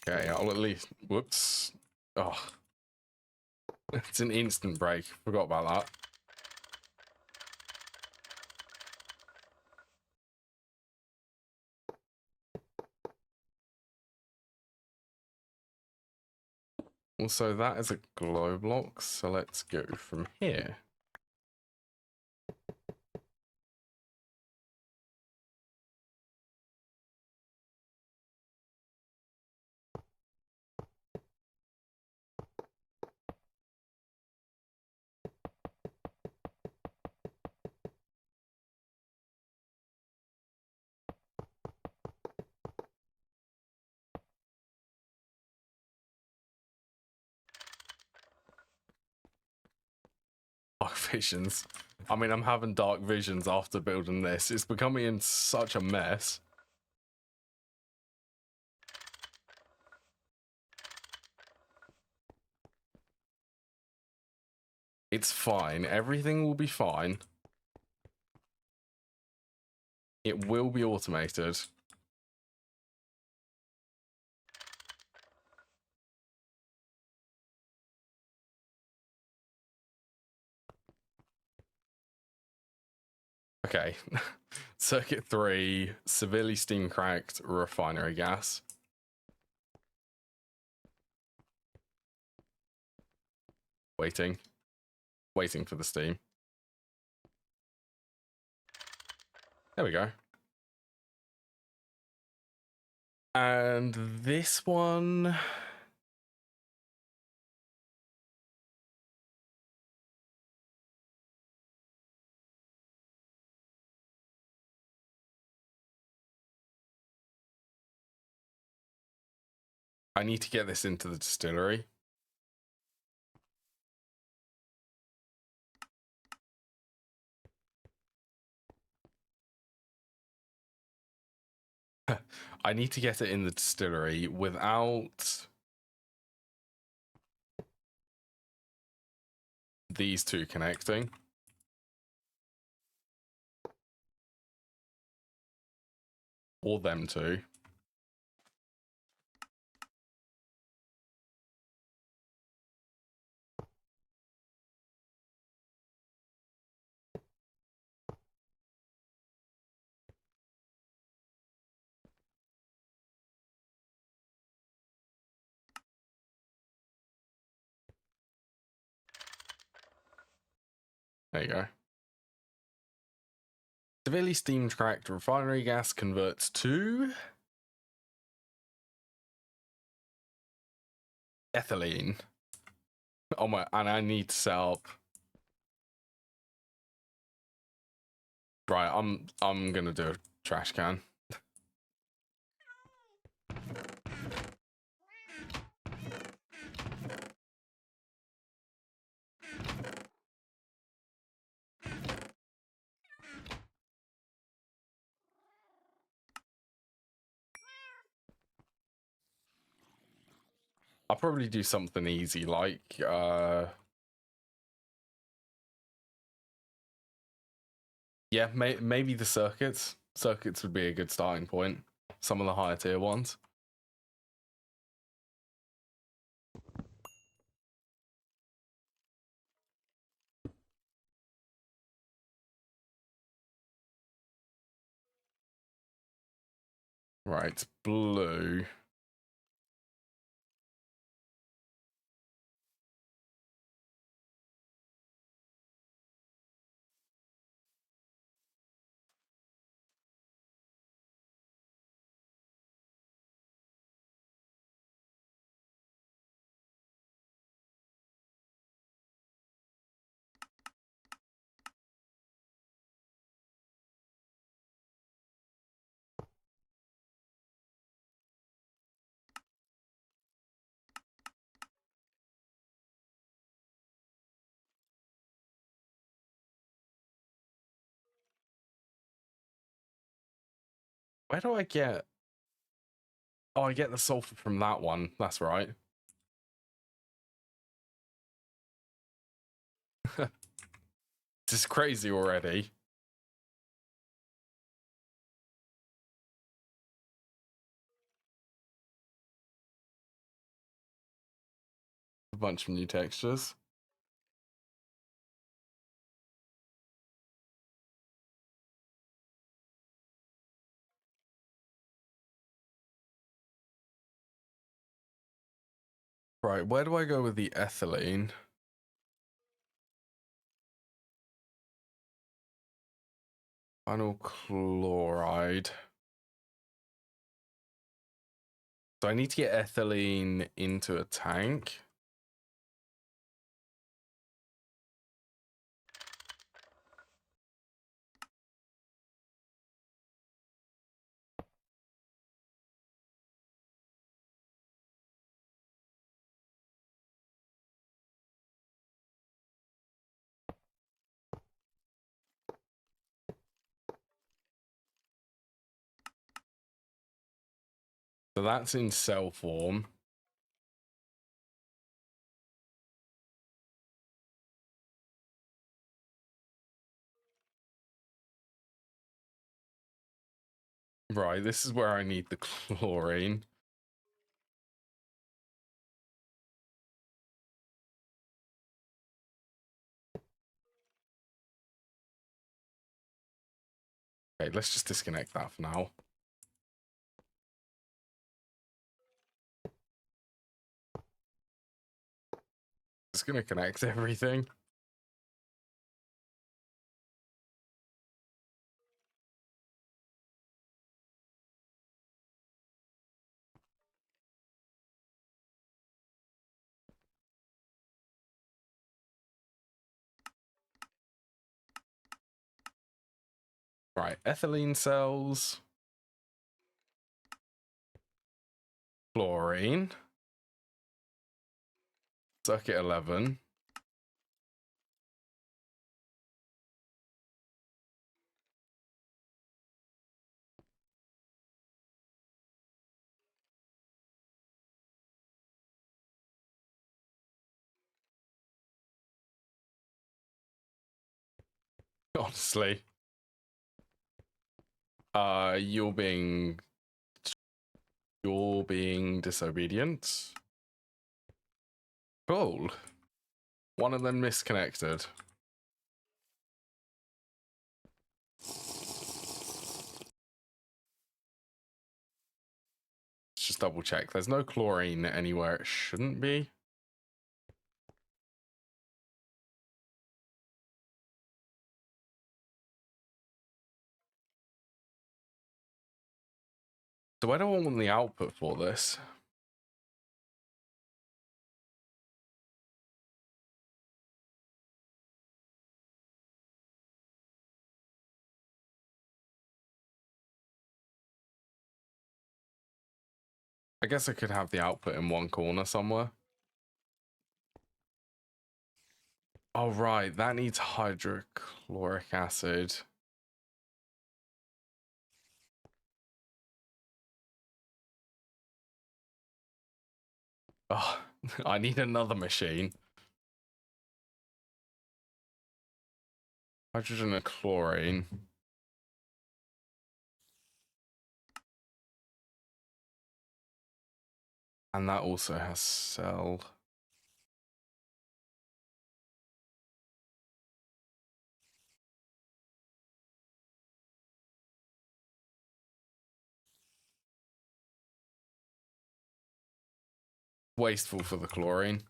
Okay, I'll at least, whoops. Oh, it's an instant break. Forgot about that. Also, that is a glow block, so let's go from here. Dark visions. I mean, I'm having dark visions after building this. It's becoming in such a mess. It's fine. Everything will be fine. It will be automated. Okay. Circuit 3, severely steam cracked refinery gas. Waiting for the steam. There we go. And this one, I need to get this into the distillery. I need to get it in the distillery without these two connecting. Or them two. There you go. Severely steam cracked refinery gas converts to ethylene. Oh my, and I need to set up. Right, I'm gonna do a trash can. I'll probably do something easy like yeah, maybe the circuits. Circuits would be a good starting point. Some of the higher tier ones. Right, blue. Where do I get? Oh, I get the sulfur from that one. That's right. This is crazy already. A bunch of new textures. Right, where do I go with the ethylene? Vinyl chloride. So I need to get ethylene into a tank. So that's in cell form. Right, this is where I need the chlorine. Okay, let's just disconnect that for now. It's going to connect everything. Right, ethylene cells. Chlorine. Circuit 11. Honestly. You're being disobedient. Cool. One of them misconnected. Let's just double check. There's no chlorine anywhere it shouldn't be. So where do I want the output for this? I guess I could have the output in one corner somewhere. Oh, right. That needs hydrochloric acid. Oh, I need another machine. Hydrogen and chlorine. And that also has cell. Wasteful for the chlorine.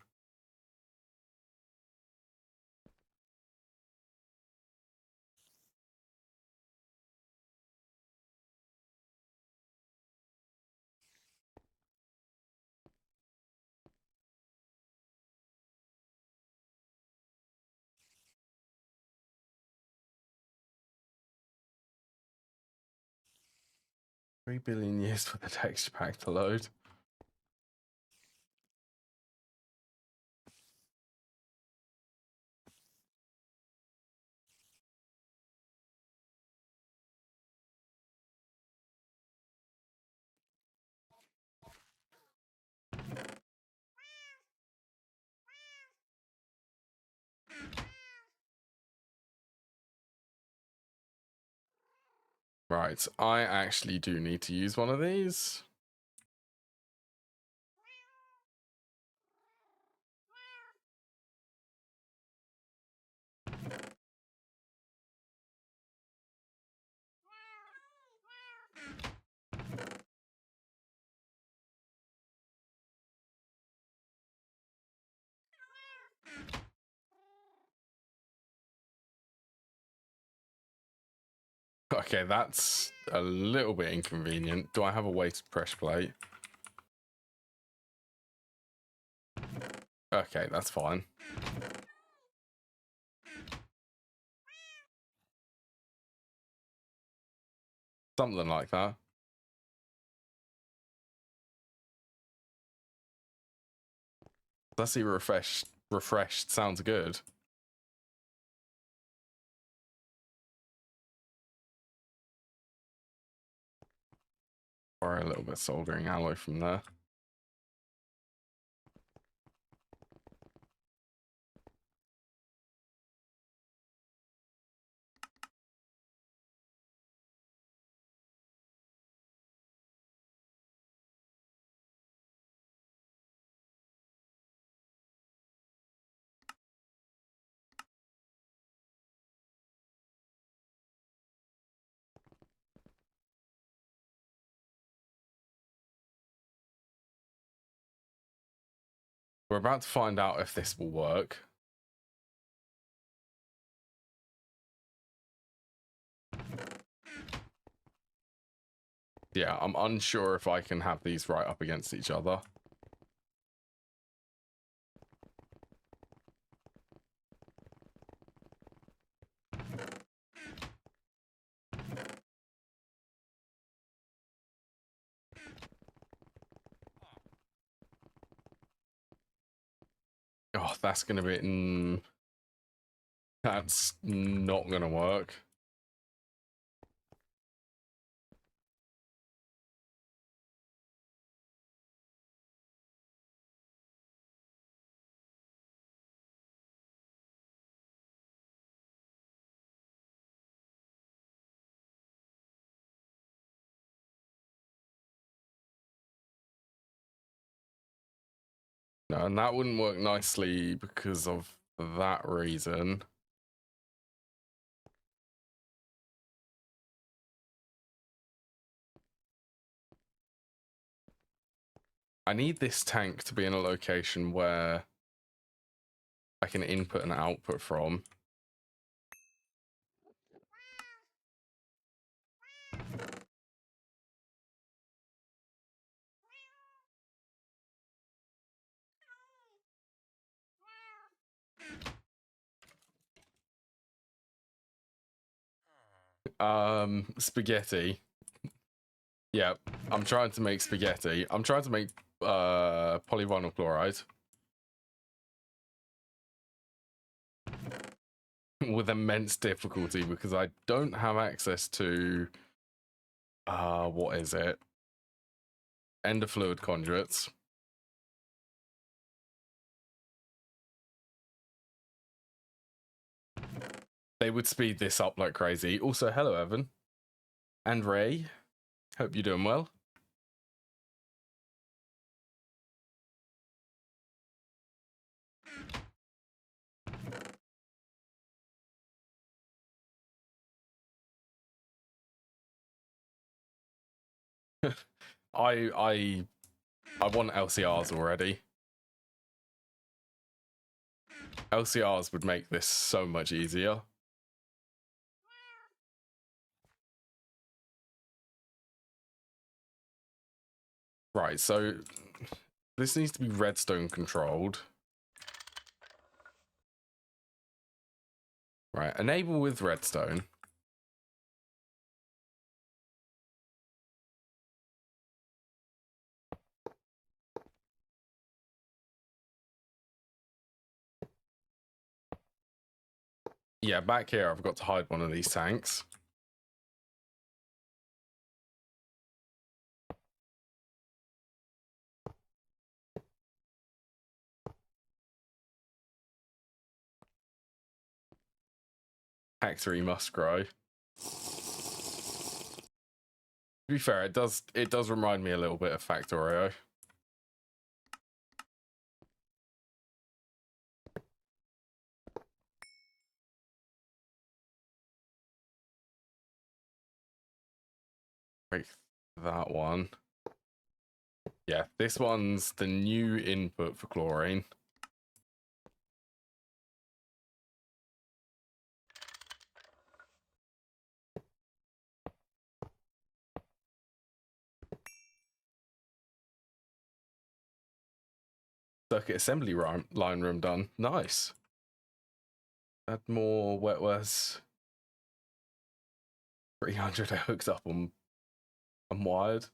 $3 billion years for the texture pack to load. Right, I actually do need to use one of these. Okay, that's a little bit inconvenient. Do I have a weighted pressure plate? Okay, that's fine. Something like that. Let's see, refreshed sounds good. Or a little bit of soldering alloy from there. We're about to find out if this will work. Yeah, I'm unsure if I can have these right up against each other. Oh, that's going to be... that's not going to work. No, and that wouldn't work nicely because of that reason. I need this tank to be in a location where I can input and output from. Spaghetti. Yeah, I'm trying to make spaghetti. I'm trying to make polyvinyl chloride with immense difficulty because I don't have access to what is it? Ender fluid conduits. They would speed this up like crazy. Also, hello Evan and Ray. Hope you're doing well. I want LCRs already. LCRs would make this so much easier. Right, so this needs to be redstone controlled. Right, enable with redstone. Yeah, back here I've got to hide one of these tanks. Factory must grow. To be fair, it does remind me a little bit of Factorio. Break that one. Yeah, this one's the new input for chlorine. Circuit assembly line room done. Nice. Add more wetwares. 300 hooked up on wired.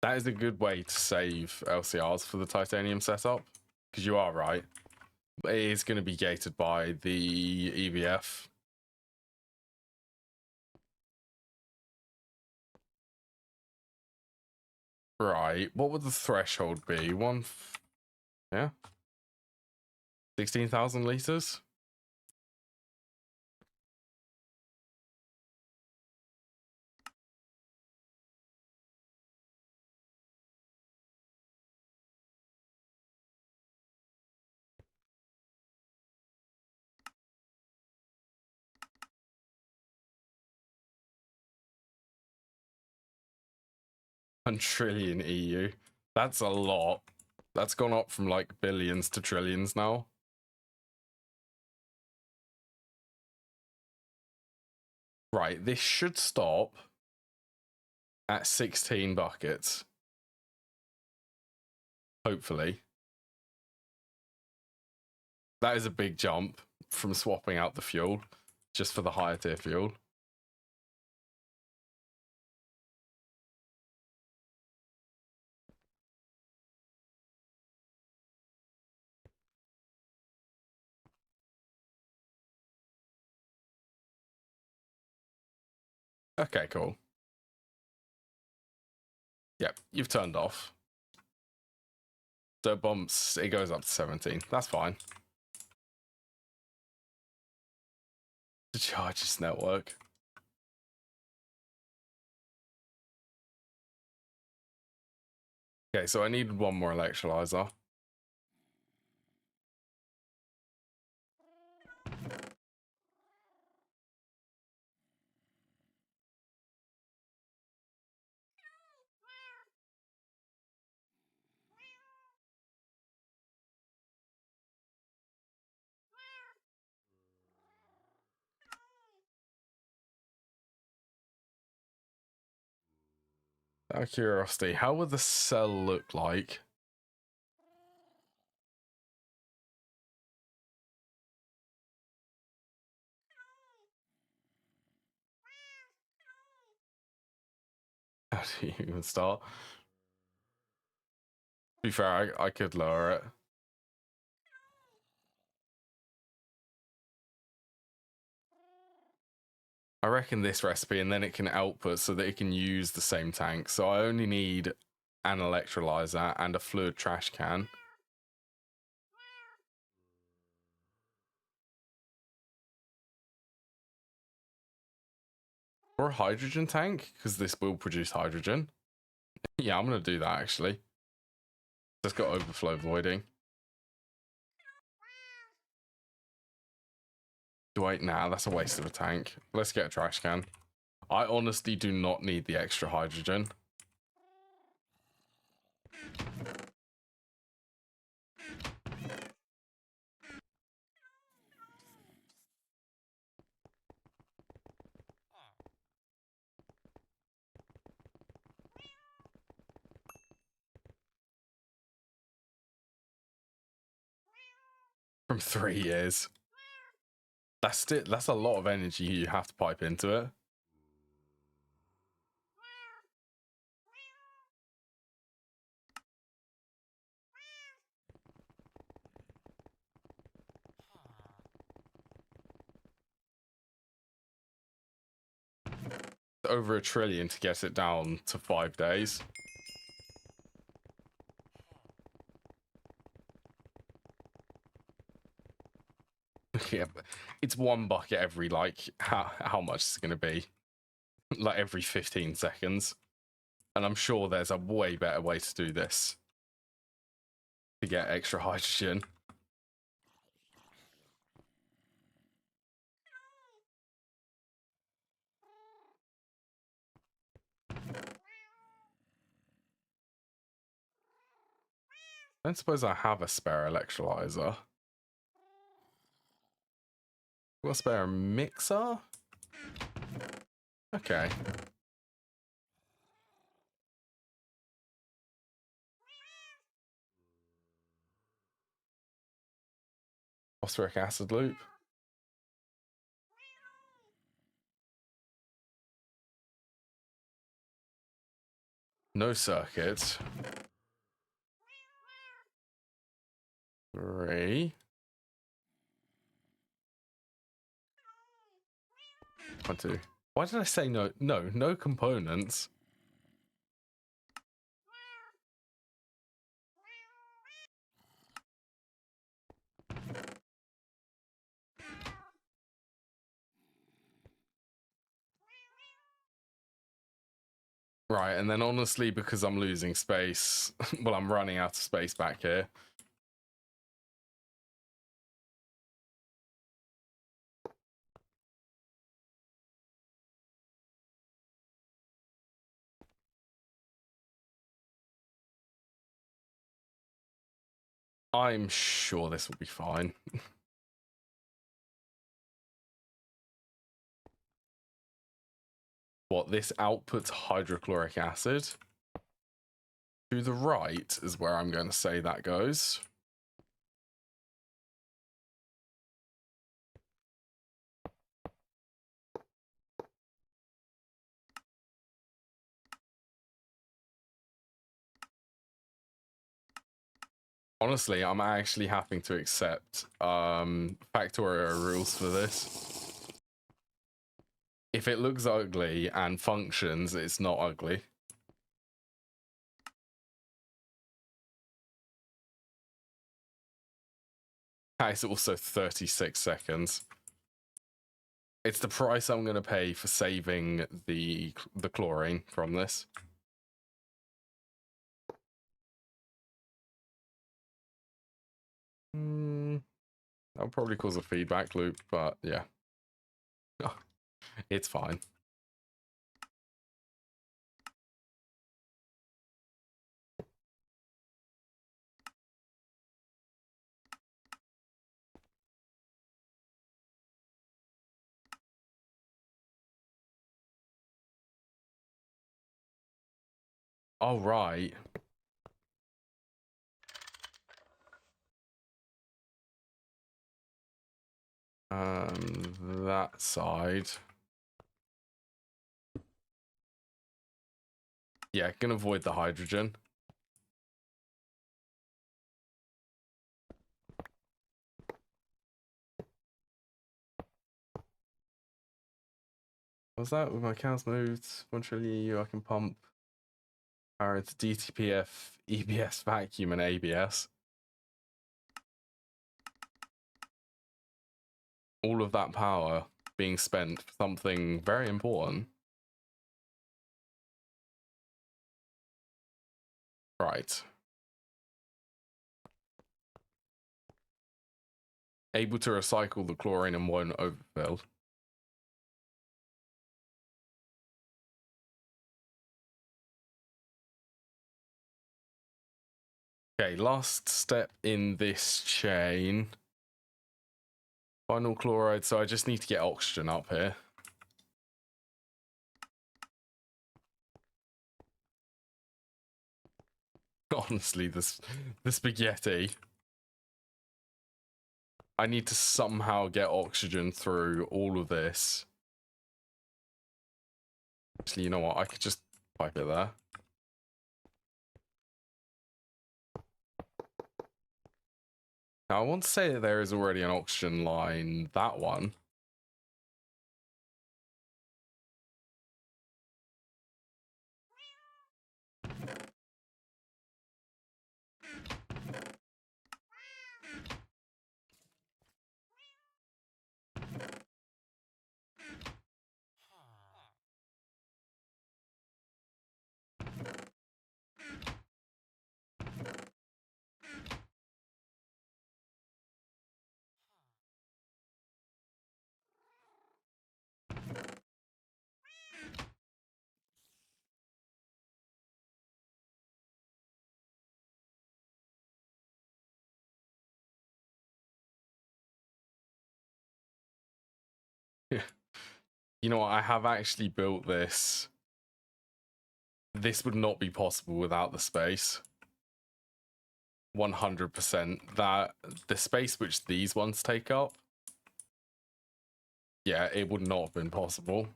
That is a good way to save LCRs for the titanium setup, because you are right. It is going to be gated by the EVF. Right, what would the threshold be? Yeah? 16,000 liters? 1 trillion EU. That's a lot. That's gone up from like billions to trillions now. Right, this should stop at 16 buckets. Hopefully. That is a big jump from swapping out the fuel just for the higher tier fuel. Okay, cool. Yep, you've turned off. So it bumps, it goes up to 17. That's fine. To charge this network. Okay, so I needed one more electrolyzer. Out of curiosity, how would the cell look like? How do you even start? To be fair, I could lower it. I reckon this recipe, and then it can output so that it can use the same tank. So I only need an electrolyzer and a fluid trash can. Or a hydrogen tank, because this will produce hydrogen. Yeah, I'm going to do that, actually. Just got overflow voiding. Wait, nah, that's a waste of a tank. Let's get a trash can. I honestly do not need the extra hydrogen. From 3 years. That's a lot of energy you have to pipe into it. Over 1 trillion to get it down to 5 days. Yeah, but it's 1 bucket every, like, how much is it going to be? Like every 15 seconds. And I'm sure there's a way better way to do this. To get extra hydrogen. I don't suppose I have a spare electrolyzer. Got a spare mixer? Okay. Phosphoric acid loop. No circuits. 3. 1, 2. Why did I say no? No components. Right, and then honestly, because I'm losing space, well, I'm running out of space back here. I'm sure this will be fine. What, this outputs hydrochloric acid? To the right is where I'm going to say that goes. Honestly, I'm actually having to accept Factorio rules for this. If it looks ugly and functions, it's not ugly. It's also 36 seconds. It's the price I'm going to pay for saving the chlorine from this. That'll probably cause a feedback loop, but yeah. It's fine. All right. That side. Yeah, can avoid the hydrogen. What's that? With my cows moved, 1 trillion EU, I can pump power into DTPF, EBS vacuum, and ABS. All of that power being spent for something very important. Right. Able to recycle the chlorine and won't overfill. Okay, last step in this chain. Final chloride, so I just need to get oxygen up here. Honestly, the spaghetti. I need to somehow get oxygen through all of this. Actually, you know what? I could just pipe it there. Now, I want to say that there is already an oxygen line. That one. You know what? I have actually built this. This would not be possible without the space. 100%. That the space which these ones take up, yeah, it would not have been possible.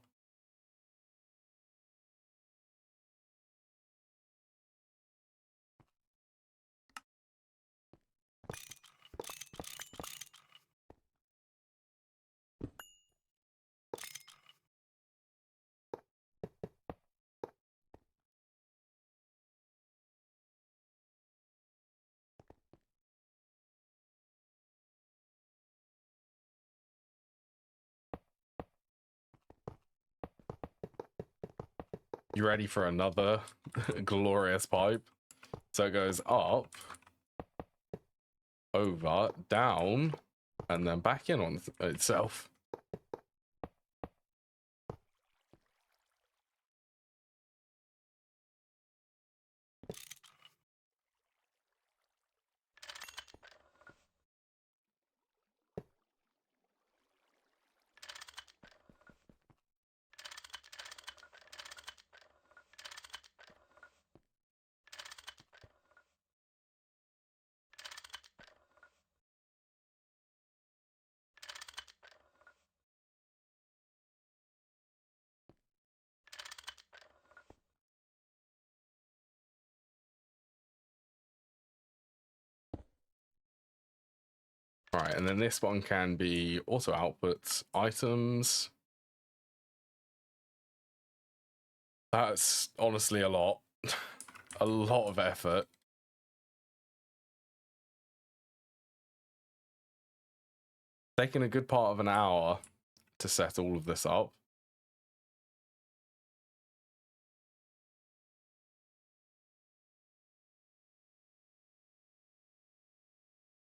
You ready for another glorious pipe? So it goes up, over, down, and then back in on itself. Right, and then this one can be auto outputs items. That's honestly a lot. A lot of effort. Taking a good part of an hour to set all of this up.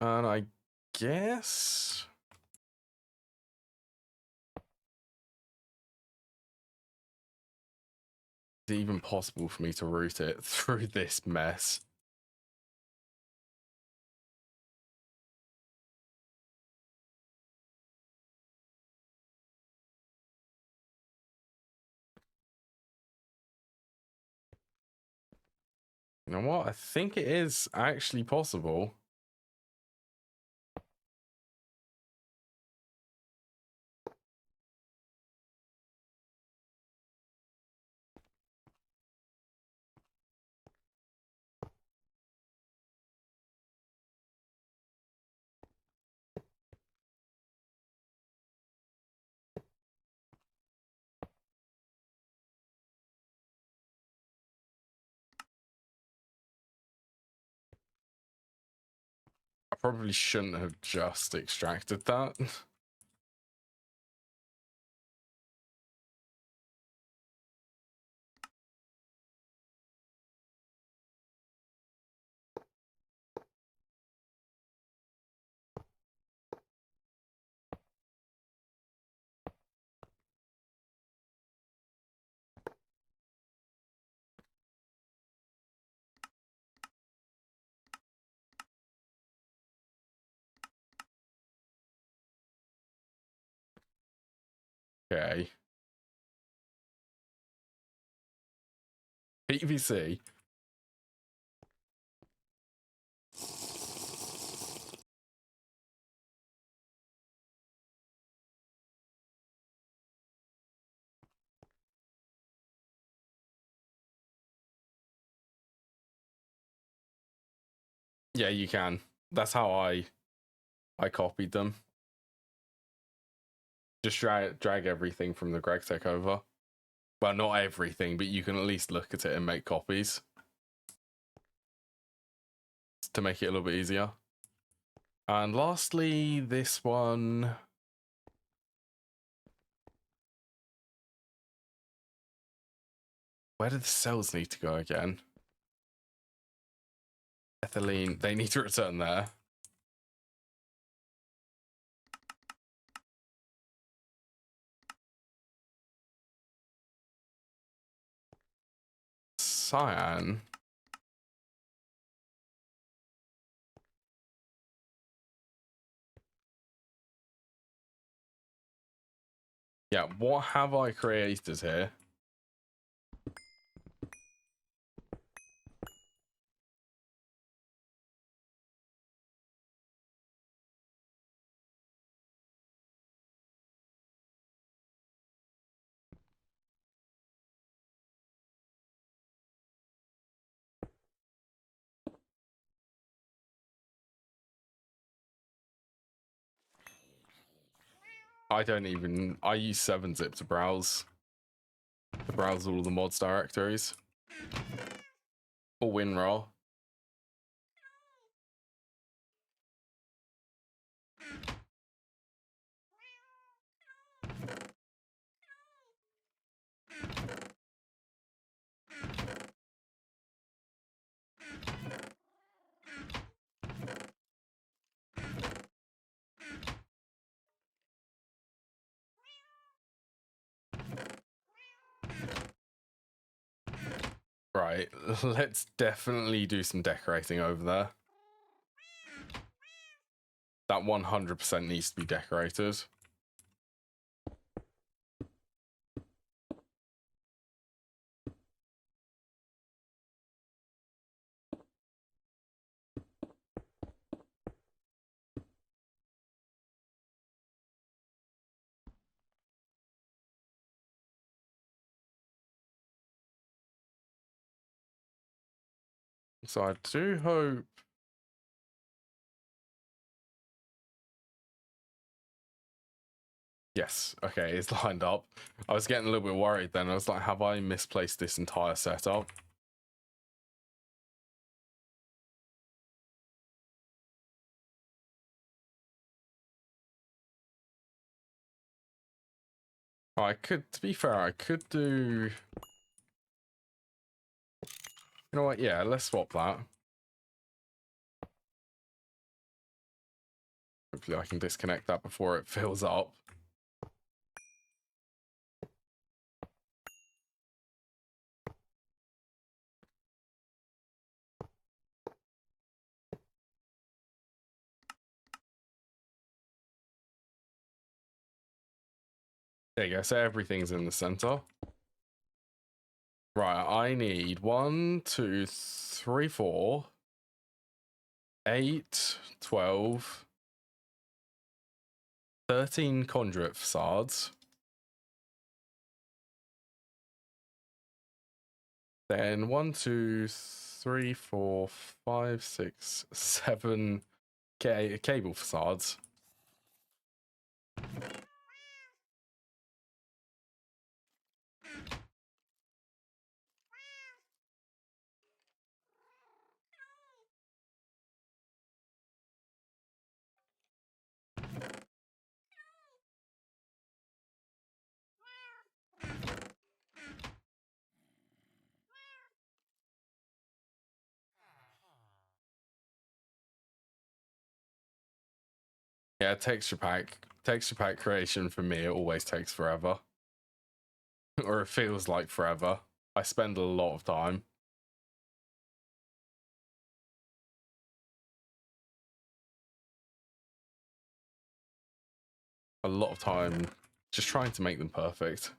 And I guess it's even possible for me to route it through this mess. You know what? I think it is actually possible. I probably shouldn't have just extracted that. Okay. PVC. Yeah, you can. That's how I copied them. Just drag everything from the GregTech over. Well, not everything, but you can at least look at it and make copies to make it a little bit easier. And lastly, this one. Where do the cells need to go again? Ethylene, they need to return there. Cyan. Yeah, what have I created here? I use 7-zip to browse all of the mods directories. Or WinRAR. Right, let's definitely do some decorating over there. That 100% needs to be decorated. So I do hope Yes, okay, it's lined up. I was getting a little bit worried then. I was like, have I misplaced this entire setup? I could, to be fair, I could do... You know what, yeah, let's swap that. Hopefully I can disconnect that before it fills up. There you go, so everything's in the center. Right, I need 1, 2, 3, 4, 8, 12, 13 conduit facades. Then 1, 2, 3, 4, 5, 6, 7 cable facades. Yeah, texture pack creation for me, it always takes forever. Or it feels like forever. I spend a lot of time. A lot of time just trying to make them perfect.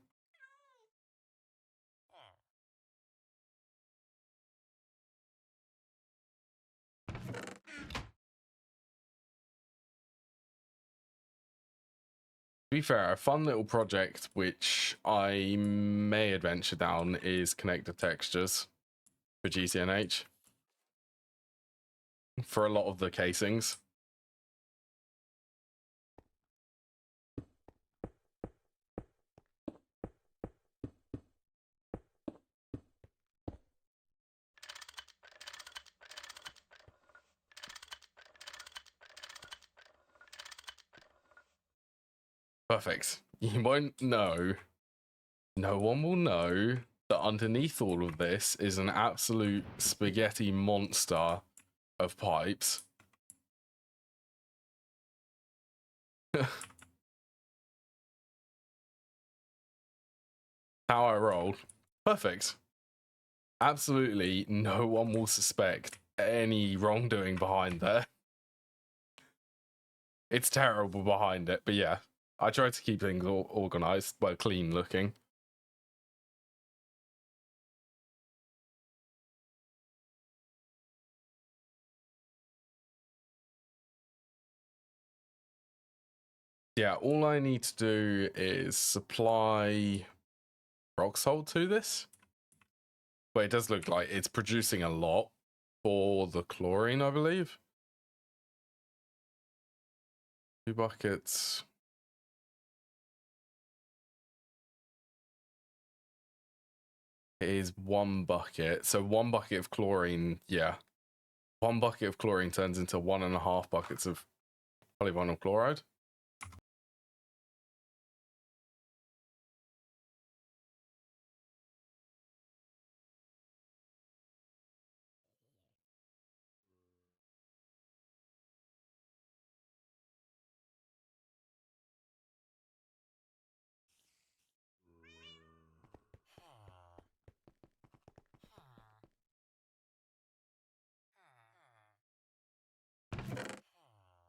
To be fair, a fun little project which I may adventure down is connector textures for GTNH for a lot of the casings. Perfect. You won't know. No one will know that underneath all of this is an absolute spaghetti monster of pipes. How I roll. Perfect. Absolutely no one will suspect any wrongdoing behind there. It's terrible behind it, but yeah. I try to keep things organized, well, clean looking. Yeah, all I need to do is supply rock salt to this. But it does look like it's producing a lot for the chlorine, I believe. 2 buckets. It is 1 bucket. So 1 bucket of chlorine, yeah. 1 bucket of chlorine turns into 1.5 buckets of polyvinyl chloride.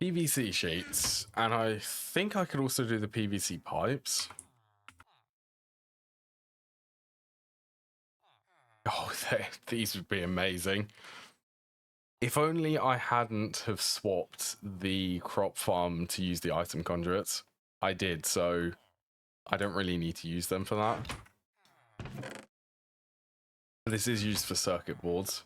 PVC sheets, and I think I could also do the PVC pipes. Oh, these would be amazing. If only I hadn't have swapped the crop farm to use the item conduits. I did, so I don't really need to use them for that. This is used for circuit boards.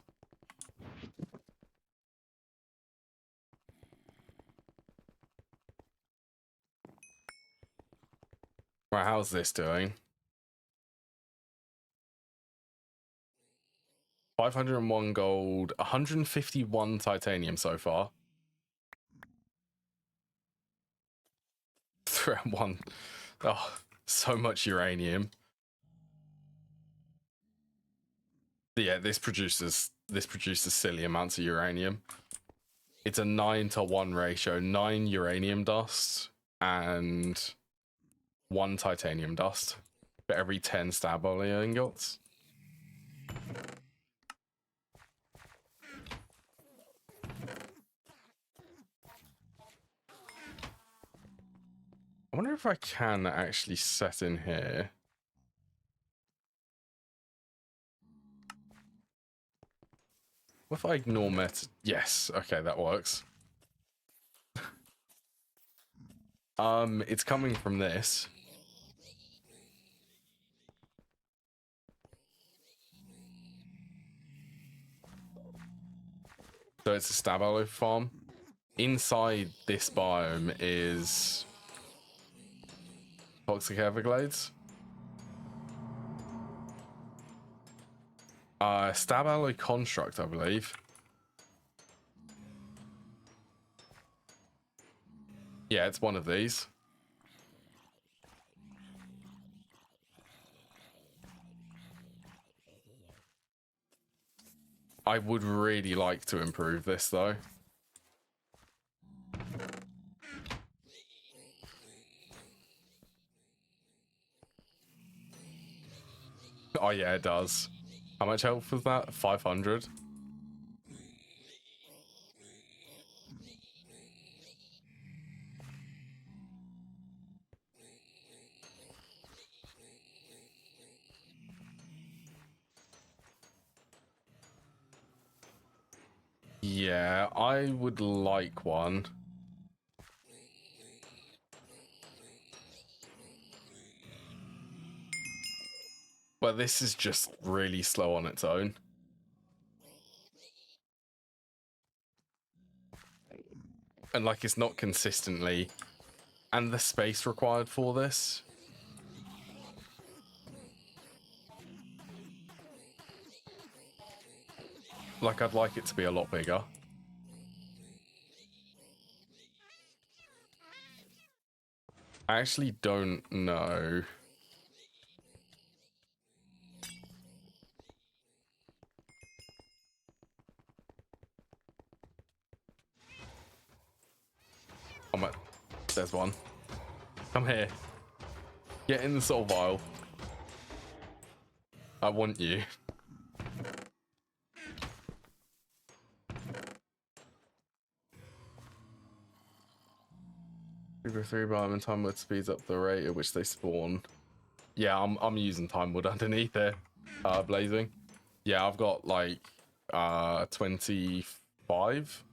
Right, how's this doing? 501 gold, 151 titanium so far. 301. Oh, so much uranium. Yeah, this produces silly amounts of uranium. It's a 9-to-1 ratio. 9 uranium dust and 1 titanium dust for every 10 Staballoy ingots. I wonder if I can actually set in here. What if I ignore meta? Yes, okay, that works. It's coming from this. So it's a Staballoy farm. Inside this biome is Toxic Everglades. Staballoy construct, I believe. Yeah, it's one of these. I would really like to improve this though. Oh yeah, it does. How much health was that? 500. Yeah, I would like one. But this is just really slow on its own. And like it's not consistently. And the space required for this. Like I'd like it to be a lot bigger. I actually don't know. Oh my, there's one. Come here. Get in the soul vial. I want you. 3x3 biome and time wood speeds up the rate at which they spawn. Yeah, I'm using time wood underneath it. Blazing. Yeah, I've got like 25.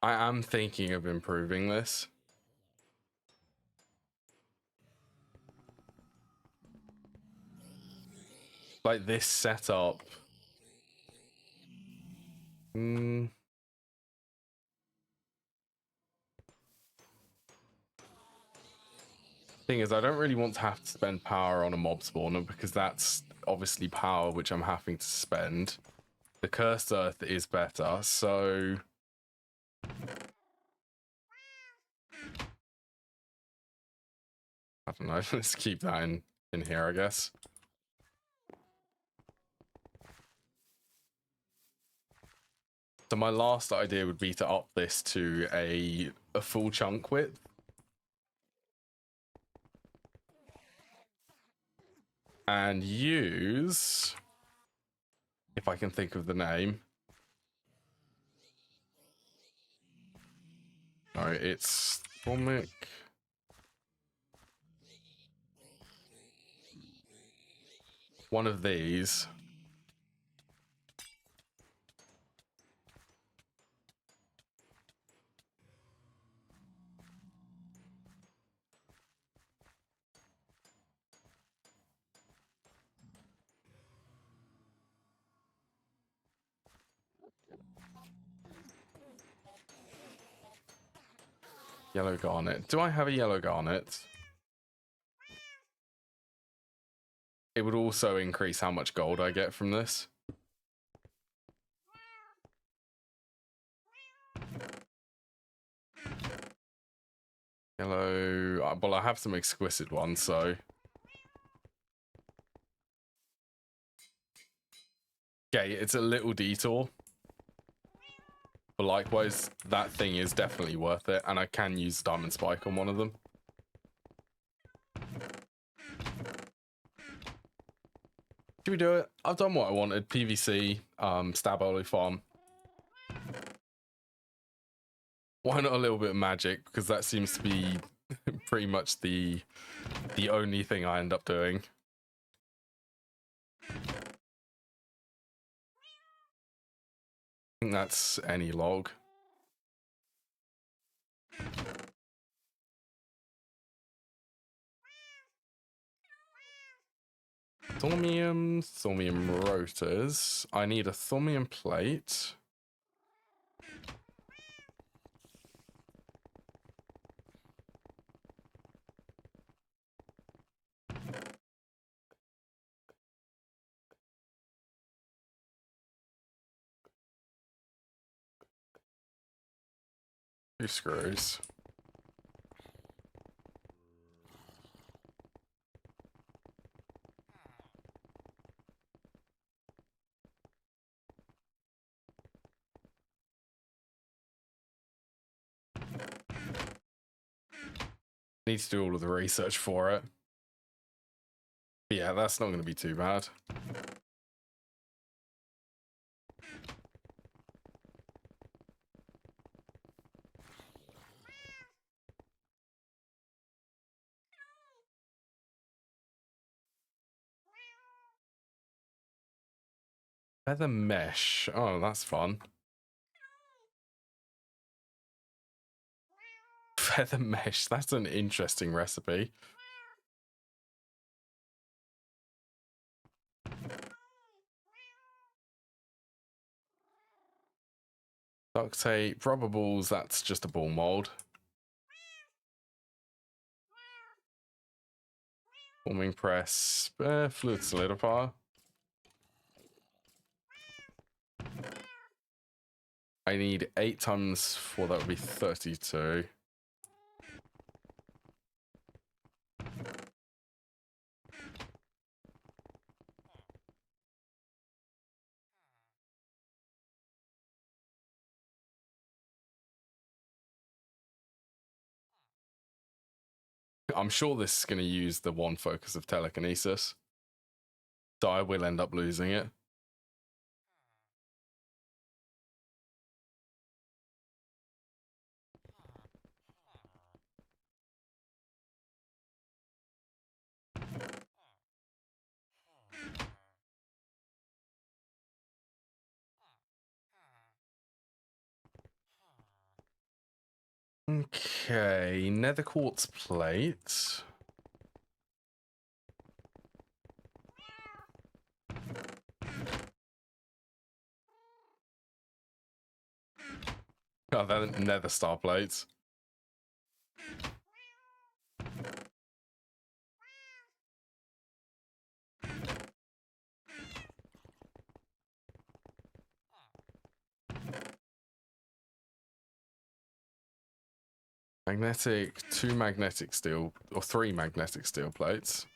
I am thinking of improving this. Like this setup. Thing is, I don't really want to have to spend power on a mob spawner because that's obviously power which I'm having to spend. The cursed earth is better, so I don't know. Let's keep that in here, I guess. So my last idea would be to up this to a full chunk width. And use, if I can think of the name. No, it's Atomic. One of these. Yellow garnet. Do I have a yellow garnet? It would also increase how much gold I get from this. Yellow. Well, I have some exquisite ones, so. Okay, it's a little detour. But likewise, that thing is definitely worth it, and I can use Diamond Spike on one of them. Should we do it? I've done what I wanted. PVC, Staballoy farm. Why not a little bit of magic? Because that seems to be pretty much the only thing I end up doing. I think that's any log. Thaumium rotors. I need a thaumium plate. Two screws. Need to do all of the research for it. But yeah, that's not going to be too bad. Feather mesh. Oh, that's fun. Feather mesh. That's an interesting recipe. Duct tape, rubber balls. That's just a ball mold. Forming press. Fluid solidifier. I need 8 times 4. That would be 32. I'm sure this is going to use the one focus of telekinesis. So I will end up losing it. Okay, nether quartz plate. Oh, they're nether star plates. Magnetic, 2 magnetic steel, or 3 magnetic steel plates.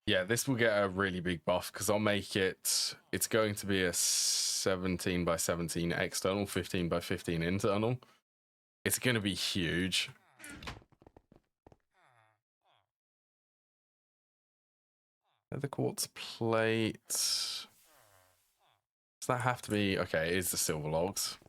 Yeah, this will get a really big buff because I'll make it, it's going to be a 17 by 17 external, 15 by 15 internal. It's going to be huge. The quartz plate. Does that have to be? Okay, it is the silver logs.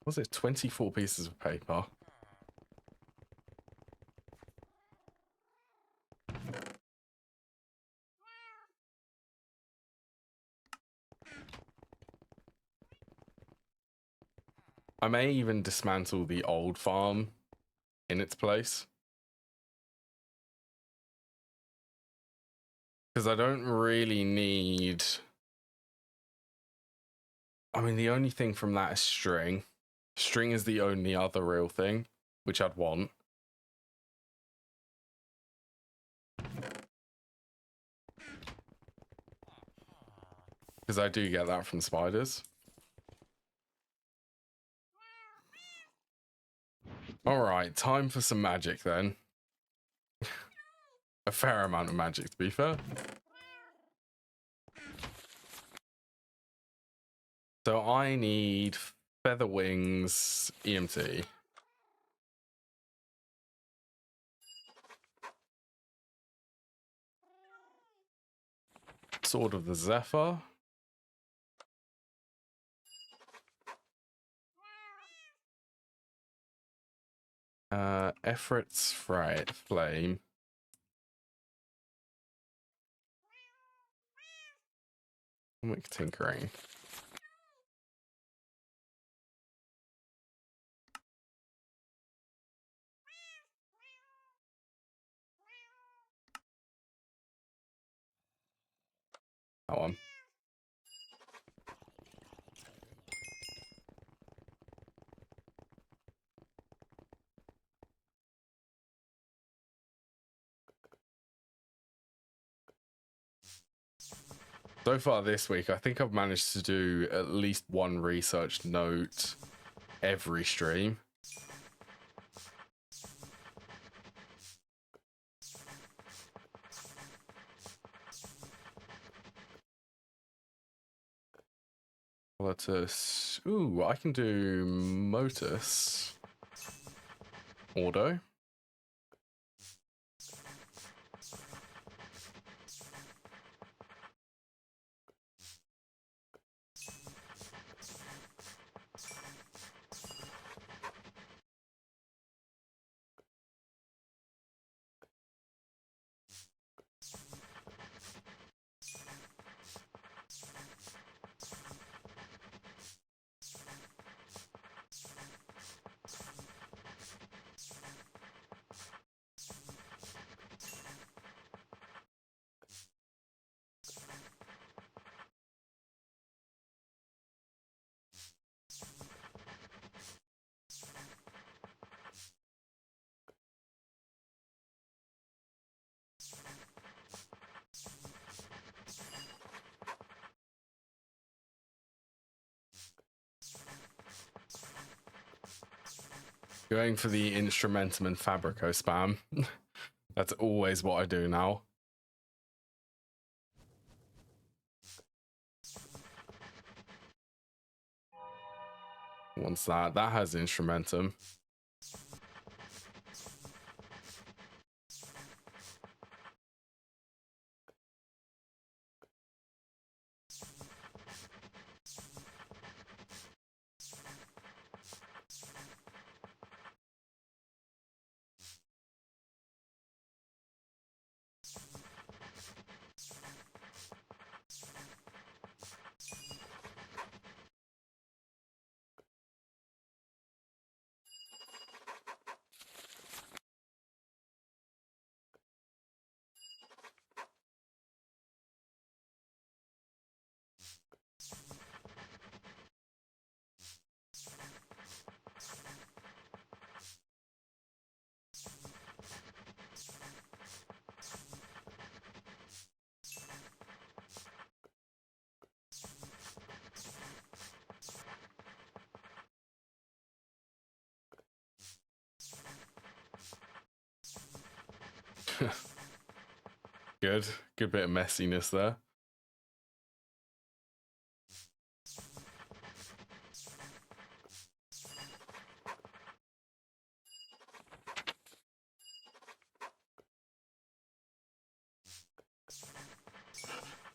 Was it 24 pieces of paper? I may even dismantle the old farm in its place. Because I don't really need... I mean, the only thing from that is string. String is the only other real thing, which I'd want. Because I do get that from spiders. Alright, time for some magic then. A fair amount of magic, to be fair. So I need feather wings, EMT. Sword of the Zephyr. Effort's Flame. Comic Tinkering. That one. So far this week, I think I've managed to do at least one research note every stream. Lotus. Ooh, I can do Motus. Auto. Going for the Instrumentum and Fabrico spam. That's always what I do now. Once that has Instrumentum. Good bit of messiness there.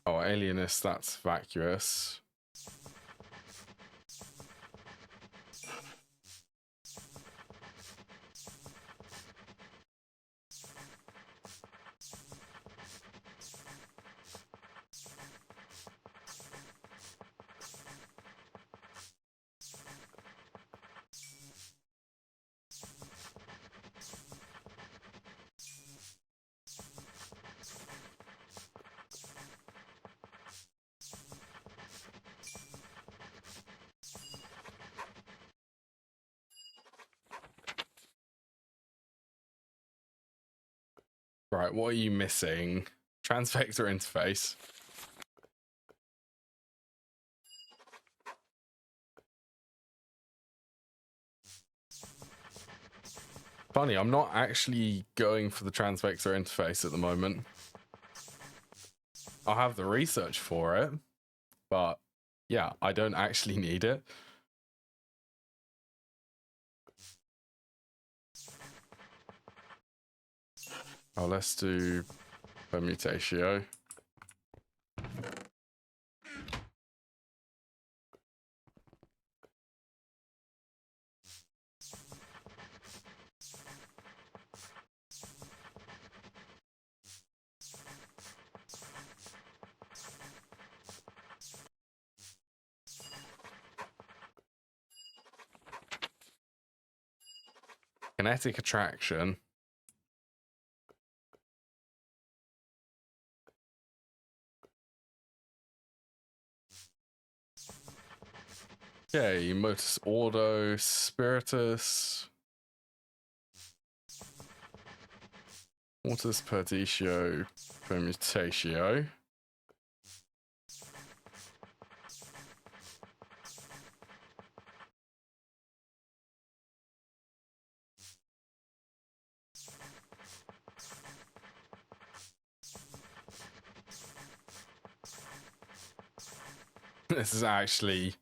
Oh, Alienist, that's vacuous. Right, what are you missing? Transvector interface. Funny, I'm not actually going for the transvector interface at the moment. I'll have the research for it, but yeah, I don't actually need it. Oh, let's do permutatio. Kinetic attraction. Okay, Motus Ordo, Spiritus. Mortis Perditio, Permutatio. This is actually...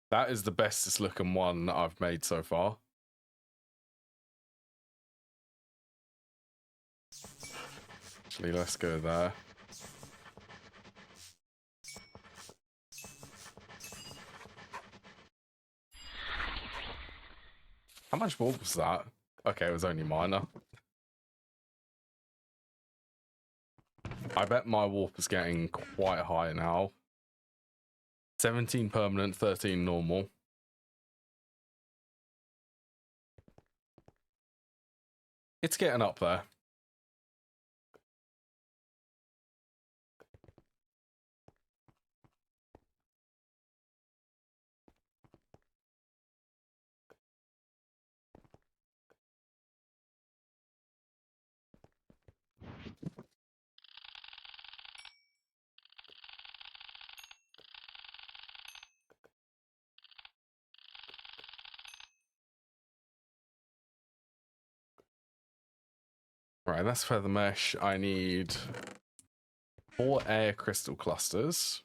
That is the bestest looking one that I've made so far. Actually, let's go there. How much more was that? Okay, it was only minor. I bet my warp is getting quite high now. 17 permanent, 13 normal. It's getting up there. Right, that's feather mesh. I need 4 air crystal clusters.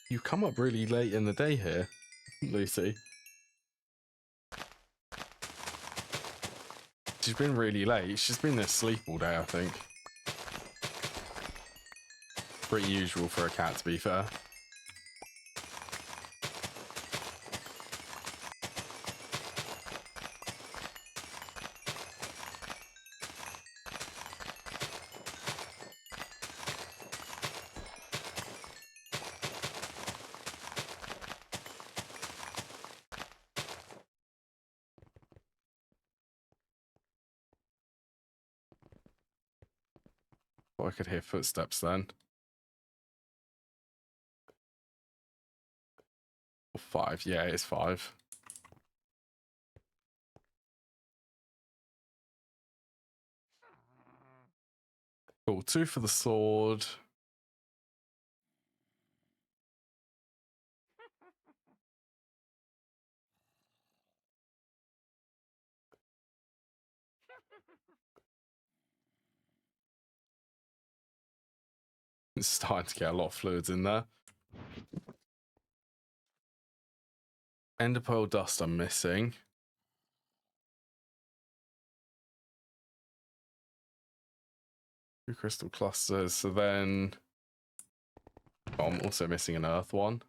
You come up really late in the day here, Lucy. She's been really late. She's been asleep all day, I think. Pretty usual for a cat, to be fair. Oh, I could hear footsteps then. 5, yeah, it's 5. Cool, 2 for the sword. It's starting to get a lot of fluids in there. Ender pearl dust I'm missing. Two crystal clusters, so then... Oh, I'm also missing an earth one.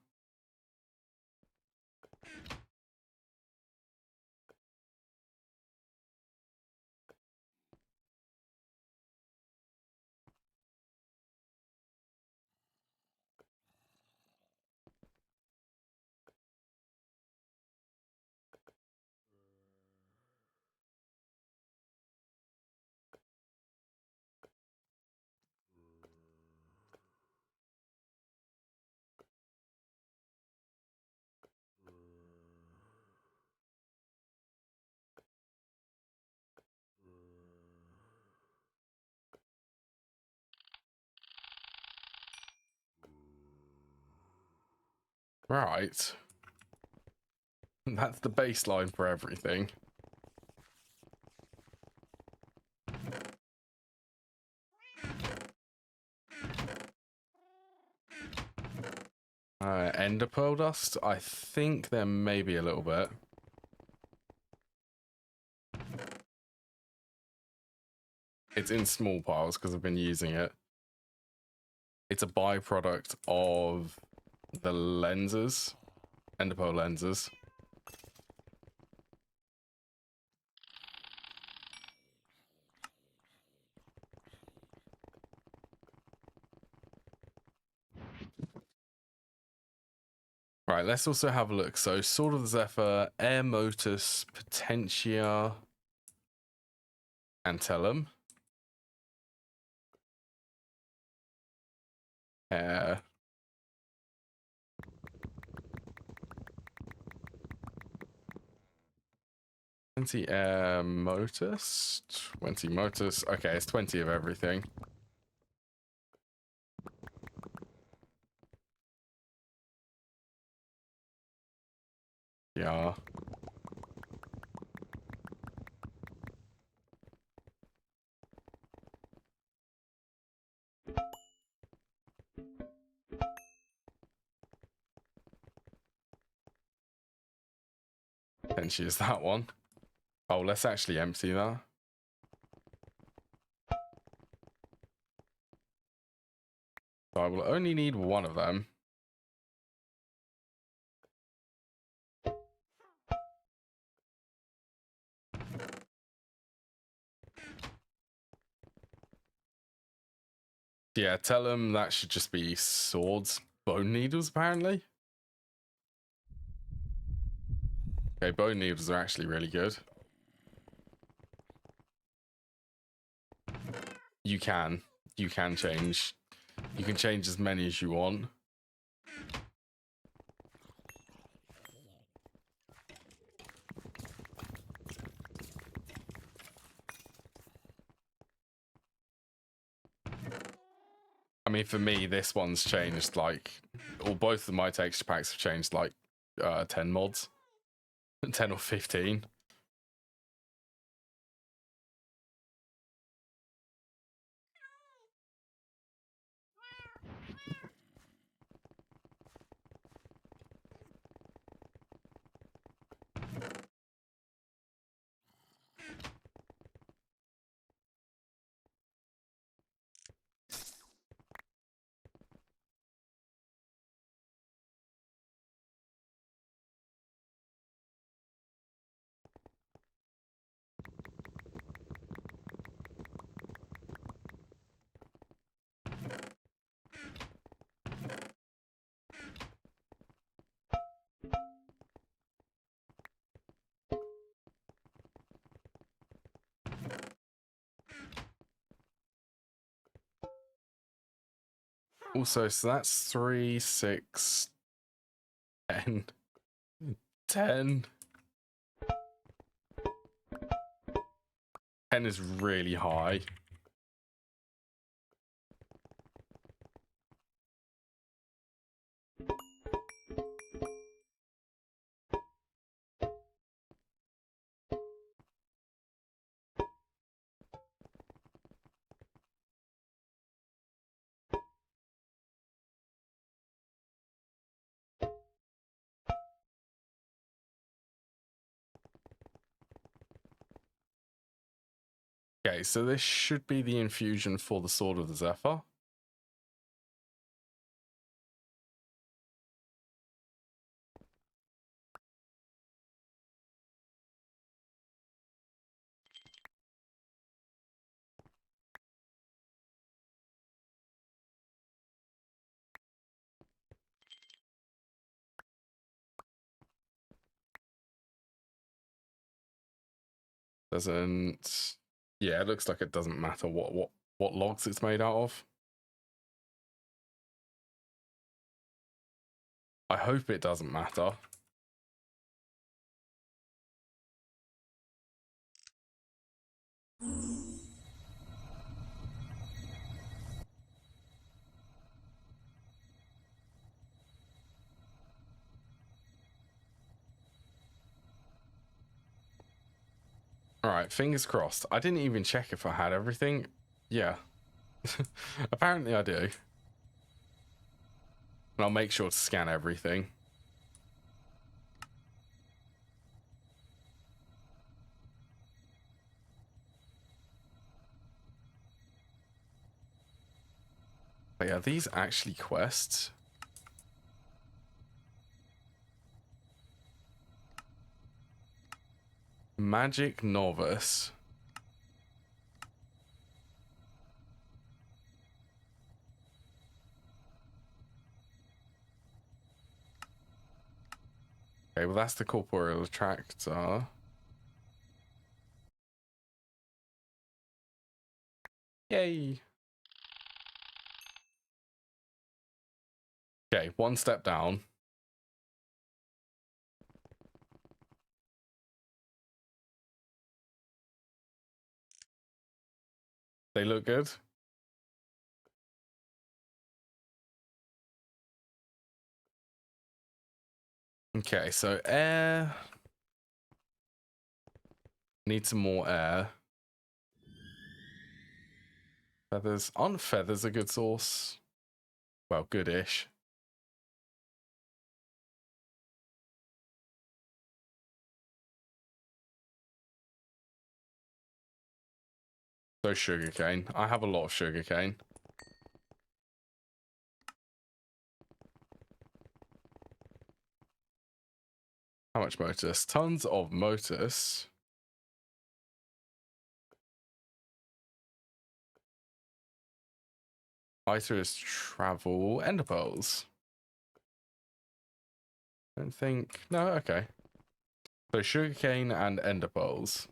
Right. That's the baseline for everything. Ender pearl dust? I think there may be a little bit. It's in small piles because I've been using it. It's a byproduct of the lenses, ender pearl lenses. Right, let's also have a look. So, Sword of the Zephyr, Air Motus, Potentia, Antellum. Air. Air Motus. 20 Motus. Okay, it's 20 of everything. Yeah. Then she is that one. Oh, let's actually empty that. So I will only need one of them. Yeah, tell them that should just be swords, bone needles, apparently. Okay, bone needles are actually really good. You can change. You can change as many as you want. I mean, for me, this one's changed like, or both of my texture packs have changed like 10 mods, 10 or 15. Also, so that's 3, 6, 10. 10. 10 is really high. Okay, so this should be the infusion for the Sword of the Zephyr. Doesn't... Yeah, it looks like it doesn't matter what logs it's made out of. I hope it doesn't matter. All right, fingers crossed. I didn't even check if I had everything. Yeah. Apparently I do. And I'll make sure to scan everything. But yeah, these actually quests. Magic Novice. Okay, well that's the corporeal attractor. Yay. Okay, one step down. They look good. Okay, so air. Need some more air. Feathers. Aren't feathers a good source? Well, good-ish. So sugarcane. I have a lot of sugarcane. How much Motus? Tons of Motus. Fighter is travel. Ender pearls. Don't think. No, okay. So sugarcane and ender pearls.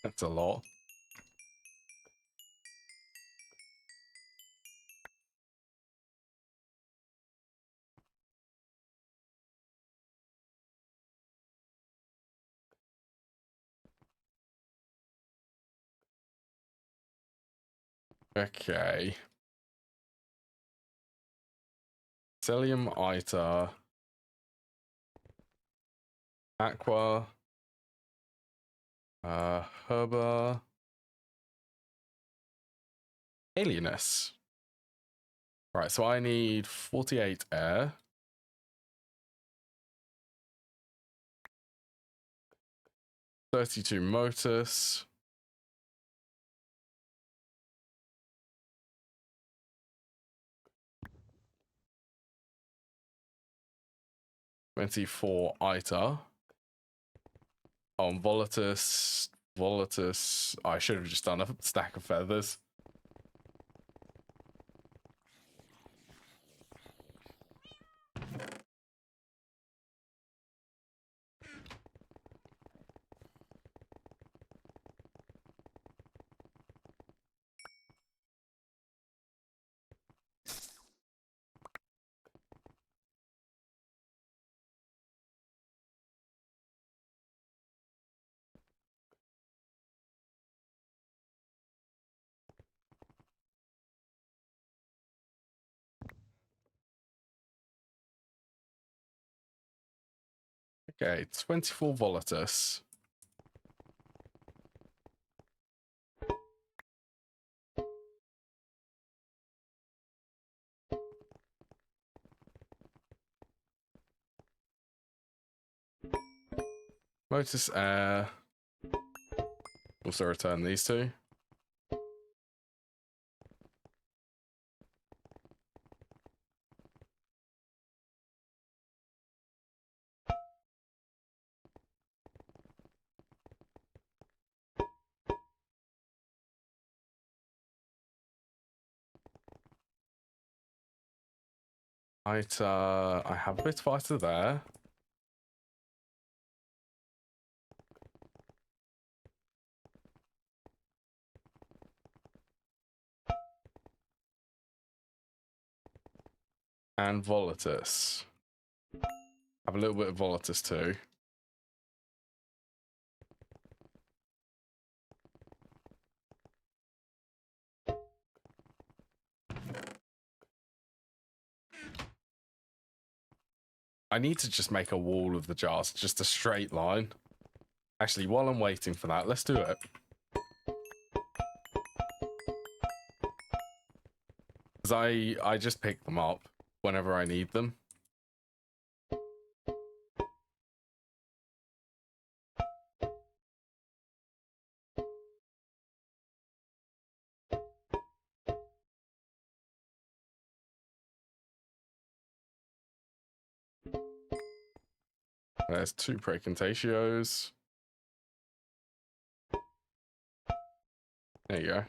That's a lot. Okay. Celium Ita. Aqua. Herba. Alienus. Right, so I need 48 air. 32 Motus. 24 Ita. Volatus. Volatus. I should have just done a stack of feathers. Okay, 24 Volatus. Motus air. Also return these two. I have a bit of Ita there. And Volatus. Have a little bit of Volatus too. I need to just make a wall of the jars, just a straight line. Actually, while I'm waiting for that, let's do it. Because I just pick them up whenever I need them. There's 2 Precantatios. There you go.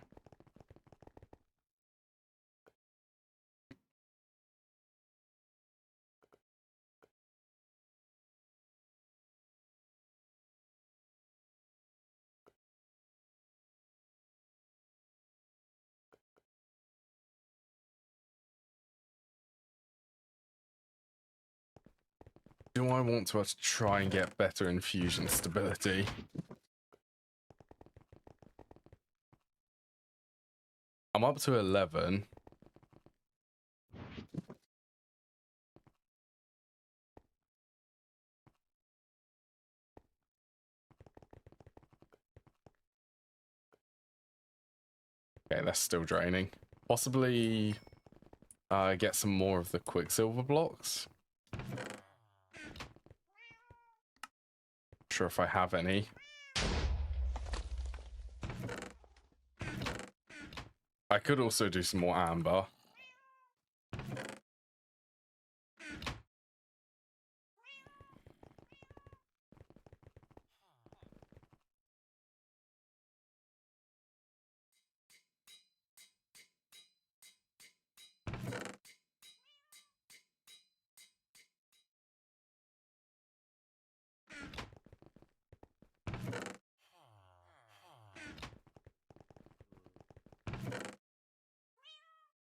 Do I want to try and get better infusion stability? I'm up to 11. Okay, that's still draining. Possibly get some more of the Quicksilver blocks. Not sure if I have any. I could also do some more amber.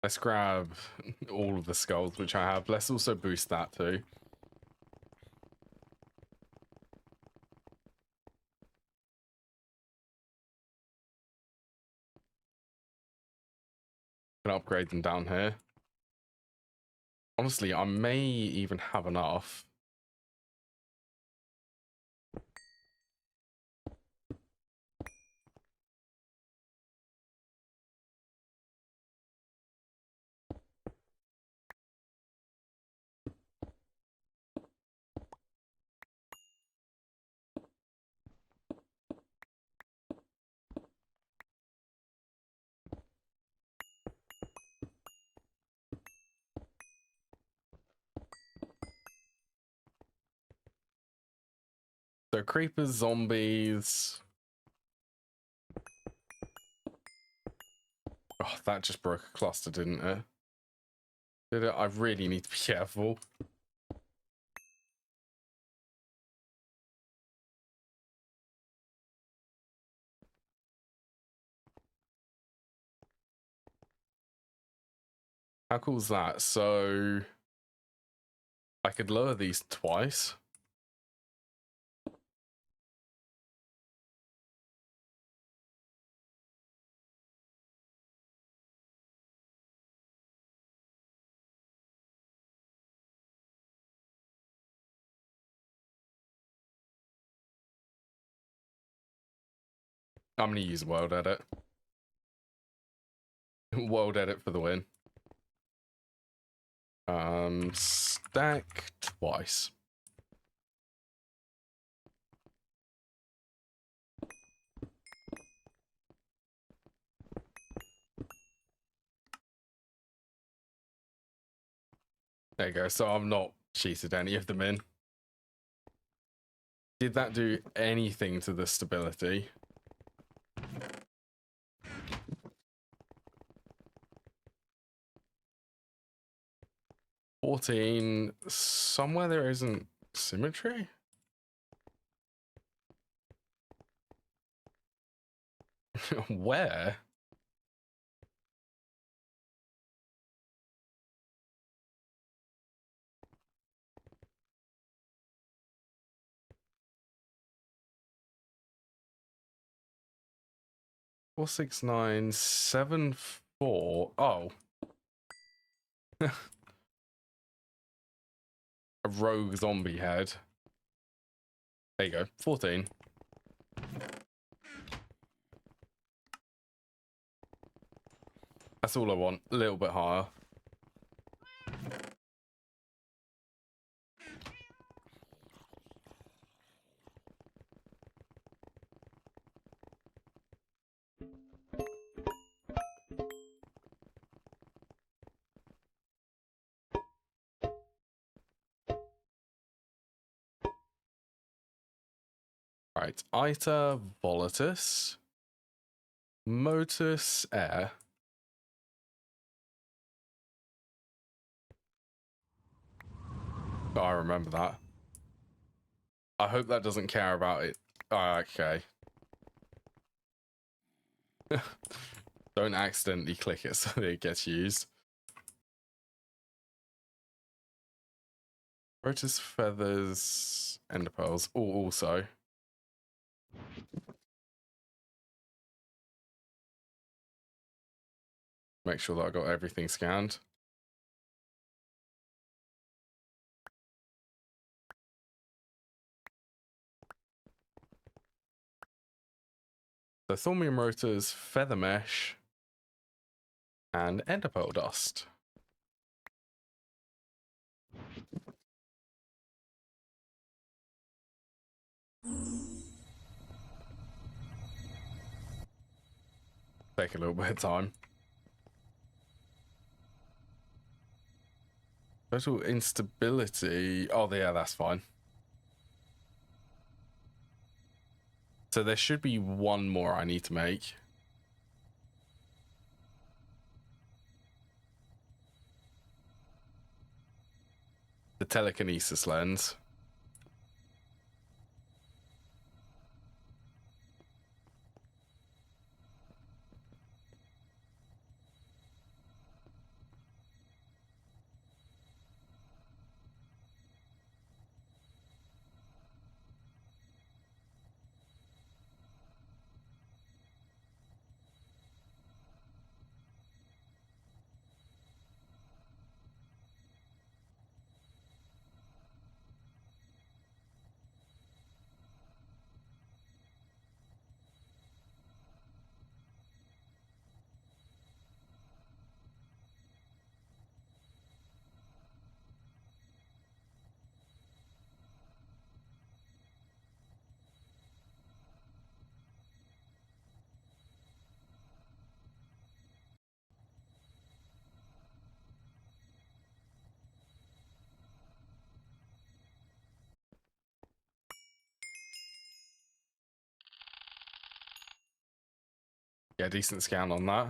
Let's grab all of the skulls which I have. Let's also boost that too. Can upgrade them down here. Honestly, I may even have enough. So creepers, zombies. Oh, that just broke a cluster, didn't it? Did it? I really need to be careful. How cool is that? So I could lower these twice. I'm gonna use world edit. World edit for the win. Stack twice. There you go. So I've not cheated any of them in. Did that do anything to the stability? $14. Somewhere there isn't symmetry? Where? 46974. Oh. A rogue zombie head. There you go. 14. That's all I want. A little bit higher. Right. Ita Volatus. Motus Air. Oh, I remember that. I hope that doesn't care about it. Oh, okay. Don't accidentally click it so that it gets used. Rotus Feathers, Ender Pearls. Oh, also. Make sure that I got everything scanned. So Thormium Rotors, Feather Mesh, and Ender Pearl Dust. Take a little bit of time. Total instability. Oh, yeah, that's fine. So there should be one more I need to make. The telekinesis lens. Yeah, decent scan on that.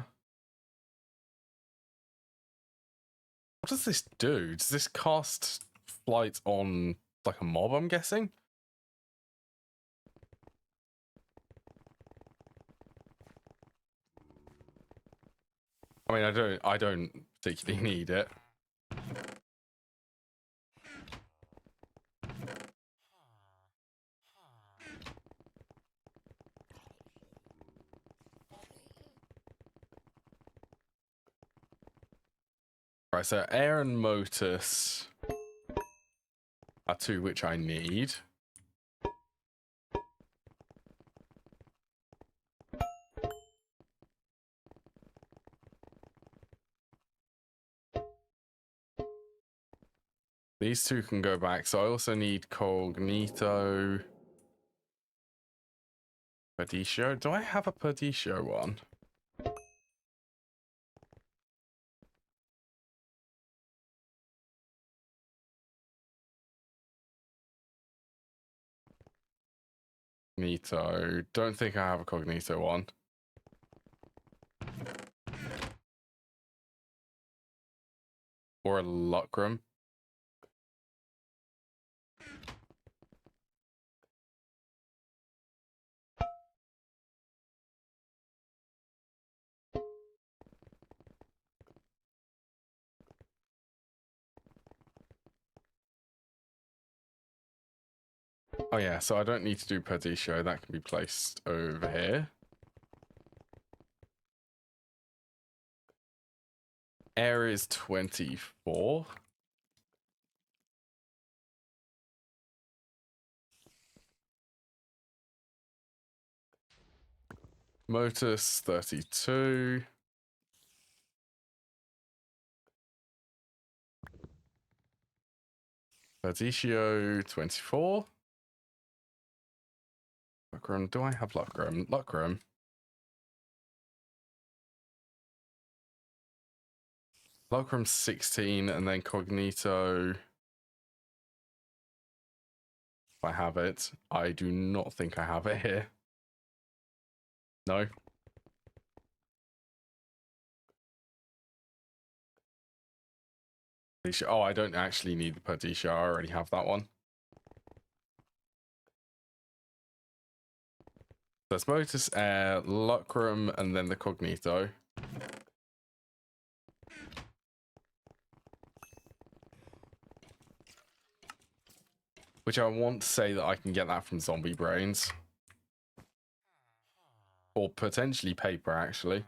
What does this do? Does this cast flight on like a mob, I'm guessing? I mean, I don't particularly need it. Right, so air and Motus are two which I need. These two can go back, so I also need Cognito. Perditio. Do I have a Perditio one? Cognito. Don't think I have a Cognito one. Or a Lucrum. Oh yeah, so I don't need to do Perditio. That can be placed over here. Air is 24. Motus 32. Perditio 24. Lucrum. Do I have Lucrum? Lucrum. Lucrum 16 and then Cognito. If I have it. I do not think I have it here. No. Oh, I don't actually need the Perditio. I already have that one. There's Motus, Air, Lucrum, and then the Cognito. Which I want to say that I can get that from Zombie Brains. Or potentially paper, actually.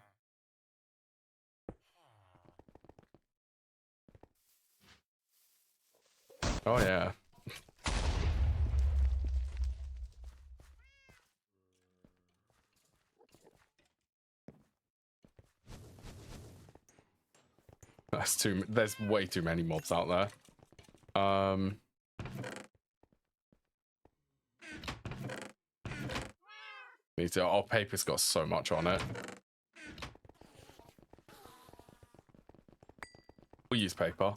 Oh, yeah. That's too. There's way too many mobs out there. Need to. Oh, paper's got so much on it. We'll use paper.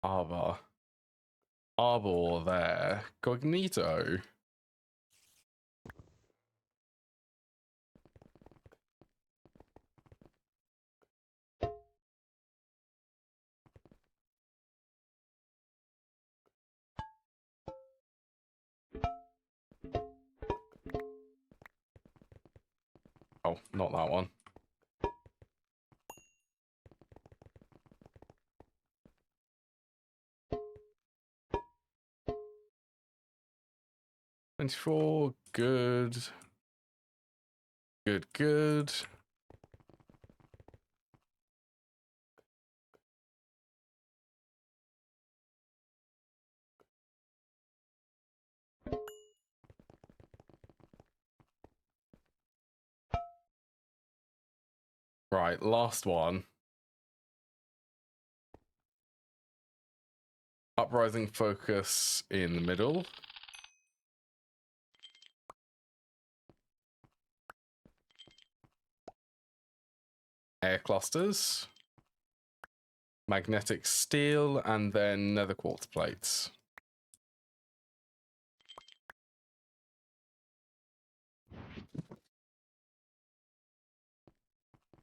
Arbor. Arbor there. Cognito. Oh, not that one. $24. Good. Good, good. Right, last one. Uprising focus in the middle. Air clusters. Magnetic steel, and then nether quartz plates.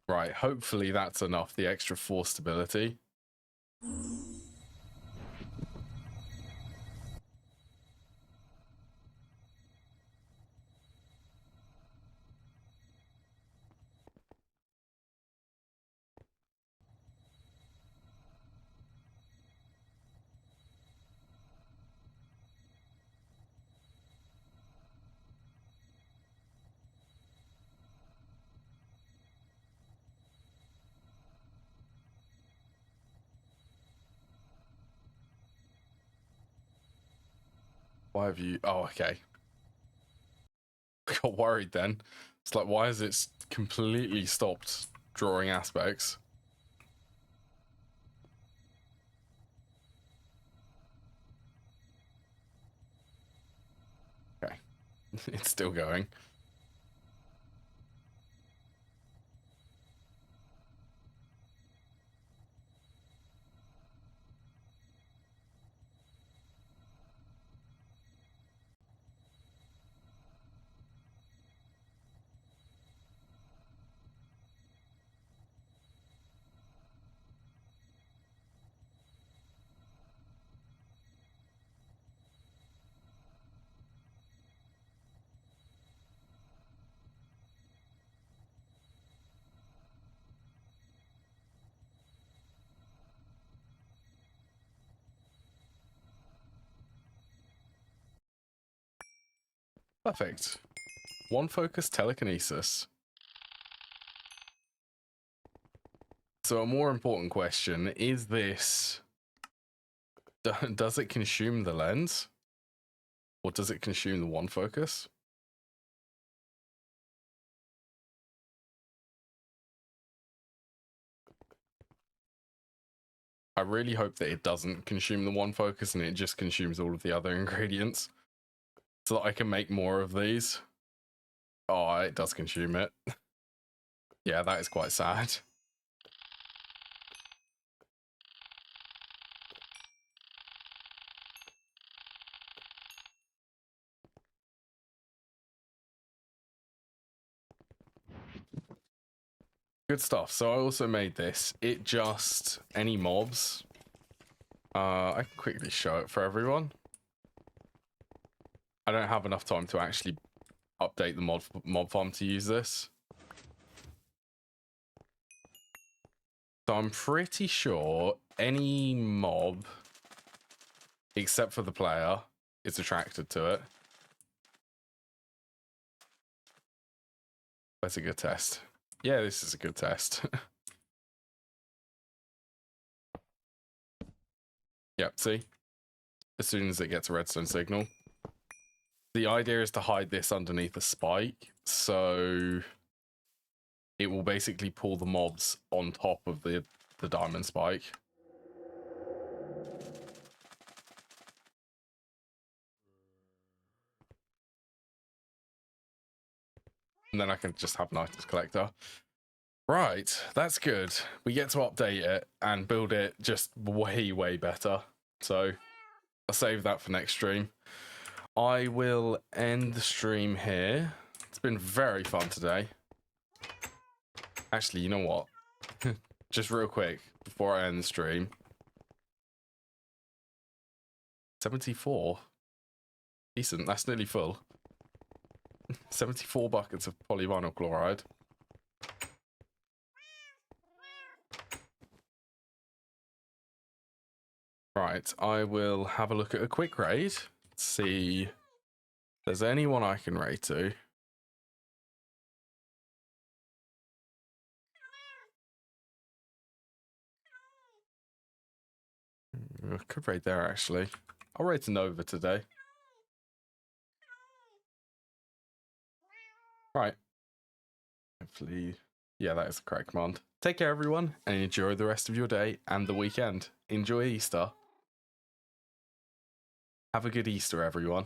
Right, hopefully that's enough, the extra 4 stability. Why have you... Oh, okay. I got worried then. It's like, why has it completely stopped drawing aspects? Okay. It's still going. Perfect. One focus telekinesis. So a more important question, is this... Does it consume the lens? Or does it consume the one focus? I really hope that it doesn't consume the one focus and it just consumes all of the other ingredients. So that I can make more of these. Oh, it does consume it. Yeah, that is quite sad. Good stuff. So I also made this. It just... any mobs. I can quickly show it for everyone. I don't have enough time to actually update the mob farm to use this. So I'm pretty sure any mob, except for the player, is attracted to it. That's a good test. Yeah, this is a good test. Yep, see? As soon as it gets a redstone signal. The idea is to hide this underneath a spike, so it will basically pull the mobs on top of the diamond spike. And then I can just have an items collector. Right, that's good. We get to update it and build it just way, way better. So I'll save that for next stream. I will end the stream here. It's been very fun today. Actually, you know what? Just real quick, before I end the stream. 74. Decent, that's nearly full. 74 buckets of polyvinyl chloride. Right, I will have a look at a quick raid. See if there's anyone I can raid to. I could raid there, actually. I'll raid to Nova today. Right. Hopefully, yeah, that is the correct command. Take care, everyone, and enjoy the rest of your day and the weekend. Enjoy Easter. Have a good Easter, everyone.